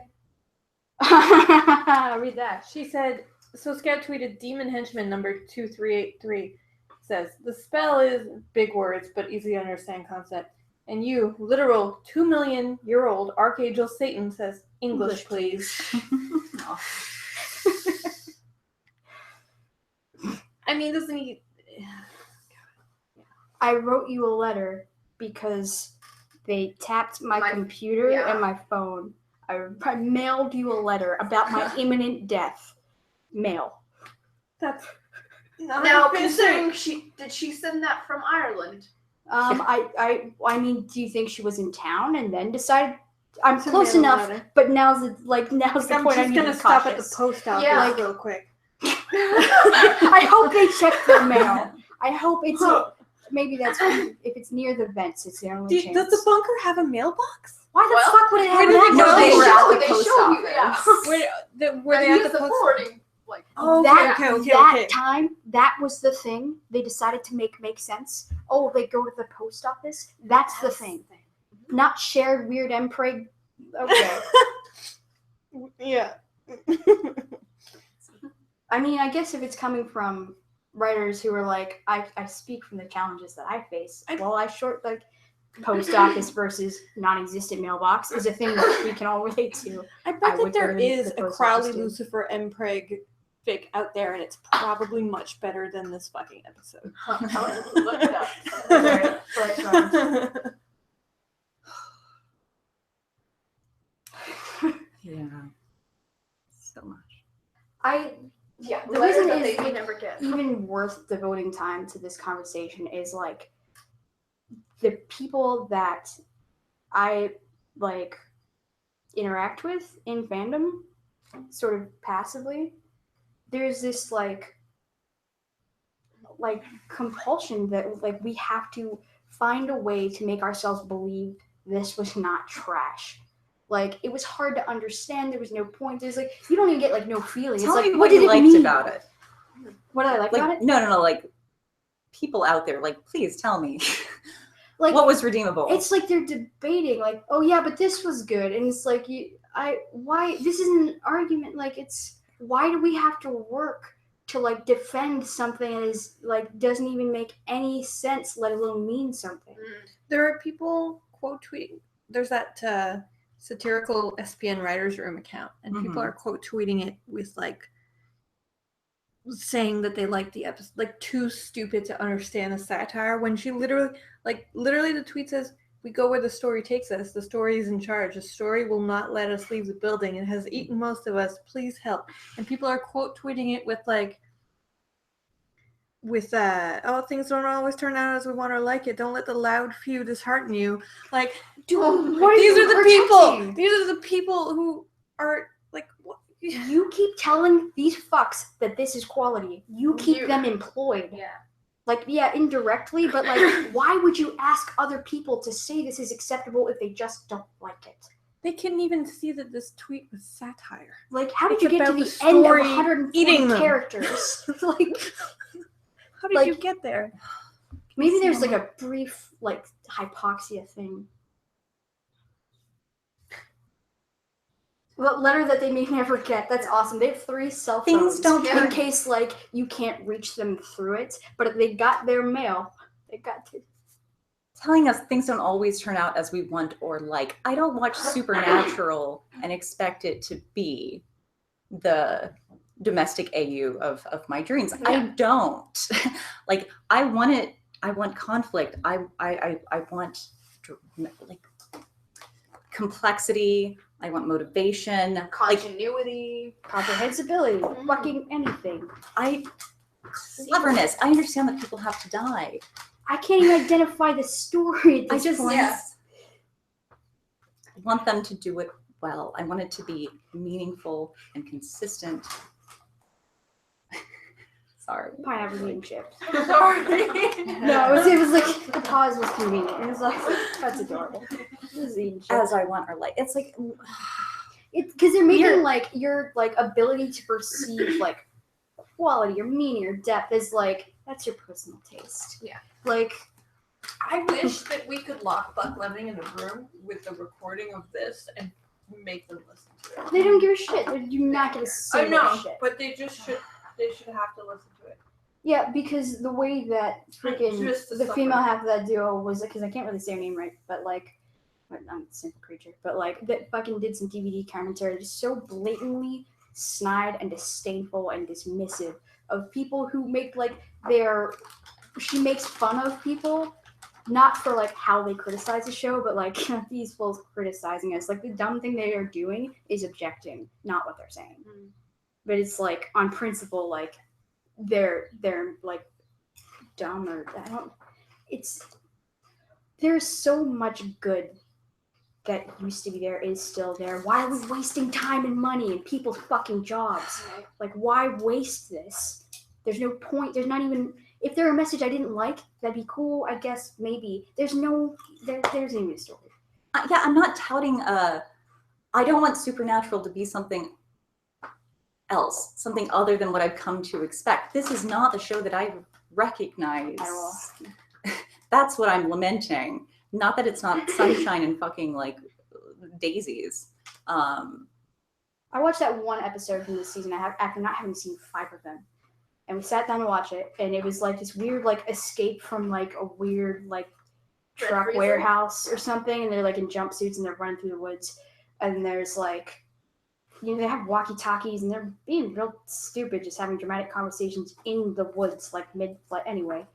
read that. She said, so Scout tweeted, Demon Henchman number 2383 says, the spell is big words, but easy to understand concept. And you, literal 2 million year old Archangel Satan says, English, please. No. I mean, doesn't he? I wrote you a letter because they tapped my computer yeah. and my phone. I mailed you a letter about my imminent death. Mail. That's Now, considering did she send that from Ireland? I mean, do you think she was in town and then decided? I'm To close mail a enough, letter. but now's the I'm point. I just need gonna to be stop at the cautious. post office Yeah. real quick. I hope they check their mail. I hope it's maybe that's if it's near the vents. It's the only chance. Does the bunker have a mailbox? Why the Well, fuck would it have where did that? they No, go? they were at the They post showed you, office. yeah. Were they Use at the the post forwarding, like That time, that was the thing they decided to make sense. Oh, they go to the post office. That's the thing. Not shared weird MPreg. Okay. Yeah. I mean, I guess if it's coming from writers who are like, I speak from the challenges that I face. Well, I short like post office versus non-existent mailbox is a thing that we can all relate to. I bet that would there go to is the a post Crowley office too. Lucifer Mpreg fic out there, and it's probably much better than this fucking episode. Look it up. Right. Yeah. So much. Yeah, The the letter reason that is, they like, never get. even worth devoting time to this conversation is like the people that I like interact with in fandom sort of passively. There's this like compulsion that like we have to find a way to make ourselves believe this was not trash. Like it was hard to understand. There was no point. There's like you don't even get like no feeling. Tell it's me like what did you it liked mean? about it. What did I like Like about it? no, like people out there, like please tell me Like what was redeemable. it's like they're debating, like, oh yeah, but this was good, and it's like why this isn't an argument. Like it's why do we have to work to like defend something that is like doesn't even make any sense, let alone mean something. There are people quote tweeting. There's that satirical SPN Writers Room account, and people are quote tweeting it with like saying that they like the episode, like too stupid to understand the satire. When she literally the tweet says, "We go where the story takes us. The story is in charge. The story will not let us leave the building. It has eaten most of us. Please help." And people are quote tweeting it with like. Oh, things don't always turn out as we want or like it. Don't let the loud few dishearten you. Like, Dude, these are the people. These are the people who are like, what? You keep telling these fucks that this is quality. You keep them employed. Yeah. Like, yeah, indirectly, but like, why would you ask other people to say this is acceptable if they just don't like it? They couldn't even see that this tweet was satire. Like, how did It's you get to about the the end of story 140 eating them. characters? Like, How did like, you get there? maybe there's like a brief like hypoxia thing. Well, letter that they may never get. That's awesome. They have 3 cell phones Things don't in case like you can't reach them through it. But they got their mail. They got to. Telling us things don't always turn out as we want or like. I don't watch Supernatural and expect it to be the domestic AU of my dreams. Yeah. I don't. Like I want conflict. I want like complexity. I want motivation. Continuity. Comprehensibility. Mhm. Fucking anything. Cleverness. I understand that people have to die. I can't even identify the story at this point. Yeah. I want them to do it well. I want it to be meaningful and consistent. Sorry. Pineapple eating chips. Sorry. No, it was like the pause was convenient. It was like that's adorable. This is eating chips. As I want or like. It's like It's because they're making Weird. like your like ability to perceive like quality or meaning or depth is like that's your personal taste. Yeah. Like I wish that we could lock Buck Lemming in a room with the recording of this and make them listen to it. they don't give a shit. They do not give a I single know, shit. but they just should. They should have to listen to it. Yeah, because the way that freaking Just to the suffer. female half of that duo was because I can't really say her name right, but like I'm a simple creature, but like that fucking did some DVD commentary just so blatantly snide and disdainful and dismissive of people who make like she makes fun of people not for like how they criticize the show, but like these fools criticizing us. Like the dumb thing they are doing is objecting, not what they're saying. But it's like on principle, like they're like dumb or I don't. There's so much good that used to be there is still there. Why are we wasting time and money and people's fucking jobs? Like why waste this? There's no point. There's not even. If there were a message I didn't like, that'd be cool. I guess maybe. There's even a story. yeah, I'm not touting I don't want Supernatural to be something else, something other than what I've come to expect. This is not the show that I recognize. At all. That's what I'm lamenting. Not that it's not sunshine and fucking like daisies. I I watched that one episode from this season. After not having seen 5 of them, and we sat down to watch it, and it was like this weird like escape from like a weird like Red truck Freezer? warehouse or something, and they're like in jumpsuits and they're running through the woods, and there's like, they have walkie-talkies and they're being real stupid, just having dramatic conversations in the woods, like mid-flight. Anyway,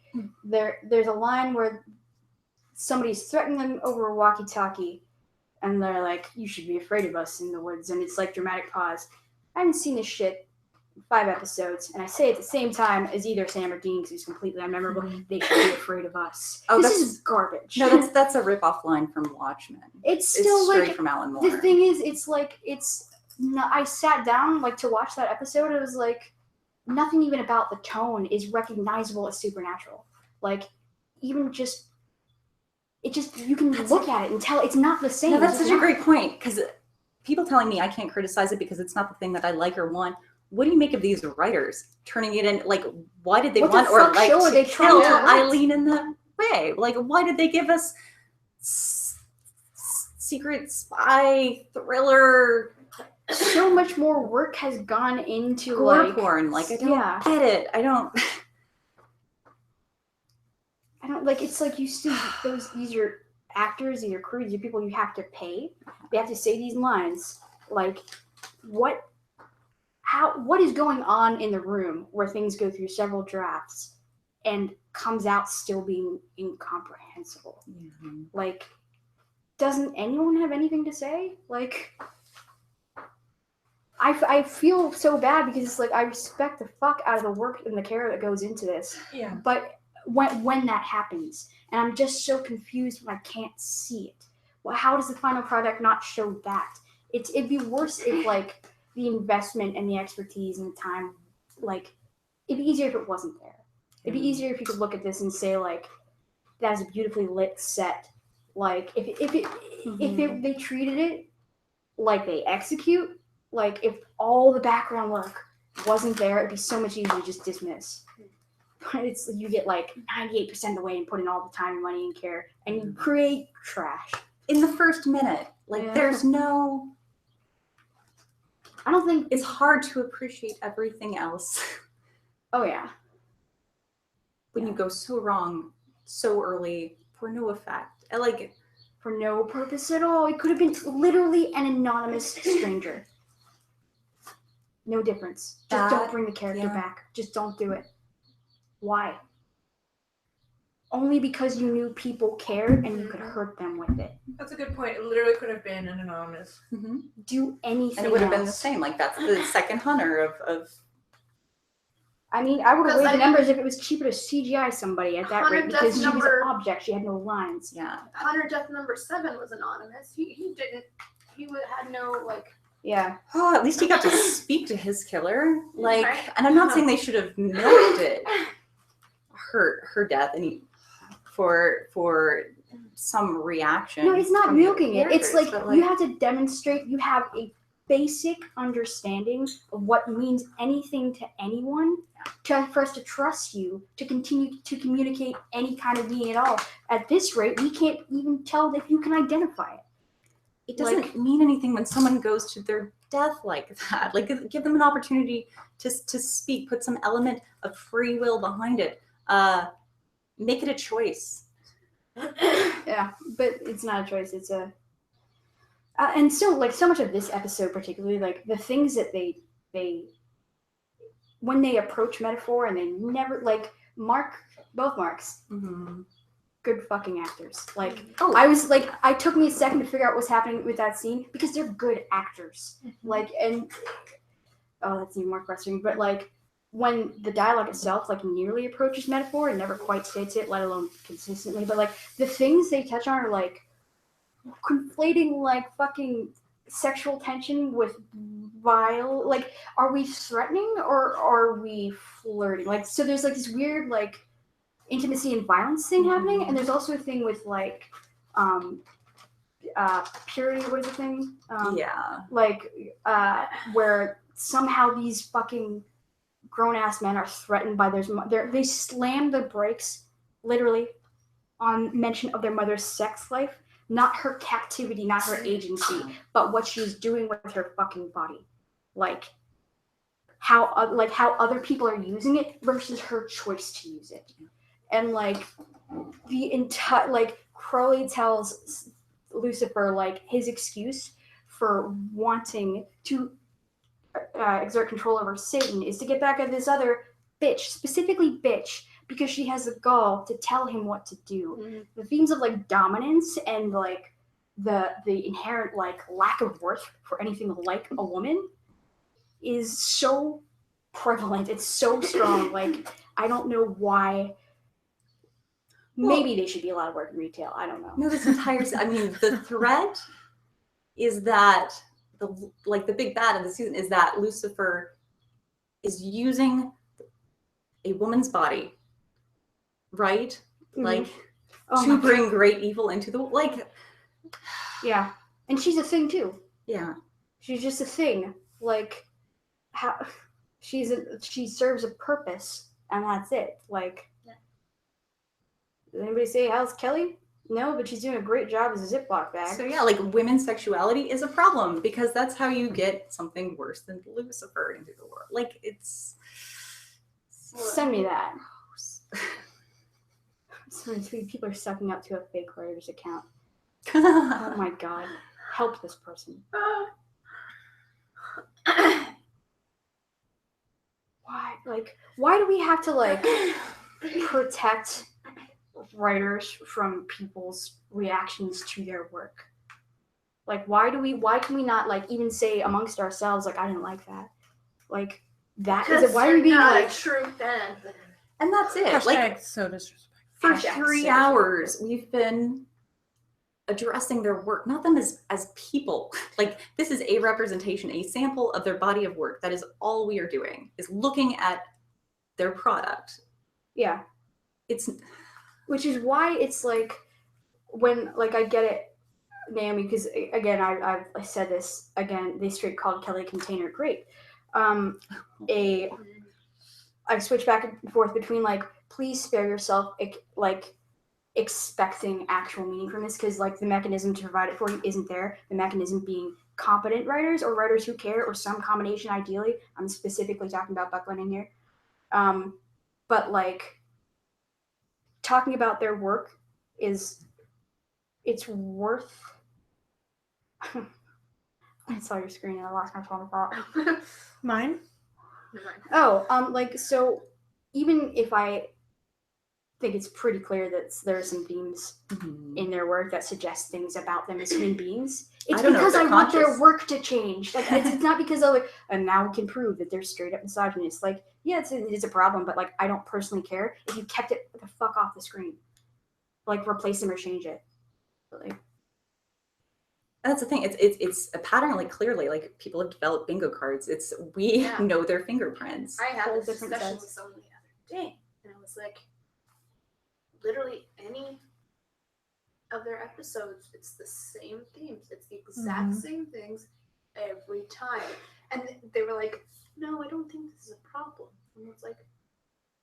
there's a line where somebody's threatening them over a walkie-talkie, and they're like, "You should be afraid of us in the woods," and it's like dramatic pause. I haven't seen this shit in 5 episodes, and I say at the same time as either Sam or Dean, because it's completely unmemorable. They should be afraid of us. Oh, this is garbage. No, that's a rip-off line from Watchmen. It's still straight like from Alan Moore. the thing is, it's like I sat down like to watch that episode. It was like nothing even about the tone is recognizable as supernatural. Like even just you can look at it and tell it's not the same. No, that's such a great point, because people telling me I can't criticize it because it's not the thing that I like or want. What do you make of these writers turning it in? Like, why did they What want the or fuck like show are to they kill trying to write? Eileen in that way? Like, why did they give us secret spy thriller? So much more work has gone into Gore like porn. Like, I don't get it. I don't like. It's like you still these are actors, these are crews, these are people you have to pay. They have to say these lines. Like, what is going on in the room where things go through several drafts and comes out still being incomprehensible? Like, doesn't anyone have anything to say? Like, I feel so bad because it's like I respect the fuck out of the work and the care that goes into this. Yeah. But when that happens, and I'm just so confused when I can't see it. Well, how does the final product not show that? It'd be worse if like the investment and the expertise and the time, like, it'd be easier if it wasn't there. It'd be easier if you could look at this and say like, that's a beautifully lit set. Like if they treated it like they execute. Like, if all the background work wasn't there, it'd be so much easier to just dismiss. But it's you get like 98% of the way and put in all the time and money and care, and you create trash. in the first minute. Like, there's no. I don't think It's hard to appreciate everything else Oh yeah. when you go so wrong so early for no effect. Like, For no purpose at all. It could have been literally an anonymous stranger. No difference. Just don't bring the character back. Just don't do it. Why? Only because you knew people cared and you could hurt them with it. That's a good point. It literally could have been an anonymous. Do anything and it would have been the else. same. Like, that's the second hunter of I mean, I would have Because waived the I- numbers if it was cheaper to CGI somebody at that Hunter rate because Death she was number- an object. She had no lines. yeah. Hunter Death number 7 was anonymous. He had no like. Yeah. Oh, at least he got to speak to his killer. Like, Right. and I'm not saying they should have milked it, her death, and for some reaction. No, it's not from the other milking it. It's characters, like, but, you have to demonstrate you have a basic understanding of what means anything to anyone for us to trust you to continue to communicate any kind of meaning at all. At this rate, we can't even tell if you can identify it. it doesn't mean anything when someone goes to their death like that. Like, give them an opportunity to speak, put some element of free will behind it. Make it a choice. Yeah, but it's not a choice. It's a and so like so much of this episode particularly, like the things that they when they approach metaphor and they never like both Marks, good fucking actors. Like I was like, I took me a second to figure out what's happening with that scene because they're good actors. Like, and that's even more frustrating. But like when the dialogue itself like nearly approaches metaphor and never quite states it, let alone consistently. But like the things they touch on are like conflating like fucking sexual tension with vile. Like, are we threatening or are we flirting? Like, so there's like this weird like intimacy and violence thing happening, and there's also a thing with like purity. What is the thing? Like where somehow these fucking grown-ass men are threatened by they slam the brakes literally on mention of their mother's sex life, not her captivity, not her agency, but what she's doing with her fucking body. like how other people are using it versus her choice to use it. And like the entire Crowley tells Lucifer like his excuse for wanting to exert control over Satan is to get back at this other bitch, specifically bitch, because she has the gall to tell him what to do. Mm-hmm. The themes of like dominance and like the inherent like lack of worth for anything like a woman is so prevalent. It's so strong. Like I don't know why. Maybe they should be allowed to work in retail. I don't know. No, this entire. I mean, the threat is that the big bad of the season is that Lucifer is using a woman's body, right? Mhm. Like Oh to my bring great evil into the like. Yeah, and she's a thing too. Yeah. She's just a thing. Like how she serves a purpose, and that's it. Like, does anybody say how's Kelly? No, but she's doing a great job as a Ziploc bag. So yeah, like women's sexuality is a problem because that's how you get something worse than Lucifer into the world. Like it's. Send me that. So many people are sucking up to a fake writer's account. Oh my god. Help this person. Why? Like, why do we have to, like, protect writers from people's reactions to their work? Like, why can we not, like, even say amongst ourselves, like, I didn't like that? Like, that is it. Why are we being, not like, a true fan? And that's it. Hashtag Like so disrespectful. for Hashtag 3 so hours, we've been addressing their work, not them as people. Like this is a representation, a sample of their body of work. That is all we are doing, is looking at their product. yeah. It's Which is why it's like when like I get it, Naomi, because again I said this again. They straight called Kelly Container great. I switch back and forth between like please spare yourself like expecting actual meaning from this because like the mechanism to provide it for you isn't there. The mechanism being competent writers or writers who care or some combination. Ideally, I'm specifically talking about Buckland here. But like talking about their work it's worth. I saw your screen and I lost my train of thought. Mine? Oh, like so even if I think it's pretty clear that there are some themes in their work that suggest things about them as human beings, it's because I want their work to change. Like it's not because I like and now we can prove that they're straight up misogynist. Like, yeah, it's a problem, but like I don't personally care if you kept it the fuck off the screen. Like replace them or change it. But, like, that's the thing. It's a pattern. Like clearly, like people have developed bingo cards. It's we know their fingerprints. I had Whole this different discussion sets. with someone the other day, and I was like, literally any of their episodes, it's the same themes. It's the exact same things every time. And they were like, no, I don't think this is a problem. And I was like,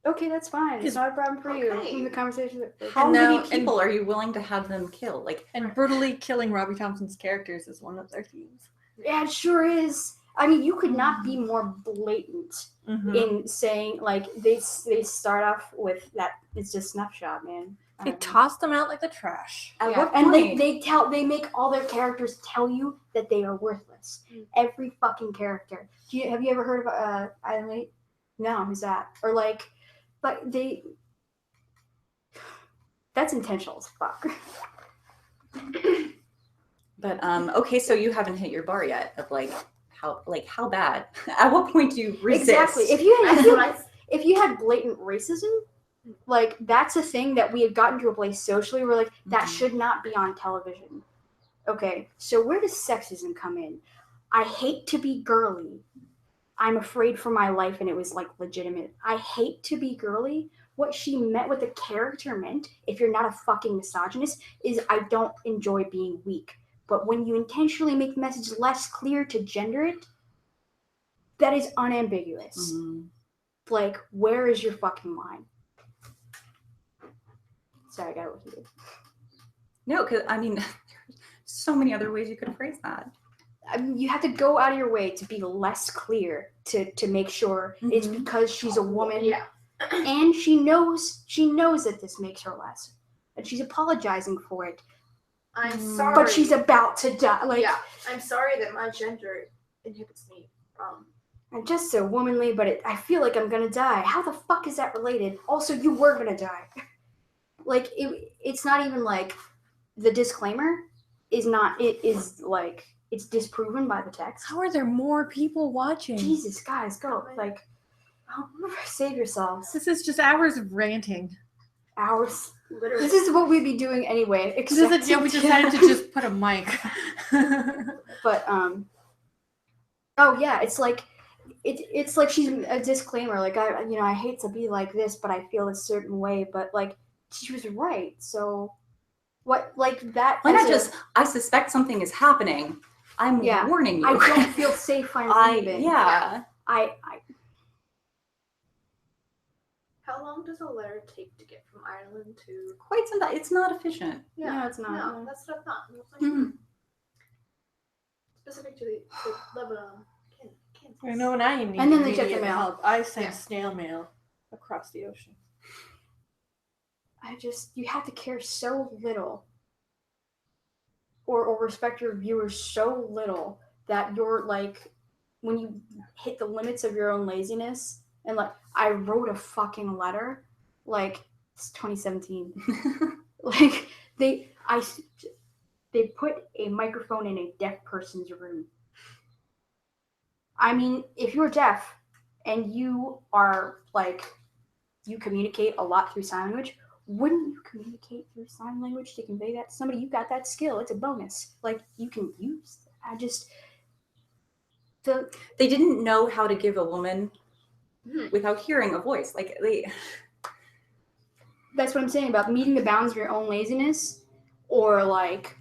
okay, that's fine. It's not a problem for you. Okay. In the conversation. How many people are you willing to have them kill? Like, And brutally killing Robbie Thompson's characters is one of their themes. Yeah, it sure is. I mean, you could not be more blatant in saying like they start off with that. It's just snuff shot, man. They tossed them out like the trash. at what and point? they make all their characters tell you that they are worthless. Every fucking character. Have you ever heard of Eileen? No, who's that? Or like, but they. That's intentional as fuck. But okay, so you haven't hit your bar yet of like how bad? At what point do you resist? Exactly. If you had blatant racism, like that's a thing that we had gotten to a place socially where like that should not be on television. Okay, so where does sexism come in? I hate to be girly. I'm afraid for my life, and it was like legitimate. I hate to be girly. What she meant, what the character meant, if you're not a fucking misogynist, is I don't enjoy being weak. But when you intentionally make the message less clear to gender it, that is unambiguous. Like, where is your fucking line? Sorry, I got what you did. No, because I mean, there's so many other ways you could phrase that. I mean, you have to go out of your way to be less clear to make sure it's because she's a woman. Yeah. And she knows that this makes her less. And she's apologizing for it. I'm sorry. But she's about to die. Like, yeah, I'm sorry that my gender inhibits me from. I'm just so womanly, but I feel like I'm gonna die. How the fuck is that related? Also, you were gonna die. Like, it's not even like the disclaimer is not. It is like it's disproven by the text. How are there more people watching? Jesus, guys, go like, save yourselves. This is just hours of ranting. Hours. Literally. This is what we'd be doing anyway. We decided to just put a mic. But oh yeah, it's like she's a disclaimer. Like I hate to be like this, but I feel a certain way. But like she was right. So what like that? Why not just? I suspect something is happening. I'm warning you. I don't feel safe. I'm leaving. Yeah. How long does a letter take to get from Ireland to? Quite some time. It's not efficient. Yeah, No, it's not. No, that's what I thought. Specific to the Lebanon, Kansas. I know when I need And then they check immediate the mail. help, I send snail mail across the ocean. You have to care so little or respect your viewers so little that you're like, when you hit the limits of your own laziness, and like, I wrote a fucking letter, like, it's 2017. Like, they put a microphone in a deaf person's room. I mean, if you're deaf and you are like, you communicate a lot through sign language, wouldn't you communicate through sign language to convey that to somebody? You got that skill. It's a bonus. Like, you can use that. They didn't know how to give a woman without hearing a voice. Like, That's what I'm saying about meeting the bounds of your own laziness, or like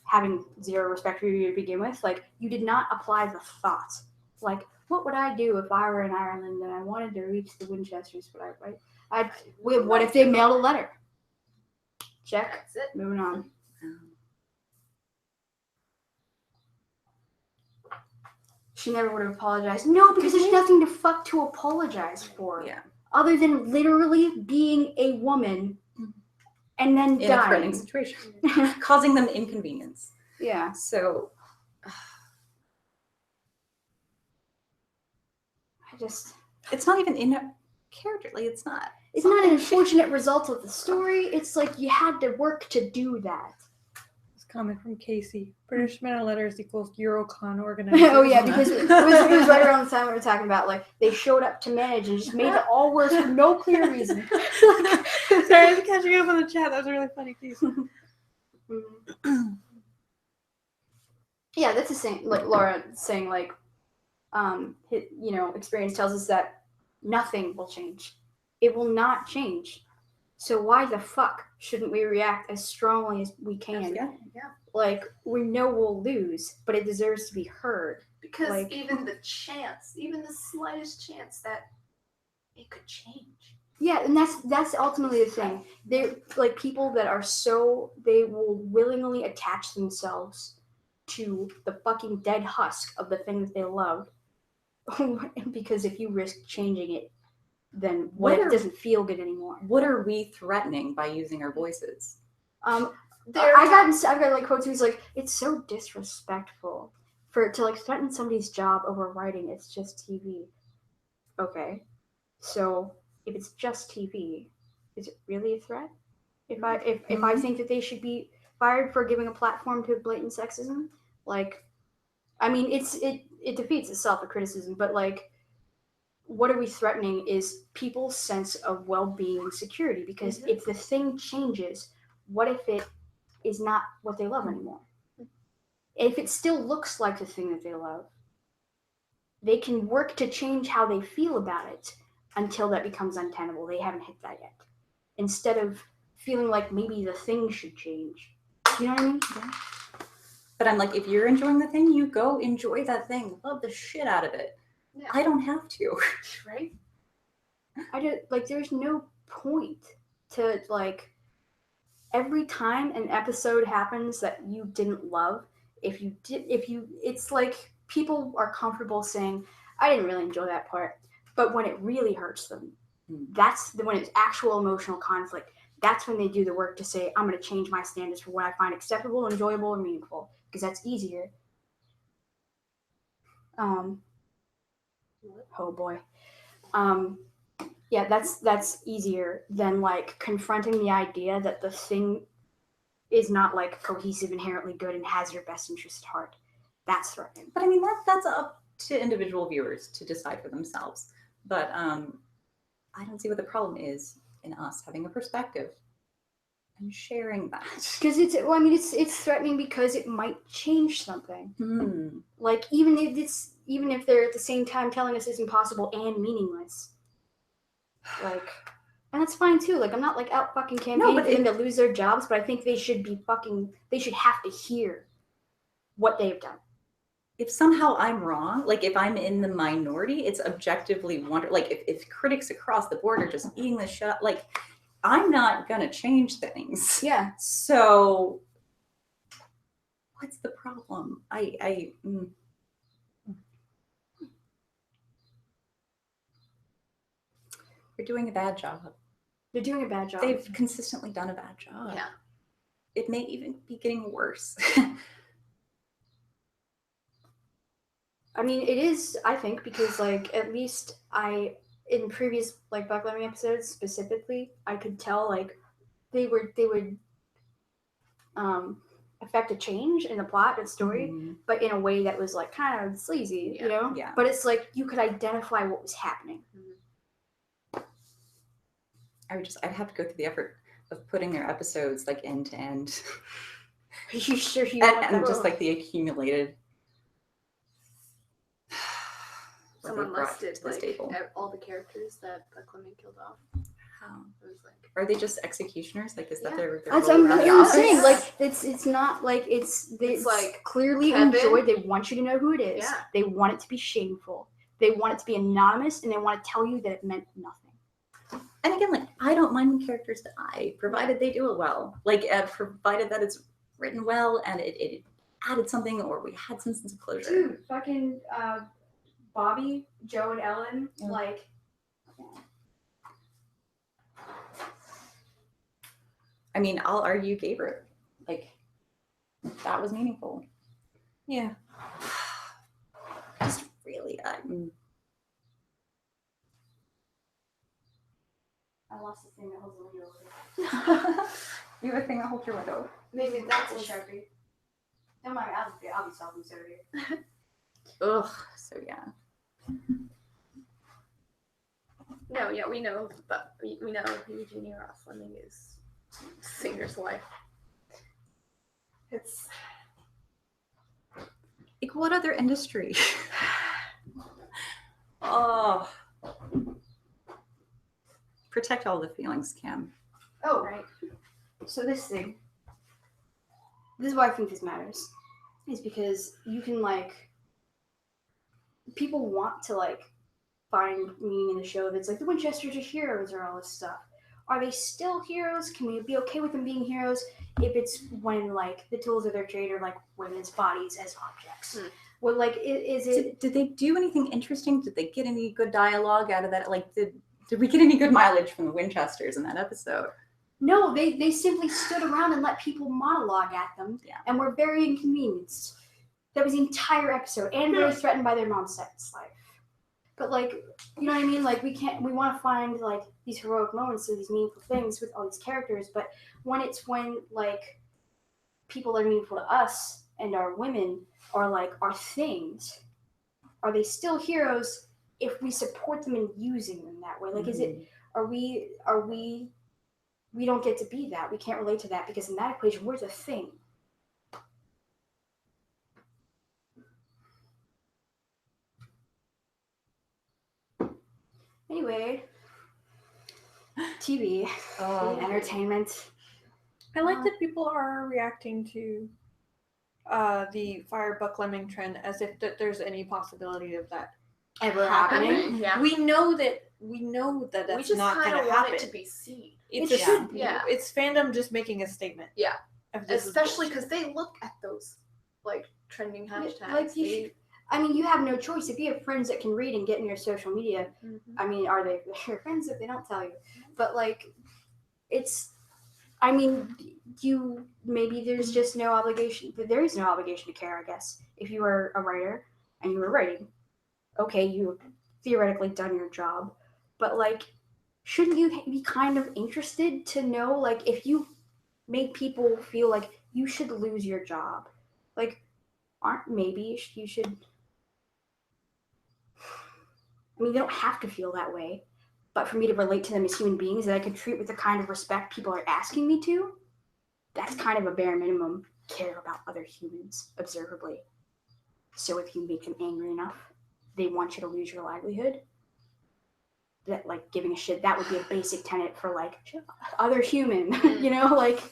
having zero respect for you to begin with. Like, you did not apply the thought. Like, what would I do if I were in Ireland and I wanted to reach the Winchesters? What if they mailed a letter? Check. That's it. Moving on. She never would have apologized. No, because there's nothing to apologize for. Yeah. Other than literally being a woman and then in dying. a threatening situation, causing them inconvenience. Yeah. So, it's not even in a character. Like, it's not. It's not an unfortunate result of the story. It's like you had to work to do that. This comment from Casey: British men of letters equals Eurocon organizers. Oh yeah, because it was right around the time we were talking about like they showed up to manage and just made it all worse for no clear reason. Sorry, I was catching up on the chat. That was really funny, Casey. Yeah, that's the same. Like Laura saying, like, experience tells us that nothing will change. It will not change. So why the fuck shouldn't we react as strongly as we can? Yeah. Like, we know we'll lose, but it deserves to be heard. Because like, even the slightest chance that it could change. Yeah, and that's ultimately the thing. They're like people that are they will willingly attach themselves to the fucking dead husk of the thing that they love. Because if you risk changing it, then it doesn't feel good anymore. What are we threatening by using our voices? I've got like quotes where he's like, it's so disrespectful to like threaten somebody's job over writing. It's just TV. Okay, so if it's just TV, is it really a threat? If I think that they should be fired for giving a platform to blatant sexism, like, I mean, it defeats itself, the criticism, but like, what are we threatening is people's sense of well-being and security, because if the thing changes, what if it is not what they love anymore? If it still looks like the thing that they love, they can work to change how they feel about it until that becomes untenable. They haven't hit that yet. Instead of feeling like maybe the thing should change. You know what I mean? Yeah. But I'm like, if you're enjoying the thing, you go enjoy that thing. Love the shit out of it. Yeah. I don't have to. Right? There's no point to, like, every time an episode happens that you didn't love, it's like people are comfortable saying, I didn't really enjoy that part. But when it really hurts them, that's when it's actual emotional conflict. That's when they do the work to say, I'm going to change my standards for what I find acceptable, enjoyable, or meaningful. Because that's easier. Oh boy. Yeah, that's easier than like confronting the idea that the thing is not like cohesive, inherently good, and has your best interest at heart. That's threatening. But I mean, that's up to individual viewers to decide for themselves. But I don't see what the problem is in us having a perspective and sharing that. Because it's threatening because it might change something. Like even if they're at the same time telling us it's impossible and meaningless. Like, and that's fine too. Like I'm not like out fucking campaigning for them to lose their jobs, but I think they should have to hear what they've done. If somehow I'm wrong, like if I'm in the minority, it's objectively like if critics across the board are just eating this shit up, like I'm not gonna change things. Yeah. So what's the problem? They're doing a bad job. They're doing a bad job. They've consistently done a bad job. Yeah. It may even be getting worse. I mean, it is, I think, because like at least in previous like Buck Lemming episodes specifically, I could tell like they would affect a change in the plot and story, but in a way that was like kind of sleazy, you know? Yeah. But it's like you could identify what was happening. I'd have to go through the effort of putting their episodes like end to end. Are you sure you and, want and that? just like the accumulated. Someone listed like all the characters that Buck Lemming killed off. It was like, are they just executioners? Like, is that their That's role what around I'm the saying. office? Like it's not like it's like clearly Kevin. enjoyed. They want you to know who it is. Yeah. They want it to be shameful. They want it to be anonymous, and they want to tell you that it meant nothing. And again, like I don't mind when characters die, provided they do it well. Like provided that it's written well and it added something, or we had some sense of closure. Dude, fucking Bobby, Joe, and Ellen, like. I mean, I'll argue Gabriel. Like, that was meaningful. Yeah. Just really, I lost the thing that holds the window open. You have a thing that holds your window. Maybe that's a Sharpie. Don't mind, I'll be solving Sharpie. Ugh. So yeah. no, yeah, we know, but we know Eugenia Ross Lemming is singer's life. It's like what other industry? Oh. Protect all the feelings, Cam. Oh, right. So this is why I think this matters. Is because you can like people want to like find meaning in the show that's like the Winchesters are heroes or all this stuff. Are they still heroes? Can we be okay with them being heroes if it's when like the tools of their trade are like women's bodies as objects? Well, like is it? Did they do anything interesting? Did they get any good dialogue out of that? Like did we get any good mileage from the Winchesters in that episode? No, they simply stood around and let people monologue at them, and were very inconvenienced. That was the entire episode, and very threatened by their mom's sex life. But like, you know what I mean? Like we want to find like these heroic moments or these meaningful things with all these characters. But when like people are meaningful to us and our women are like our things, are they still heroes if we support them in using them that way? Like, is it? Are we? We don't get to be that. We can't relate to that because in that equation, we're the thing. Anyway, TV, entertainment. I like that people are reacting to the Fire Buck Lemming trend as if that there's any possibility of that ever happening. Yeah. We know that that's we just not going kind to of want happen. it to be seen. It's fandom just making a statement. Yeah. Of this Especially because they look at those like trending hashtags. Like I mean, you have no choice. If you have friends that can read and get in your social media, I mean, are they your friends if they don't tell you? But like, I mean, maybe there's just no obligation. There is no obligation to care, I guess. If you are a writer and you were writing, okay, you've theoretically done your job, but like, shouldn't you be kind of interested to know, like, if you make people feel like you should lose your job, like, maybe you should. I mean, they don't have to feel that way, but for me to relate to them as human beings that I can treat with the kind of respect people are asking me to, that's kind of a bare minimum care about other humans, observably. So if you make them angry enough, they want you to lose your livelihood, that, like, giving a shit, that would be a basic tenet for, like, other human, you know, like...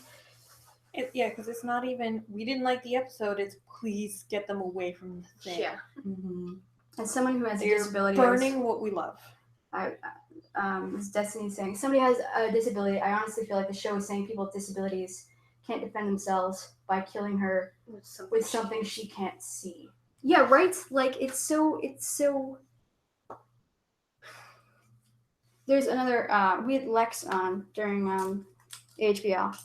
Yeah, because it's not even, we didn't like the episode, it's please get them away from the thing. Yeah. Mm-hmm. As someone who has They're a disability, burning what we love. As Destiny saying, somebody has a disability. I honestly feel like the show is saying people with disabilities can't defend themselves by killing her with something she can't see. Yeah, right? Like, it's so... There's another, we had Lex on during HBL.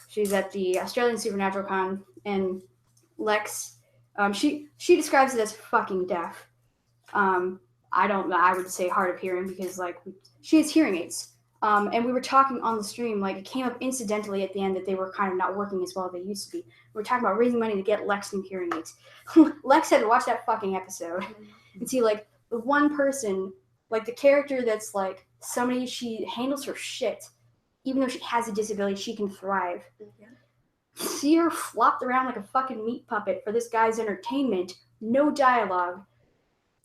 She's at the Australian Supernatural Con, and Lex, she describes it as fucking deaf. I would say hard of hearing because, like, she has hearing aids. And we were talking on the stream, like, it came up incidentally at the end that they were kind of not working as well as they used to be. We were talking about raising money to get Lex new hearing aids. Lex had to watch that fucking episode and see, like, the one person, like, the character that's, like, somebody, she handles her shit. Even though she has a disability, she can thrive. Yeah. See her flopped around like a fucking meat puppet for this guy's entertainment, no dialogue,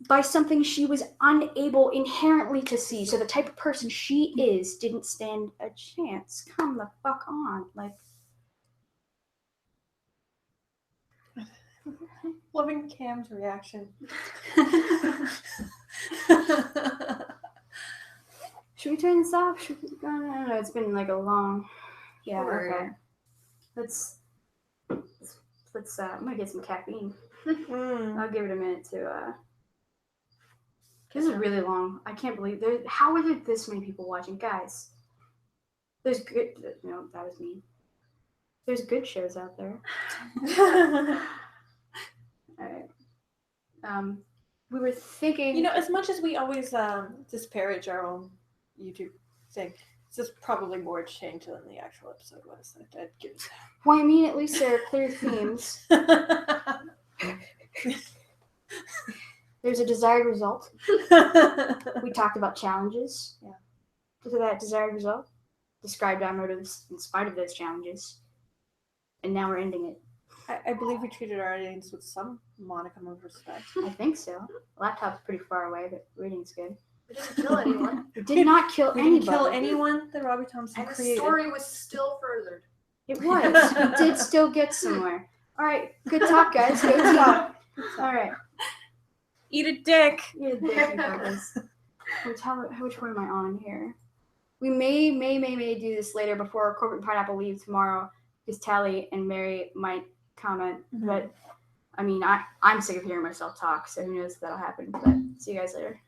by something she was unable inherently to see. So the type of person she is didn't stand a chance. Come the fuck on. Like, Loving Cam's reaction. should we turn this off? I don't know. It's been like a long... Yeah, Sure. okay. Let's I'm gonna get some caffeine. I'll give it a minute to This is really long. I can't believe how are there this many people watching, guys? There's good. No, that was me. There's good shows out there. All right. We were thinking. You know, as much as we always disparage our own YouTube thing, this is probably more changed than the actual episode was. I'd give it Well, I mean, at least there are clear themes. that. There's a desired result. We talked about challenges. Yeah. Look at that desired result. Described our motives in spite of those challenges. And now we're ending it. I believe we treated our audience with some modicum of respect. I think so. Laptop's pretty far away, but reading's good. We didn't kill anyone. We did not kill We anybody. didn't kill anyone that Robbie Thompson And the created. story was still furthered. It was. We did still get somewhere. All right. Good talk, guys. Good talk. All right. Eat a dick. Yeah, thank you for this. Which one am I on here? We may do this later before Corporate Pineapple leaves tomorrow because Tally and Mary might comment. Mhm. But I mean, I'm sick of hearing myself talk, so who knows if that'll happen. But see you guys later.